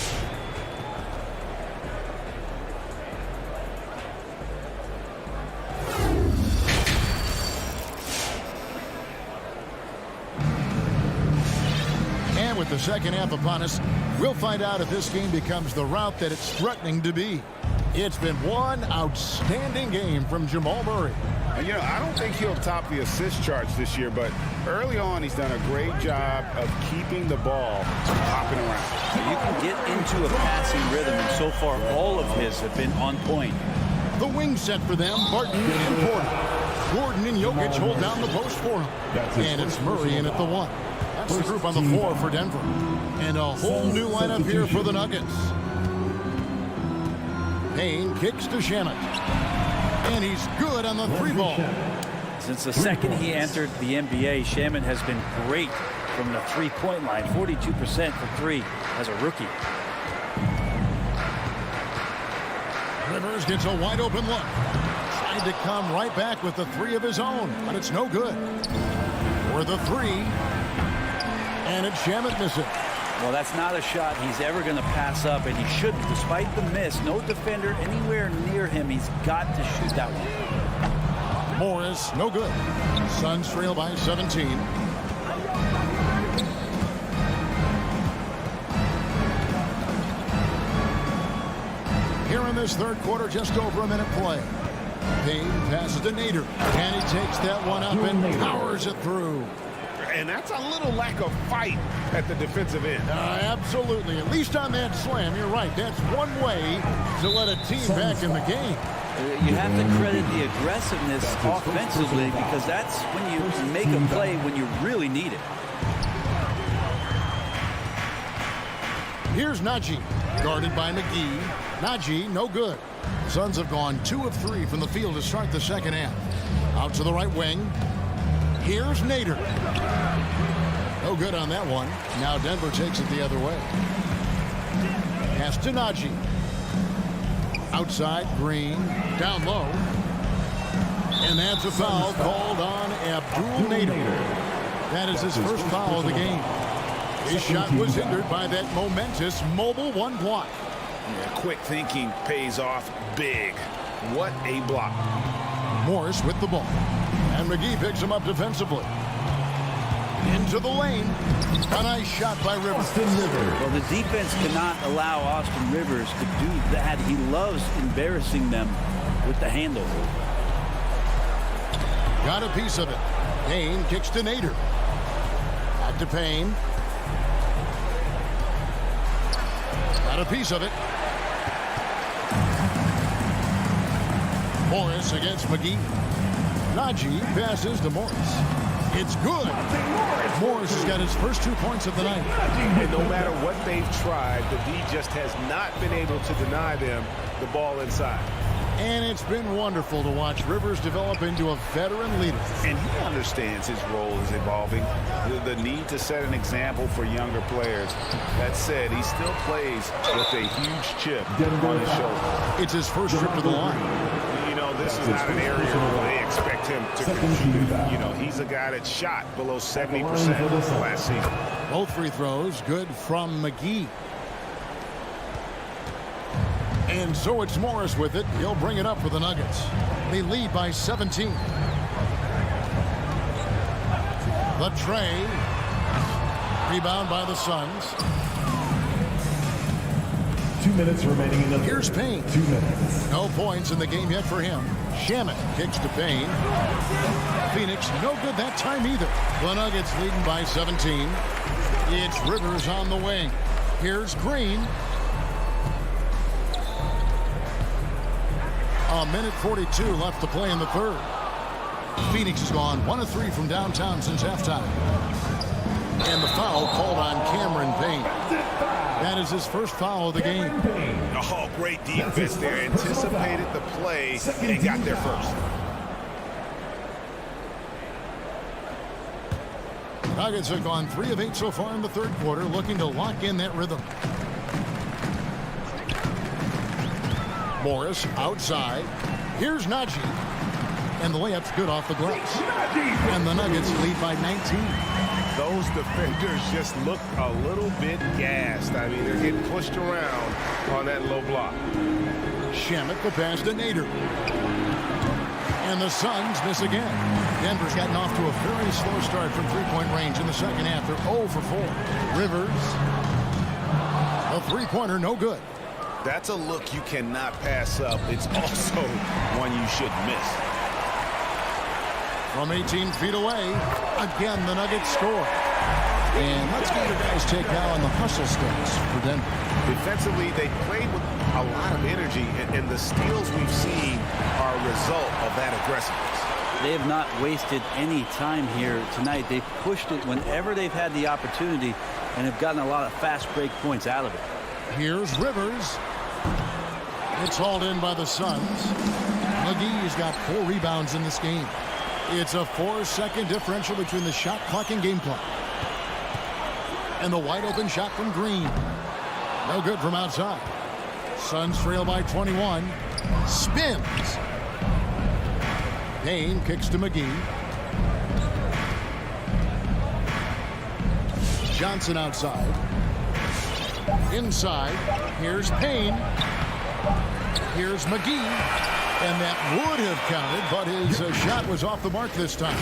And with the second half upon us, we'll find out if this game becomes the route that it's threatening to be. It's been one outstanding game from Jamal Murray. And, you know, I don't think he'll top the assist charts this year, but early on he's done a great job of keeping the ball hopping around. You can get into a passing rhythm, and so far all of his have been on point. The wing set for them, Barton and Porter. Gordon and Jokic hold down the post for him. And it's Murray in at the one. That's the group on the floor for Denver. And a whole new lineup here for the Nuggets. Payne kicks to Shamet. And he's good on the three ball. Since the second he entered the NBA, Shamet has been great from the three-point line. 42% for three as a rookie. Rivers gets a wide open look. Tried to come right back with the three of his own, but it's no good. For the three. And it's Shamet missing. Well, that's not a shot he's ever going to pass up, and he shouldn't. Despite the miss, no defender anywhere near him. He's got to shoot that one. Morris, no good. Suns trail by 17. Here in this third quarter, just over a minute play. Payne passes to Nader, and he takes that one up and powers it through. And that's a little lack of fight at the defensive end. Absolutely. At least on that slam, you're right. That's one way to let a team back in the game. You have to credit the aggressiveness offensively, because that's when you make a play when you really need it. Here's Najee, guarded by McGee. Najee, no good. Suns have gone 2 of 3 from the field to start the second half. Out to the right wing. Here's Nader. No good on that one. Now Denver takes it the other way. Pass to Najee. Outside, Green. Down low. And that's a foul called on Abdul Nader. That is his first foul of the game. His shot was hindered by that momentous mobile one block. Yeah, quick thinking pays off big. What a block. Morris with the ball. And McGee picks him up defensively. Into the lane. A nice shot by Rivers. Well, the defense cannot allow Austin Rivers to do that. He loves embarrassing them with the handle. Got a piece of it. Payne kicks to Nader. Back to Payne. Got a piece of it. Morris against McGee. Najee passes to Morris. It's good. Morris has got his first 2 points of the night. And no matter what they've tried, the D just has not been able to deny them the ball inside. And it's been wonderful to watch Rivers develop into a veteran leader. And he understands his role is evolving. The need to set an example for younger players. That said, he still plays with a huge chip on his shoulder. It's his first trip to the line. You know, this is not an area where they expect him to contribute. You know, he's a guy that shot below 70% last season. Both free throws good from McGee. And so it's Morris with it. He'll bring it up for the Nuggets. They lead by 17. The tray. Rebound by the Suns. 2 minutes remaining in the third. Here's Payne. 2 minutes. No points in the game yet for him. Shamet kicks to Payne. Phoenix no good that time either. The Nuggets leading by 17. It's Rivers on the wing. Here's Green. A minute 42 left to play in the third. Phoenix has gone 1 of 3 from downtown since halftime. And the foul called on Cameron Payne. That is his first foul of the game. Oh, great defense there. Anticipated the play and got there first. Nuggets have gone 3 of 8 so far in the third quarter, looking to lock in that rhythm. Morris outside. Here's Najee. And the layup's good off the glass. And the Nuggets lead by 19. Those defenders just look a little bit gassed. I mean, they're getting pushed around on that low block. Shamet the pass to Nader. And the Suns miss again. Denver's gotten off to a very slow start from three-point range in the second half. They're 0 for 4. Rivers. A three-pointer, no good. That's a look you cannot pass up. It's also one you should miss. From 18 feet away, again the Nuggets score. And let's get your guys' take now on the hustle stats for Denver. Defensively, they played with a lot of energy, and the steals we've seen are a result of that aggressiveness. They have not wasted any time here tonight. They've pushed it whenever they've had the opportunity and have gotten a lot of fast break points out of it. Here's Rivers. It's hauled in by the Suns. McGee's got 4 rebounds in this game. It's a 4-second differential between the shot clock and game clock. And the wide open shot from Green. No good from outside. Suns trail by 21. Spins. Payne kicks to McGee. Johnson outside. Inside. Here's Payne. Here's McGee. And that would have counted, but his shot was off the mark this time.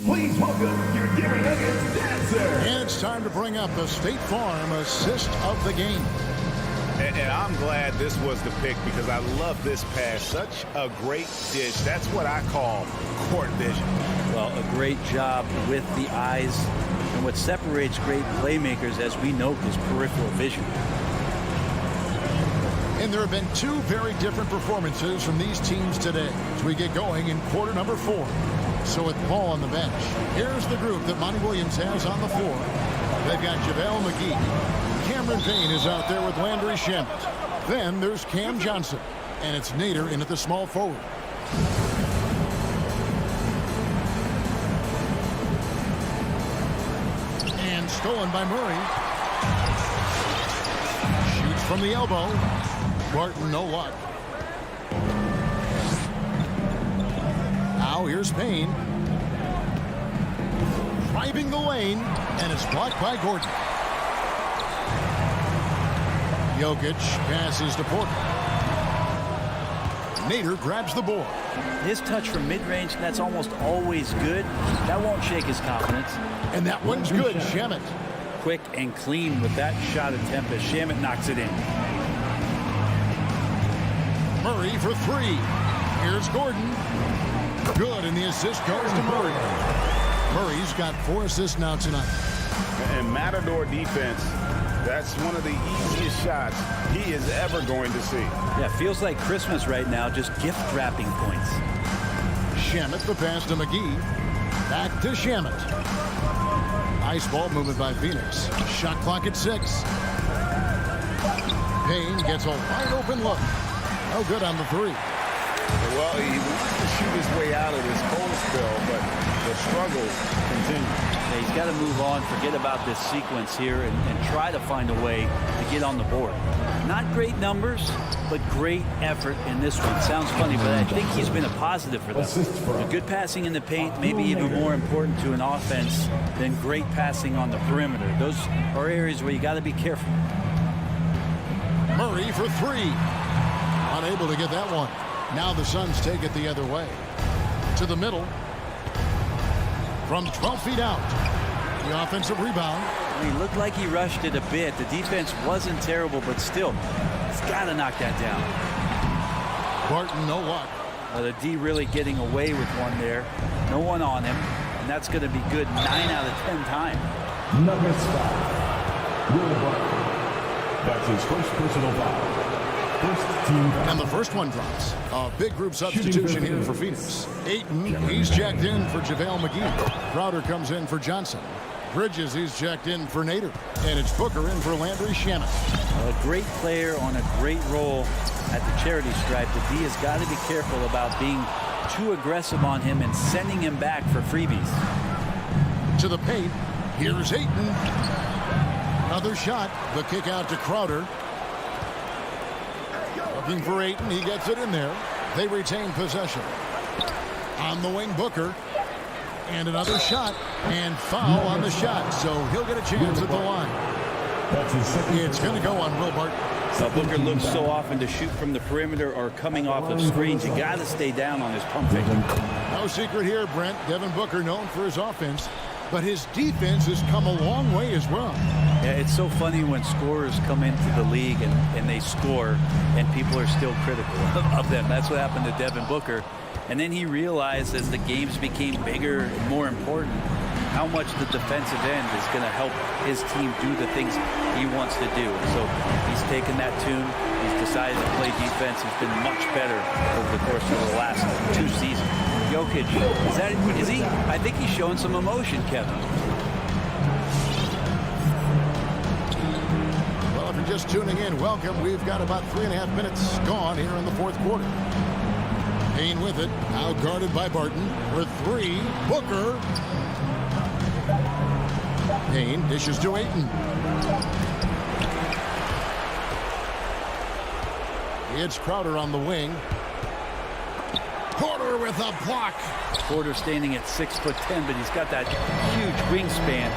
Please welcome your Denver Nuggets dancer. And it's time to bring up the State Farm assist of the game. And I'm glad this was the pick because I love this pass. Such a great dish. That's what I call court vision. Well, a great job with the eyes. And what separates great playmakers, as we note, is peripheral vision. And there have been two very different performances from these teams today as we get going in quarter number 4. So with Paul on the bench, here's the group that Monty Williams has on the floor. They've got JaVale McGee. Cameron Payne is out there with Landry Shamet. Then there's Cam Johnson. And it's Nader in at the small forward. And stolen by Murray. Shoots from the elbow. Barton, no luck. Now here's Payne. Driving the lane, and it's blocked by Gordon. Jokic passes to Porter. Nader grabs the board. His touch from mid-range, that's almost always good. That won't shake his confidence. And that one's good, Shamet. Quick and clean with that shot attempt as Shamet knocks it in. Murray for 3. Here's Gordon. Good, and the assist goes to Murray. Murray's got 4 assists now tonight. And Matador defense, that's one of the easiest shots he is ever going to see. Yeah, feels like Christmas right now, just gift wrapping points. Shamet, the pass to McGee. Back to Shamet. Nice ball movement by Phoenix. Shot clock at 6. Payne gets a wide open look. No good on the 3. Well, he wanted to shoot his way out of this cold spell, but the struggle continues. Yeah, he's got to move on, forget about this sequence here, and try to find a way to get on the board. Not great numbers, but great effort in this one. Sounds funny, but I think he's been a positive for them. A good passing in the paint, maybe even more important to an offense than great passing on the perimeter. Those are areas where you got to be careful. Murray for 3. Unable to get that one. Now the Suns take it the other way. To the middle. From 12 feet out. The offensive rebound. He looked like he rushed it a bit. The defense wasn't terrible, but still, he's got to knock that down. Barton, no luck. The D really getting away with one there. No one on him, and that's going to be good 9 out of 10 times. Nuggets foul. Will Barton. That's his first personal foul. And the first one drops. A big group substitution here for Phoenix. Ayton, he's checked in for JaVale McGee. Crowder comes in for Johnson. Bridges, he's checked in for Nader. And it's Booker in for Landry Shamet. A great player on a great role at the charity stripe. The D has got to be careful about being too aggressive on him and sending him back for freebies. To the paint. Here's Ayton. Another shot. The kick out to Crowder. Looking for Ayton. He gets it in there. They retain possession. On the wing, Booker. And another shot. And foul on the shot. So he'll get a chance at the line. It's going to go on Will Barton. Booker looks so often to shoot from the perimeter or coming off of screens. You got to stay down on his pump fake. No secret here, Brent. Devin Booker known for his offense. But his defense has come a long way as well. Yeah, it's so funny when scorers come into the league and they score and people are still critical of them. That's what happened to Devin Booker. And then he realized as the games became bigger and more important, how much the defensive end is going to help his team do the things he wants to do. So he's taken that tune. He's decided to play defense. He's been much better over the course of the last 2 seasons. Jokic, is he? I think he's showing some emotion, Kevin. Well, if you're just tuning in, welcome. We've got about 3.5 minutes gone here in the fourth quarter. Payne with it, now guarded by Barton. For 3, Booker. Payne dishes to Ayton. It's Crowder on the wing. Porter with a block. Porter standing at 6'10", but he's got that huge wingspan.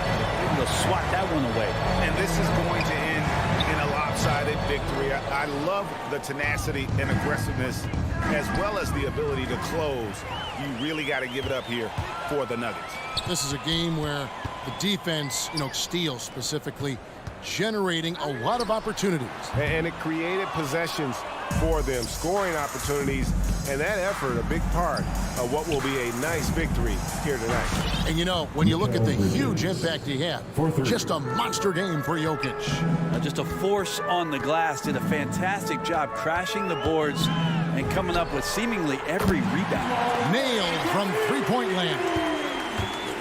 Able to swat that one away. And this is going to end in a lopsided victory. I love the tenacity and aggressiveness as well as the ability to close. You really got to give it up here for the Nuggets. This is a game where the defense, steals specifically, generating a lot of opportunities. And it created possessions for them, scoring opportunities And that effort, a big part of what will be a nice victory here tonight. And you know, when you look at the huge impact he had, just a monster game for Jokic. Just a force on the glass, did a fantastic job crashing the boards and coming up with seemingly every rebound. Nailed from three-point land.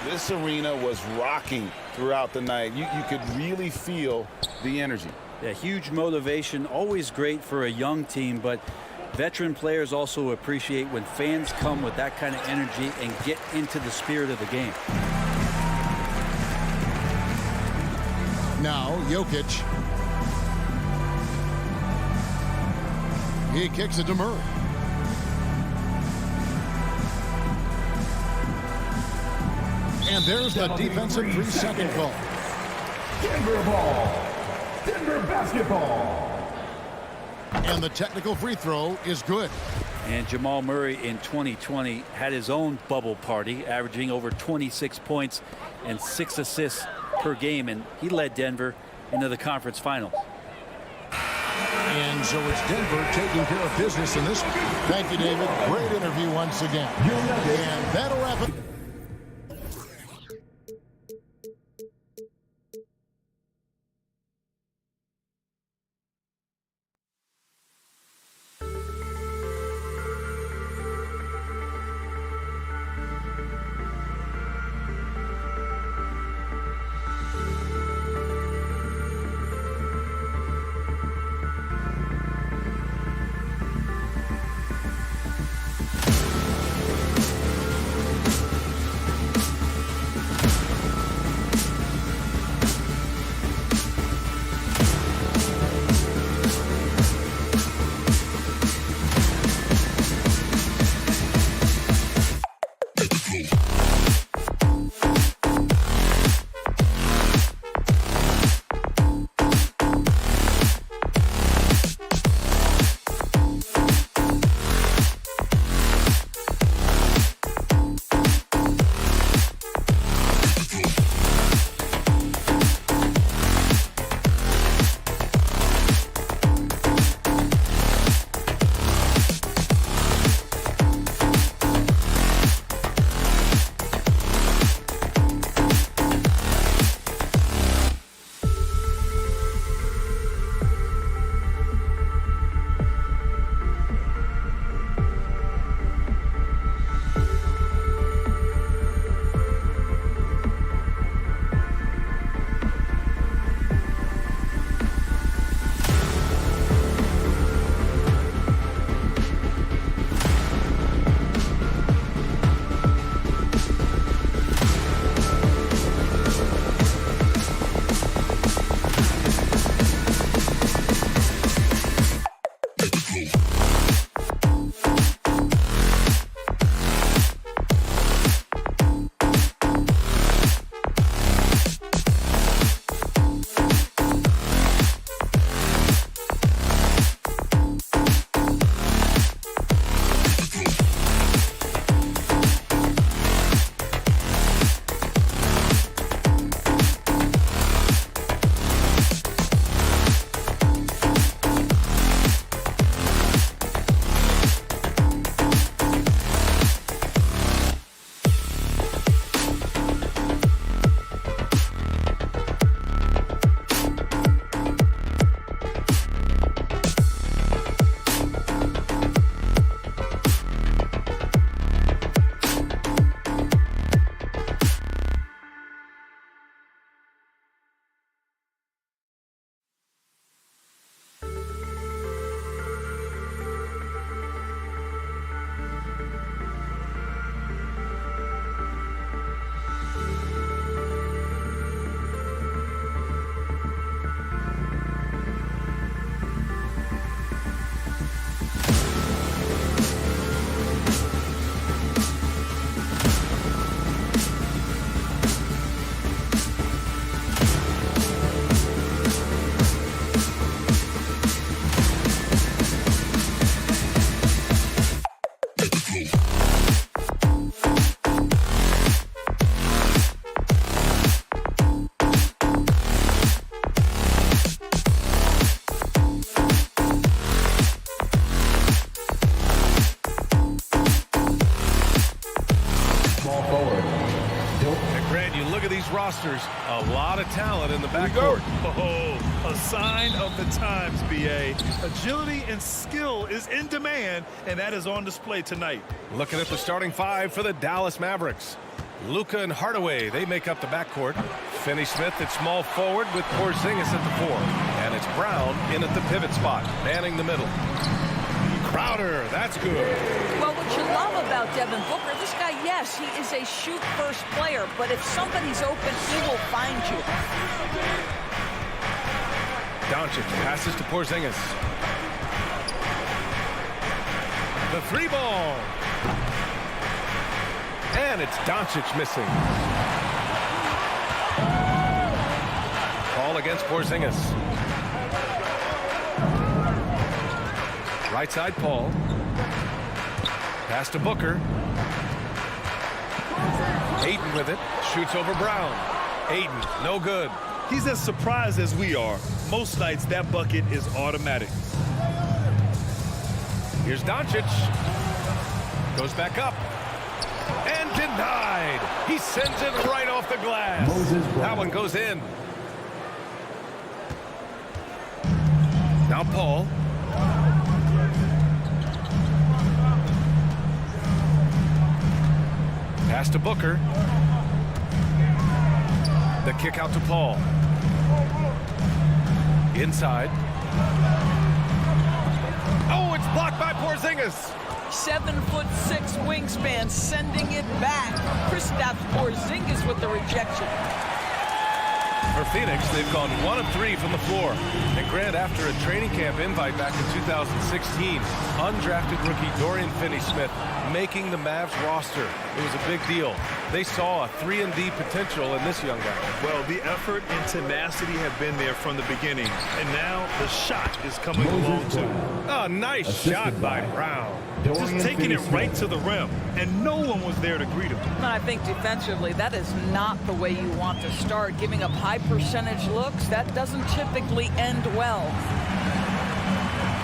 This arena was rocking throughout the night. You could really feel the energy. Yeah, huge motivation, always great for a young team, but veteran players also appreciate when fans come with that kind of energy and get into the spirit of the game. Now, Jokic. He kicks it to Murray. And there's the defensive 3-second call. Denver ball. Denver basketball. And the technical free throw is good. And Jamal Murray in 2020 had his own bubble party, averaging over 26 points and 6 assists per game, and he led Denver into the conference finals. And so it's Denver taking care of business in this one. Thank you, David. Great interview once again. And that'll wrap it. rosters a lot of talent in the backcourt. Oh, a sign of the times, B.A. Agility and skill is in demand, and that is on display tonight. Looking at the starting five for the Dallas Mavericks. Luka and Hardaway, they make up the backcourt. Finney Smith at small forward with Porzingis at the 4. And it's Brown in at the pivot spot, manning the middle. Crowder, that's good. Well, what you love about Devin Booker, this guy, yes, he is a shoot-first player, but if somebody's open, he will find you. Doncic passes to Porzingis. The 3-ball. And it's Doncic missing. Ball against Porzingis. Right side, Paul. Pass to Booker. Ayton with it. Shoots over Brown. Ayton, no good. He's as surprised as we are. Most nights, that bucket is automatic. Here's Doncic. Goes back up. And denied. He sends it right off the glass. That one goes in. Now Paul. Pass to Booker. The kick out to Paul. Inside. Oh, it's blocked by Porzingis. 7'6" wingspan, sending it back. Kristaps Porzingis with the rejection. For Phoenix, they've gone 1 of 3 from the floor. And Grant, after a training camp invite back in 2016, undrafted rookie Dorian Finney-Smith making the Mavs roster. It was a big deal. They saw a 3-and-D potential in this young guy. Well, the effort and tenacity have been there from the beginning, and now the shot is coming along too. A nice shot by Brown. Just taking it right to the rim, and no one was there to greet him. I think defensively, that is not the way you want to start. Giving up high percentage looks, that doesn't typically end well.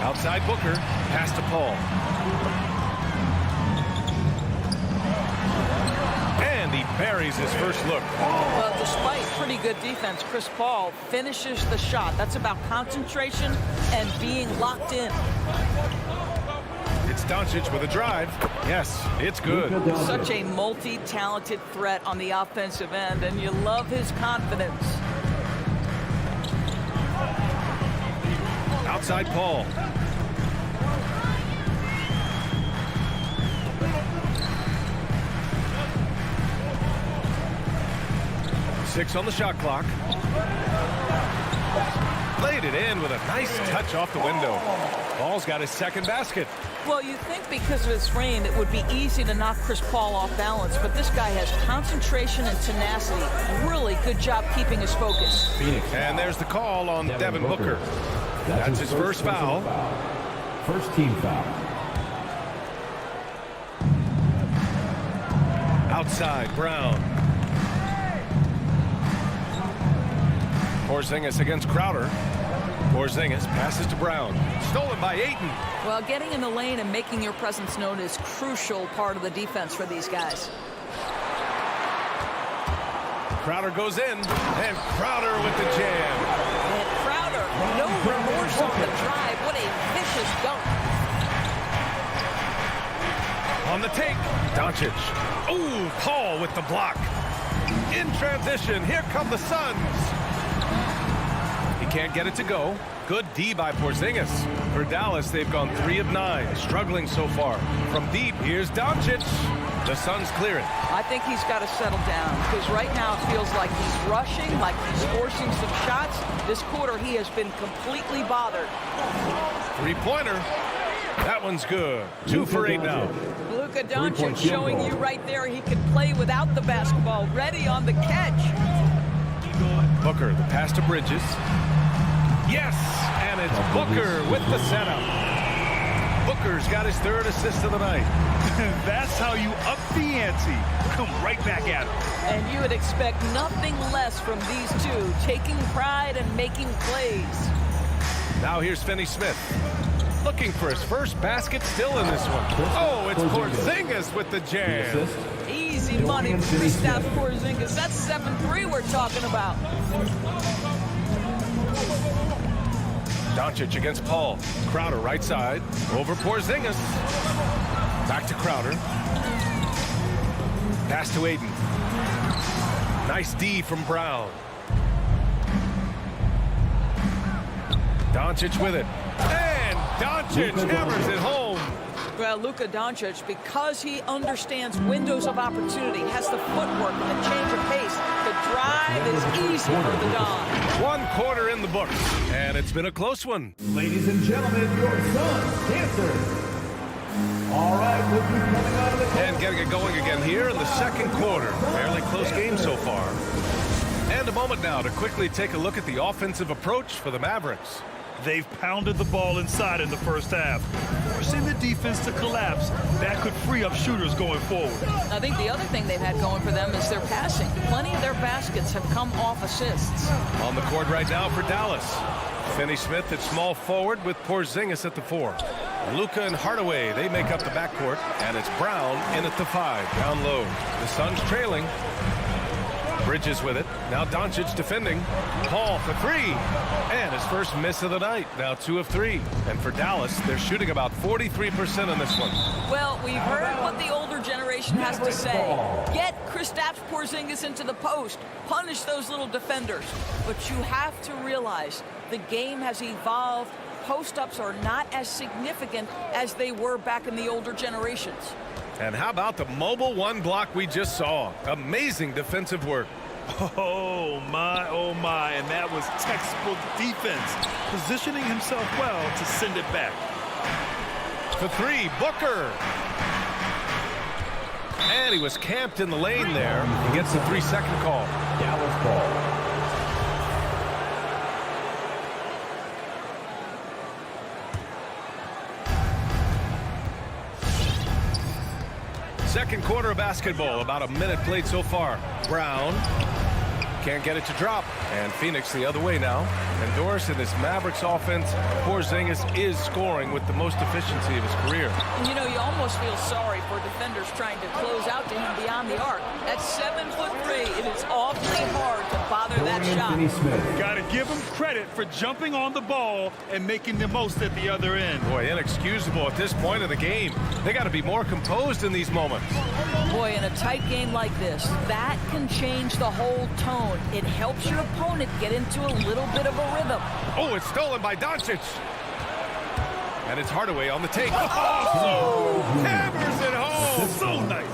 Outside Booker, pass to Paul. And he buries his first look. Well, despite pretty good defense, Chris Paul finishes the shot. That's about concentration and being locked in. It's Doncic with a drive. Yes, it's good. Such a multi-talented threat on the offensive end, and you love his confidence. Outside Paul. Six on the shot clock. Laid it in with a nice touch off the window. Paul's got his second basket. Well, you think because of his frame, it would be easy to knock Chris Paul off balance, but this guy has concentration and tenacity. Really good job keeping his focus. And there's the call on Devin Booker. That's his first foul. First team foul. Outside, Brown. Porzingis against Crowder. Porzingis passes to Brown. Stolen by Ayton. Well, getting in the lane and making your presence known is crucial part of the defense for these guys. Crowder goes in, and Crowder with the jam. And Crowder, no remorse on the drive. What a vicious dunk. On the take, Doncic. Ooh, Paul with the block. In transition, here come the Suns. He can't get it to go. Good D by Porzingis. For Dallas, they've gone 3 of 9, struggling so far. From deep, here's Doncic. The Suns clear it. I think he's got to settle down because right now it feels like he's rushing, like he's forcing some shots. This quarter, he has been completely bothered. Three-pointer. That one's good. 2 for 8 now. Luka Doncic showing you right there he can play without the basketball. Ready on the catch. Booker, the pass to Bridges. Yes, and it's Booker with the setup. Booker's got his 3rd assist of the night. That's how you up the ante. Come right back at him. And you would expect nothing less from these two, taking pride and making plays. Now here's Finney-Smith. Looking for his first basket still in this one. Oh, it's Porzingis with the jam. He Easy money for Kristaps Porzingis. That's 7-3 we're talking about. Doncic against Paul. Crowder right side. Over Porzingis. Back to Crowder. Pass to Aiden. Nice D from Brown. Doncic with it. And Doncic hammers it home. Well, Luka Doncic, because he understands windows of opportunity, has the footwork and the change of pace. The drive is easy for the Don. 1 quarter in the books, and it's been a close one. Ladies and gentlemen, your son's dancer. All right, we'll be coming out of the... And getting it going again here in the second quarter. Fairly close game so far. And a moment now to quickly take a look at the offensive approach for the Mavericks. They've pounded the ball inside in the first half, forcing the defense to collapse. That could free up shooters going forward. I think the other thing they've had going for them is their passing. Plenty of their baskets have come off assists. On the court right now for Dallas. Finney Smith at small forward with Porzingis at the 4. Luka and Hardaway, they make up the backcourt. And it's Brown in at the 5, down low. The Suns trailing. Bridges with it. Now Doncic defending. Paul for 3. And his first miss of the night. Now 2 of 3. And for Dallas, they're shooting about 43% on this one. Well, we've heard what the older generation has to say. Get Kristaps Porzingis into the post. Punish those little defenders. But you have to realize the game has evolved. Post-ups are not as significant as they were back in the older generations. And how about the mobile 1 block we just saw? Amazing defensive work. Oh, my. And that was textbook defense. Positioning himself well to send it back. For 3, Booker. And he was camped in the lane there. He gets the 3-second call. Dallas ball. Second quarter of basketball, about a minute played so far. Brown can't get it to drop. And Phoenix the other way now. And Doris in this Mavericks offense, Porzingis is scoring with the most efficiency of his career. And you know, you almost feel sorry for defenders trying to close out to him beyond the arc. At 7'3", it is awfully hard to bother that shot. Got to give him credit for jumping on the ball and making the most at the other end. Boy, inexcusable at this point of the game. They got to be more composed in these moments. Boy, in a tight game like this, that can change the whole tone. It helps your opponent get into a little bit of a rhythm. Oh, it's stolen by Doncic. And it's Hardaway on the take. Oh, hammers it home. So nice.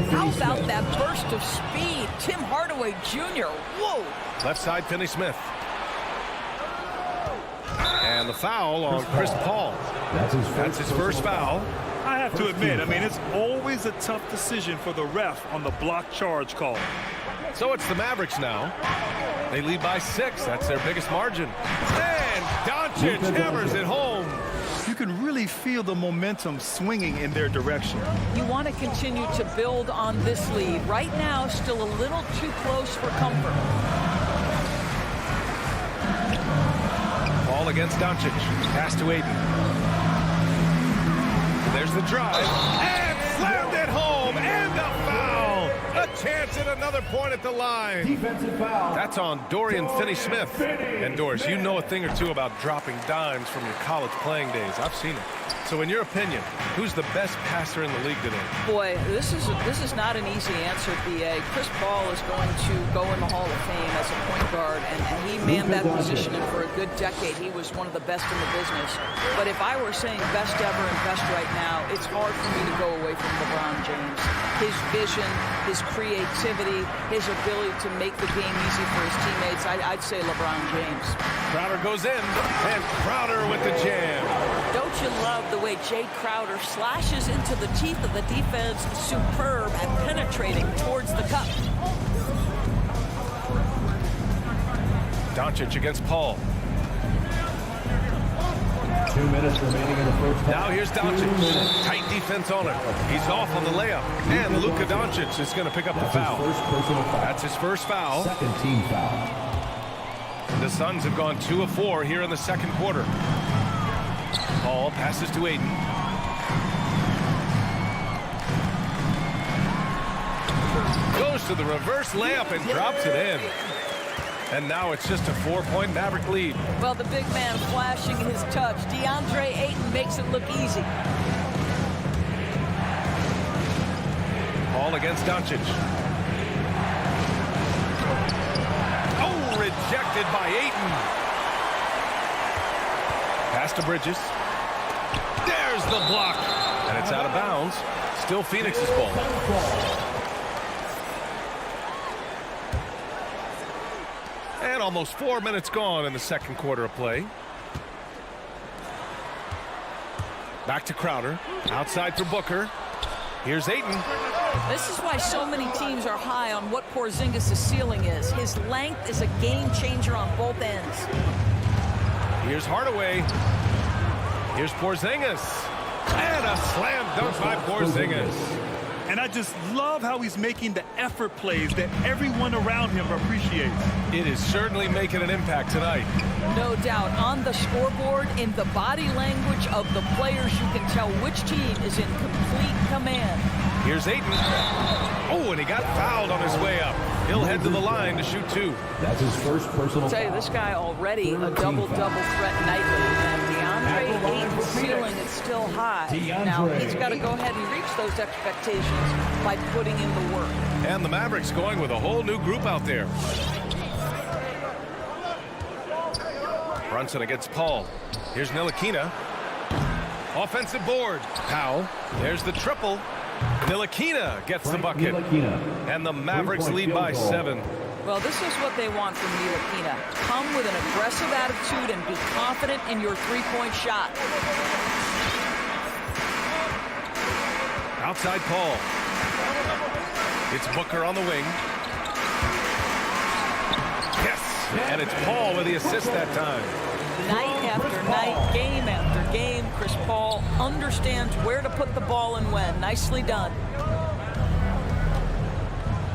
How about that burst of speed? Tim Hardaway Jr. Whoa. Left side, Finney Smith. And the foul on Chris Paul. That's his first foul. I have to admit, it's always a tough decision for the ref on the block charge call. So it's the Mavericks now. They lead by 6. That's their biggest margin. And Doncic hammers it home. You can really feel the momentum swinging in their direction. You want to continue to build on this lead. Right now, still a little too close for comfort. Ball against Doncic. Pass to Aiden. There's the drive. And slammed it home. And the foul. A chance at another point at the line. Defensive foul. That's on Dorian Finney-Smith. And Doris, you know a thing or two about dropping dimes from your college playing days. I've seen it. So in your opinion, who's the best passer in the league today? Boy, this is not an easy answer, B.A. Chris Paul is going to go in the Hall of Fame as a point guard, and he manned that position, and for a good decade, he was one of the best in the business. But if I were saying best ever and best right now, it's hard for me to go away from LeBron James. His vision, his creativity, his ability to make the game easy for his teammates, I'd say LeBron James. Crowder goes in, and Crowder with the jam. Don't you love the way Jay Crowder slashes into the teeth of the defense, superb and penetrating towards the cup. Doncic against Paul. 2 minutes remaining in the first half. Now here's Doncic. Tight defense on him. He's off on the layup. And Luka Doncic is going to pick up the foul. That's his first foul. Second team foul. The Suns have gone 2 of 4 here in the second quarter. Paul passes to Aiden. Goes to the reverse layup and drops it in. And now it's just a 4-point Maverick lead. Well, the big man flashing his touch. DeAndre Ayton makes it look easy. Ball against Doncic. Oh, rejected by Ayton. Pass to Bridges. There's the block. And it's out of bounds. Still Phoenix's ball. And almost 4 minutes gone in the second quarter of play. Back to Crowder. Outside for Booker. Here's Ayton. This is why so many teams are high on what Porzingis' ceiling is. His length is a game changer on both ends. Here's Hardaway. Here's Porzingis. And a slam dunk by Porzingis. And I just love how he's making the effort plays that everyone around him appreciates. It is certainly making an impact tonight. No doubt. On the scoreboard, in the body language of the players, you can tell which team is in complete command. Here's Ayton. Oh, and he got fouled on his way up. He'll head to the line to shoot 2. That's his first personal. I'll tell you, this guy already a double-double threat nightly. And DeAndre Ayton's ceiling is still high. Now, he's got to go ahead and reach those expectations by putting in the work. And the Mavericks going with a whole new group out there. Brunson against Paul. Here's Ntilikina. Offensive board. Powell. There's the triple. Ntilikina gets the bucket. And the Mavericks lead by 7. Well, this is what they want from Ntilikina. Come with an aggressive attitude and be confident in your three-point shot. Outside Paul. It's Booker on the wing. Yes! And it's Paul with the assist that time. Night after night, game after game, Chris Paul understands where to put the ball and when. Nicely done.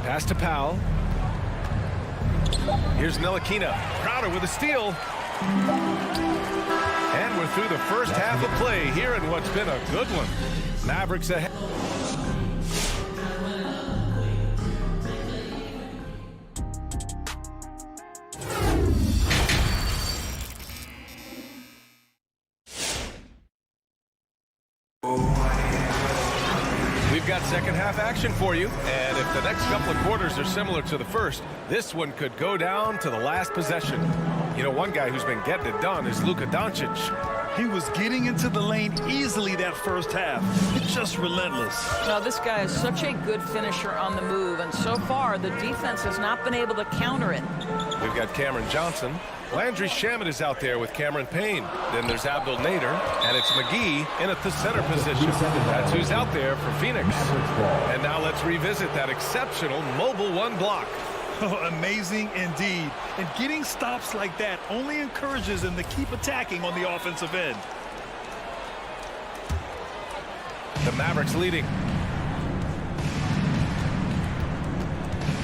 Pass to Powell. Here's Ntilikina. Crowder with a steal. And we're through the first half of play here in what's been a good one. Mavericks ahead. We've got second half action for you, and if the next couple of quarters are similar to the first, this one could go down to the last possession. You know, one guy who's been getting it done is Luka Doncic. He was getting into the lane easily that first half. It's just relentless. Now, this guy is such a good finisher on the move, and so far the defense has not been able to counter it. We've got Cameron Johnson. Landry Shamet is out there with Cameron Payne. Then there's Abdul Nader, and it's McGee in at the center position. That's who's out there for Phoenix. And now let's revisit that exceptional mobile one block. Oh, amazing indeed. And getting stops like that only encourages them to keep attacking on the offensive end. The Mavericks leading.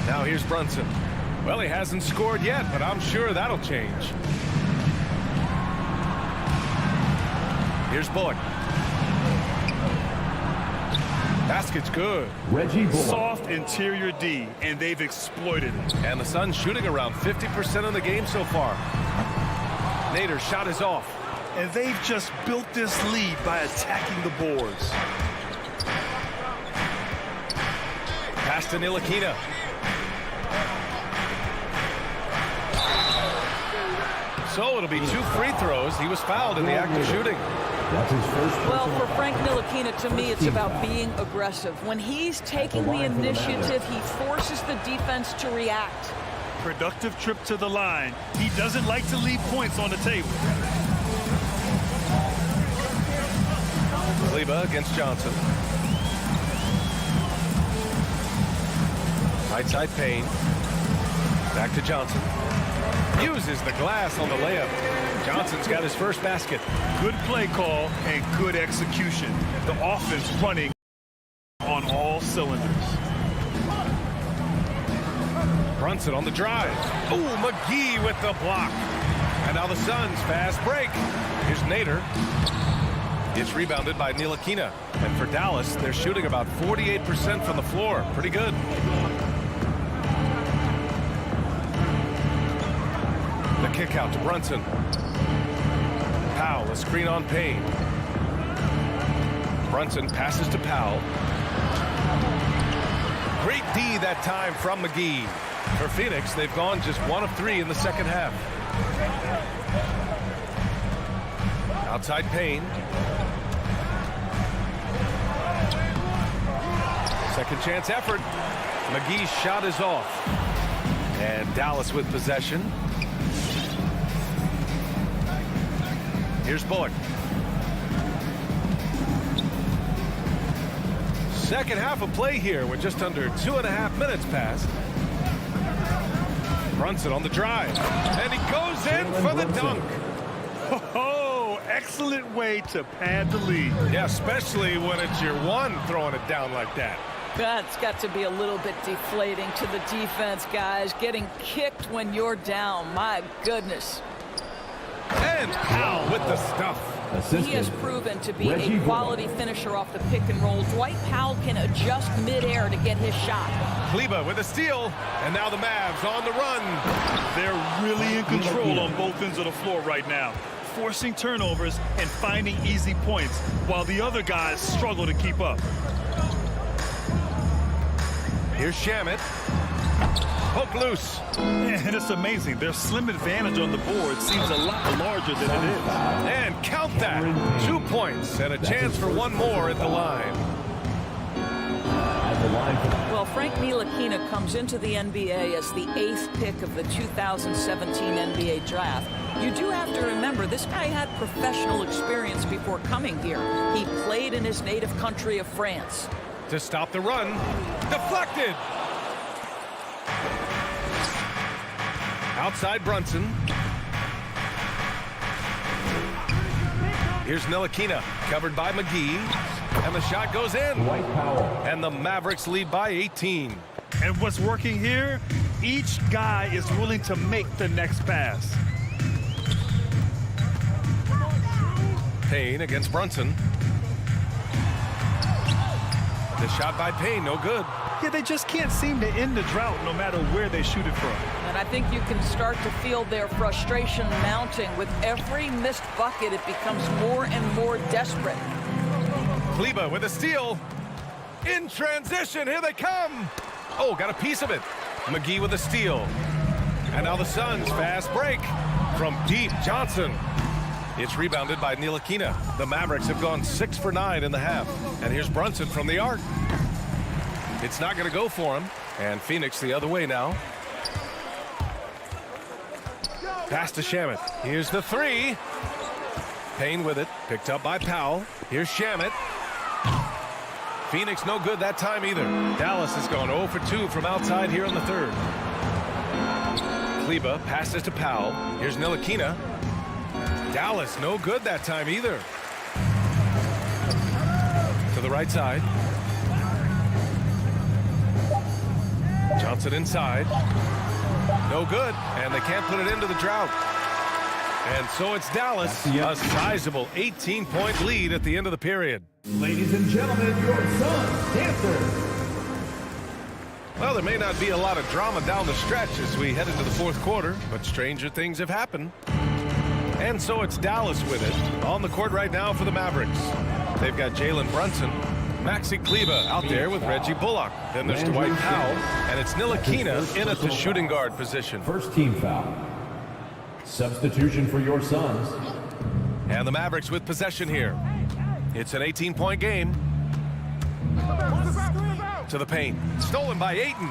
Now here's Brunson. Well, he hasn't scored yet, but I'm sure that'll change. Here's Bullock. Basket's good. Reggie Bullock. Soft interior D, and they've exploited it. And the Suns shooting around 50% of the game so far. Nader's shot is off. And they've just built this lead by attacking the boards. Pass to Ntilikina. So it'll be 2 free throws. He was fouled in the act of shooting. That's his first. Well, for Frank Ntilikina, to me, it's about being aggressive. When he's taking the initiative, he forces the defense to react. Productive trip to the line. He doesn't like to leave points on the table. Kleba against Johnson. Right side Payne. Back to Johnson. Uses the glass on the layup. Johnson's got his first basket. Good play call and good execution. The offense running on all cylinders. Brunson on the drive. Oh, McGee with the block. And now the Suns fast break. Here's Nader. It's rebounded by Ntilikina. And for Dallas, they're shooting about 48% from the floor. Pretty good. kick out to Brunson. Powell, a screen on Payne. Brunson passes to Powell. Great D that time from McGee. For Phoenix, they've gone just 1 of 3 in the second half. Outside Payne. Second chance effort. McGee's shot is off. And Dallas with possession. Here's Bullock. Second half of play here with just under 2.5 minutes passed. Brunson on the drive. And he goes in for the dunk. Oh, excellent way to pad the lead. Yeah, especially when it's your one throwing it down like that. That's got to be a little bit deflating to the defense, guys. Getting kicked when you're down. My goodness. And Powell with the stuff. He has proven to be a quality finisher off the pick and roll. Dwight Powell can adjust midair to get his shot. Kleba with a steal, and now the Mavs on the run. They're really in control on both ends of the floor right now, forcing turnovers and finding easy points while the other guys struggle to keep up. Here's Shamet. Poke loose. And it's amazing. Their slim advantage on the board seems a lot larger than it is. And count that. 2 points and a chance for one more at the line. Well, Frank Ntilikina comes into the NBA as the 8th pick of the 2017 NBA draft. You do have to remember, this guy had professional experience before coming here. He played in his native country of France. To stop the run. Deflected. Outside Brunson. Here's Ntilikina, covered by McGee. And the shot goes in. And the Mavericks lead by 18. And what's working here, each guy is willing to make the next pass. Payne against Brunson. The shot by Payne, no good. Yeah, they just can't seem to end the drought no matter where they shoot it from. And I think you can start to feel their frustration mounting. With every missed bucket, it becomes more and more desperate. Kleba with a steal. In transition, here they come. Oh, got a piece of it. McGee with a steal. And now the Suns, fast break. From deep, Johnson. It's rebounded by Ntilikina. The Mavericks have gone 6 for 9 in the half. And here's Brunson from the arc. It's not going to go for him. And Phoenix the other way now. Pass to Shamet. Here's the 3. Payne with it. Picked up by Powell. Here's Shamet. Phoenix no good that time either. Dallas has gone 0 for 2 from outside here in the third. Kleba passes to Powell. Here's Ntilikina. Dallas no good that time either. To the right side. Johnson inside. No good. And they can't put it into the drought. And so it's Dallas. A sizable 18-point lead at the end of the period. Ladies and gentlemen, your Suns Dancers. Well, there may not be a lot of drama down the stretch as we head into the fourth quarter, but stranger things have happened. And so it's Dallas with it. On the court right now for the Mavericks. They've got Jalen Brunson, Maxi Kleba out there with Reggie Bullock. Then there's Dwight Powell, and it's Ntilikina in at the shooting guard position. First team foul. Substitution for your Suns. And the Mavericks with possession here. It's an 18-point game. To the paint. Stolen by Ayton.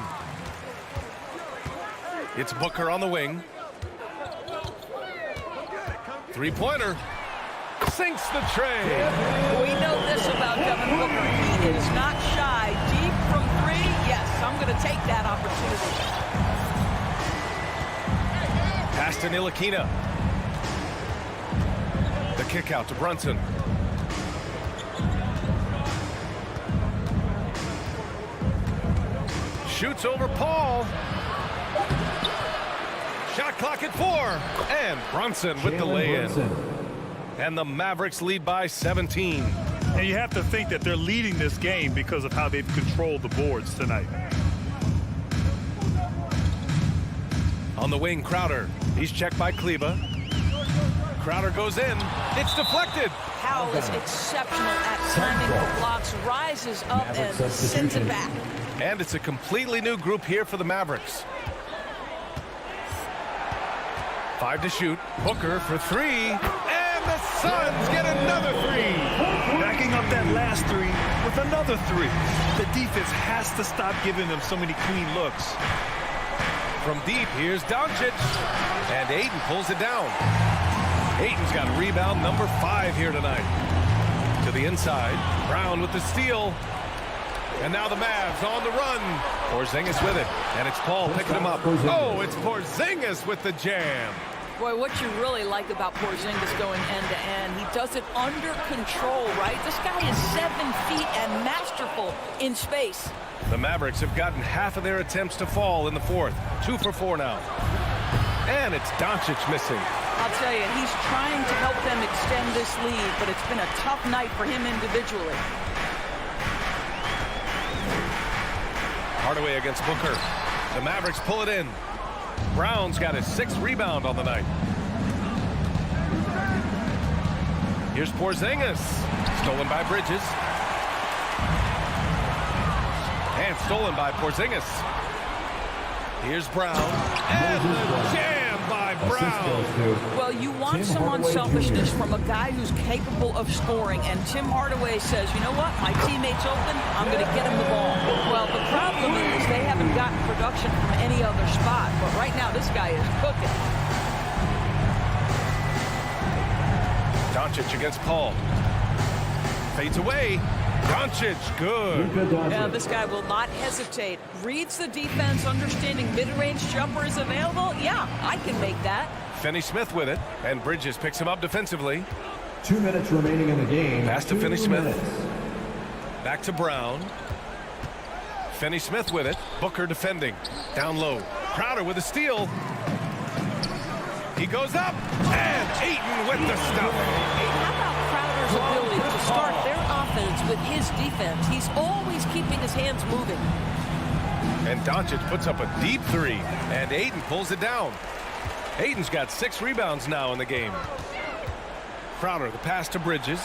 It's Booker on the wing. Three-pointer. Sinks the tray. We know this about Devin Booker. He is not shy. Deep from 3. Yes, I'm going to take that opportunity. Pass to Ntilikina. The kick out to Brunson. Shoots over Paul. Shot clock at 4. And Brunson with the lay-in. And the Mavericks lead by 17. And you have to think that they're leading this game because of how they've controlled the boards tonight. On the wing, Crowder. He's checked by Kleba. Crowder goes in. It's deflected. Powell is exceptional at timing the blocks, rises up and sends it back. And it's a completely new group here for the Mavericks. 5 to shoot. Booker for 3. And the Suns get another 3. Backing up that last 3 with another 3. The defense has to stop giving them so many clean looks. From deep, here's Doncic. And Ayton pulls it down. Ayton's got rebound number 5 here tonight. To the inside. Brown with the steal. And now the Mavs on the run. Porzingis with it. And it's Paul picking him up. Oh, it's Porzingis with the jam. Boy, what you really like about Porzingis going end-to-end, he does it under control, right? This guy is 7 feet and masterful in space. The Mavericks have gotten half of their attempts to fall in the fourth. 2 for 4 now. And it's Doncic missing. I'll tell you, he's trying to help them extend this lead, but it's been a tough night for him individually. Hardaway against Booker. The Mavericks pull it in. Brown's got his 6th rebound on the night. Here's Porzingis. Stolen by Bridges. And stolen by Porzingis. Here's Brown. And the jam by Brown. Well, you want some unselfishness from a guy who's capable of scoring. And Tim Hardaway says, you know what? My teammate's open. I'm going to get him the ball. Well, the problem is they haven't gotten production from any other spot. But right now, this guy is cooking. Doncic against Paul. Fades away. Doncic, good. Yeah, this guy will not hesitate. Reads the defense, understanding mid-range jumper is available. Yeah, I can make that. Finney-Smith with it, and Bridges picks him up defensively. 2 minutes remaining in the game. Pass to Finney-Smith. Back to Brown. Finney-Smith with it. Booker defending. Down low. Crowder with a steal. He goes up, and Ayton with the stuff. How about Crowder's ability to start their offense with his defense? He's always keeping his hands moving. And Doncic puts up a deep 3, and Ayton pulls it down. Ayton's got 6 rebounds now in the game. Crowder, the pass to Bridges.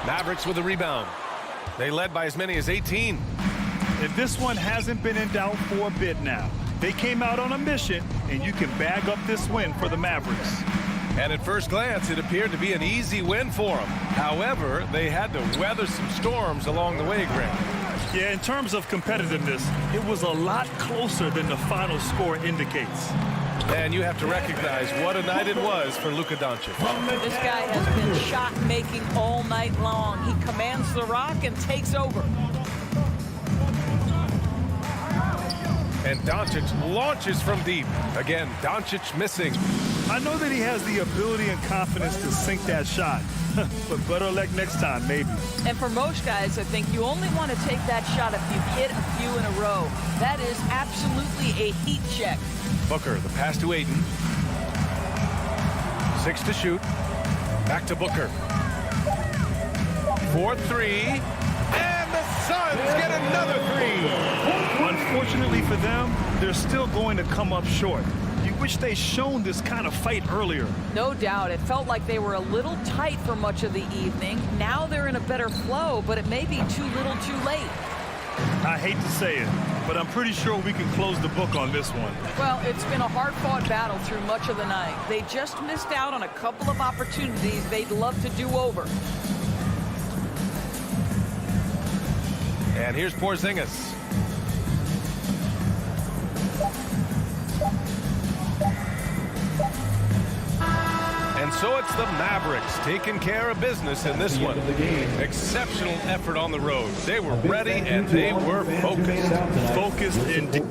Mavericks with a rebound. They led by as many as 18. And this one hasn't been in doubt for a bit now. They came out on a mission, and you can bag up this win for the Mavericks. And at first glance, it appeared to be an easy win for them. However, they had to weather some storms along the way, Grant. Yeah, in terms of competitiveness, it was a lot closer than the final score indicates. And you have to recognize what a night it was for Luka Doncic. This guy has been shot-making all night long. He commands the rock and takes over. And Doncic launches from deep. Again, Doncic missing. I know that he has the ability and confidence to sink that shot. But better luck next time, maybe. And for most guys, I think you only want to take that shot if you've hit a few in a row. That is absolutely a heat check. Booker, the pass to Ayton. 6 to shoot. Back to Booker. 4-3. And the Suns get another 3. Unfortunately for them, they're still going to come up short. You wish they'd shown this kind of fight earlier. No doubt. It felt like they were a little tight for much of the evening. Now they're in a better flow, but it may be too little too late. I hate to say it, but I'm pretty sure we can close the book on this one. Well, it's been a hard-fought battle through much of the night. They just missed out on a couple of opportunities they'd love to do over. And here's Porzingis. And so it's the Mavericks taking care of business in this one. Exceptional effort on the road. They were ready and they were focused. Focused indeed.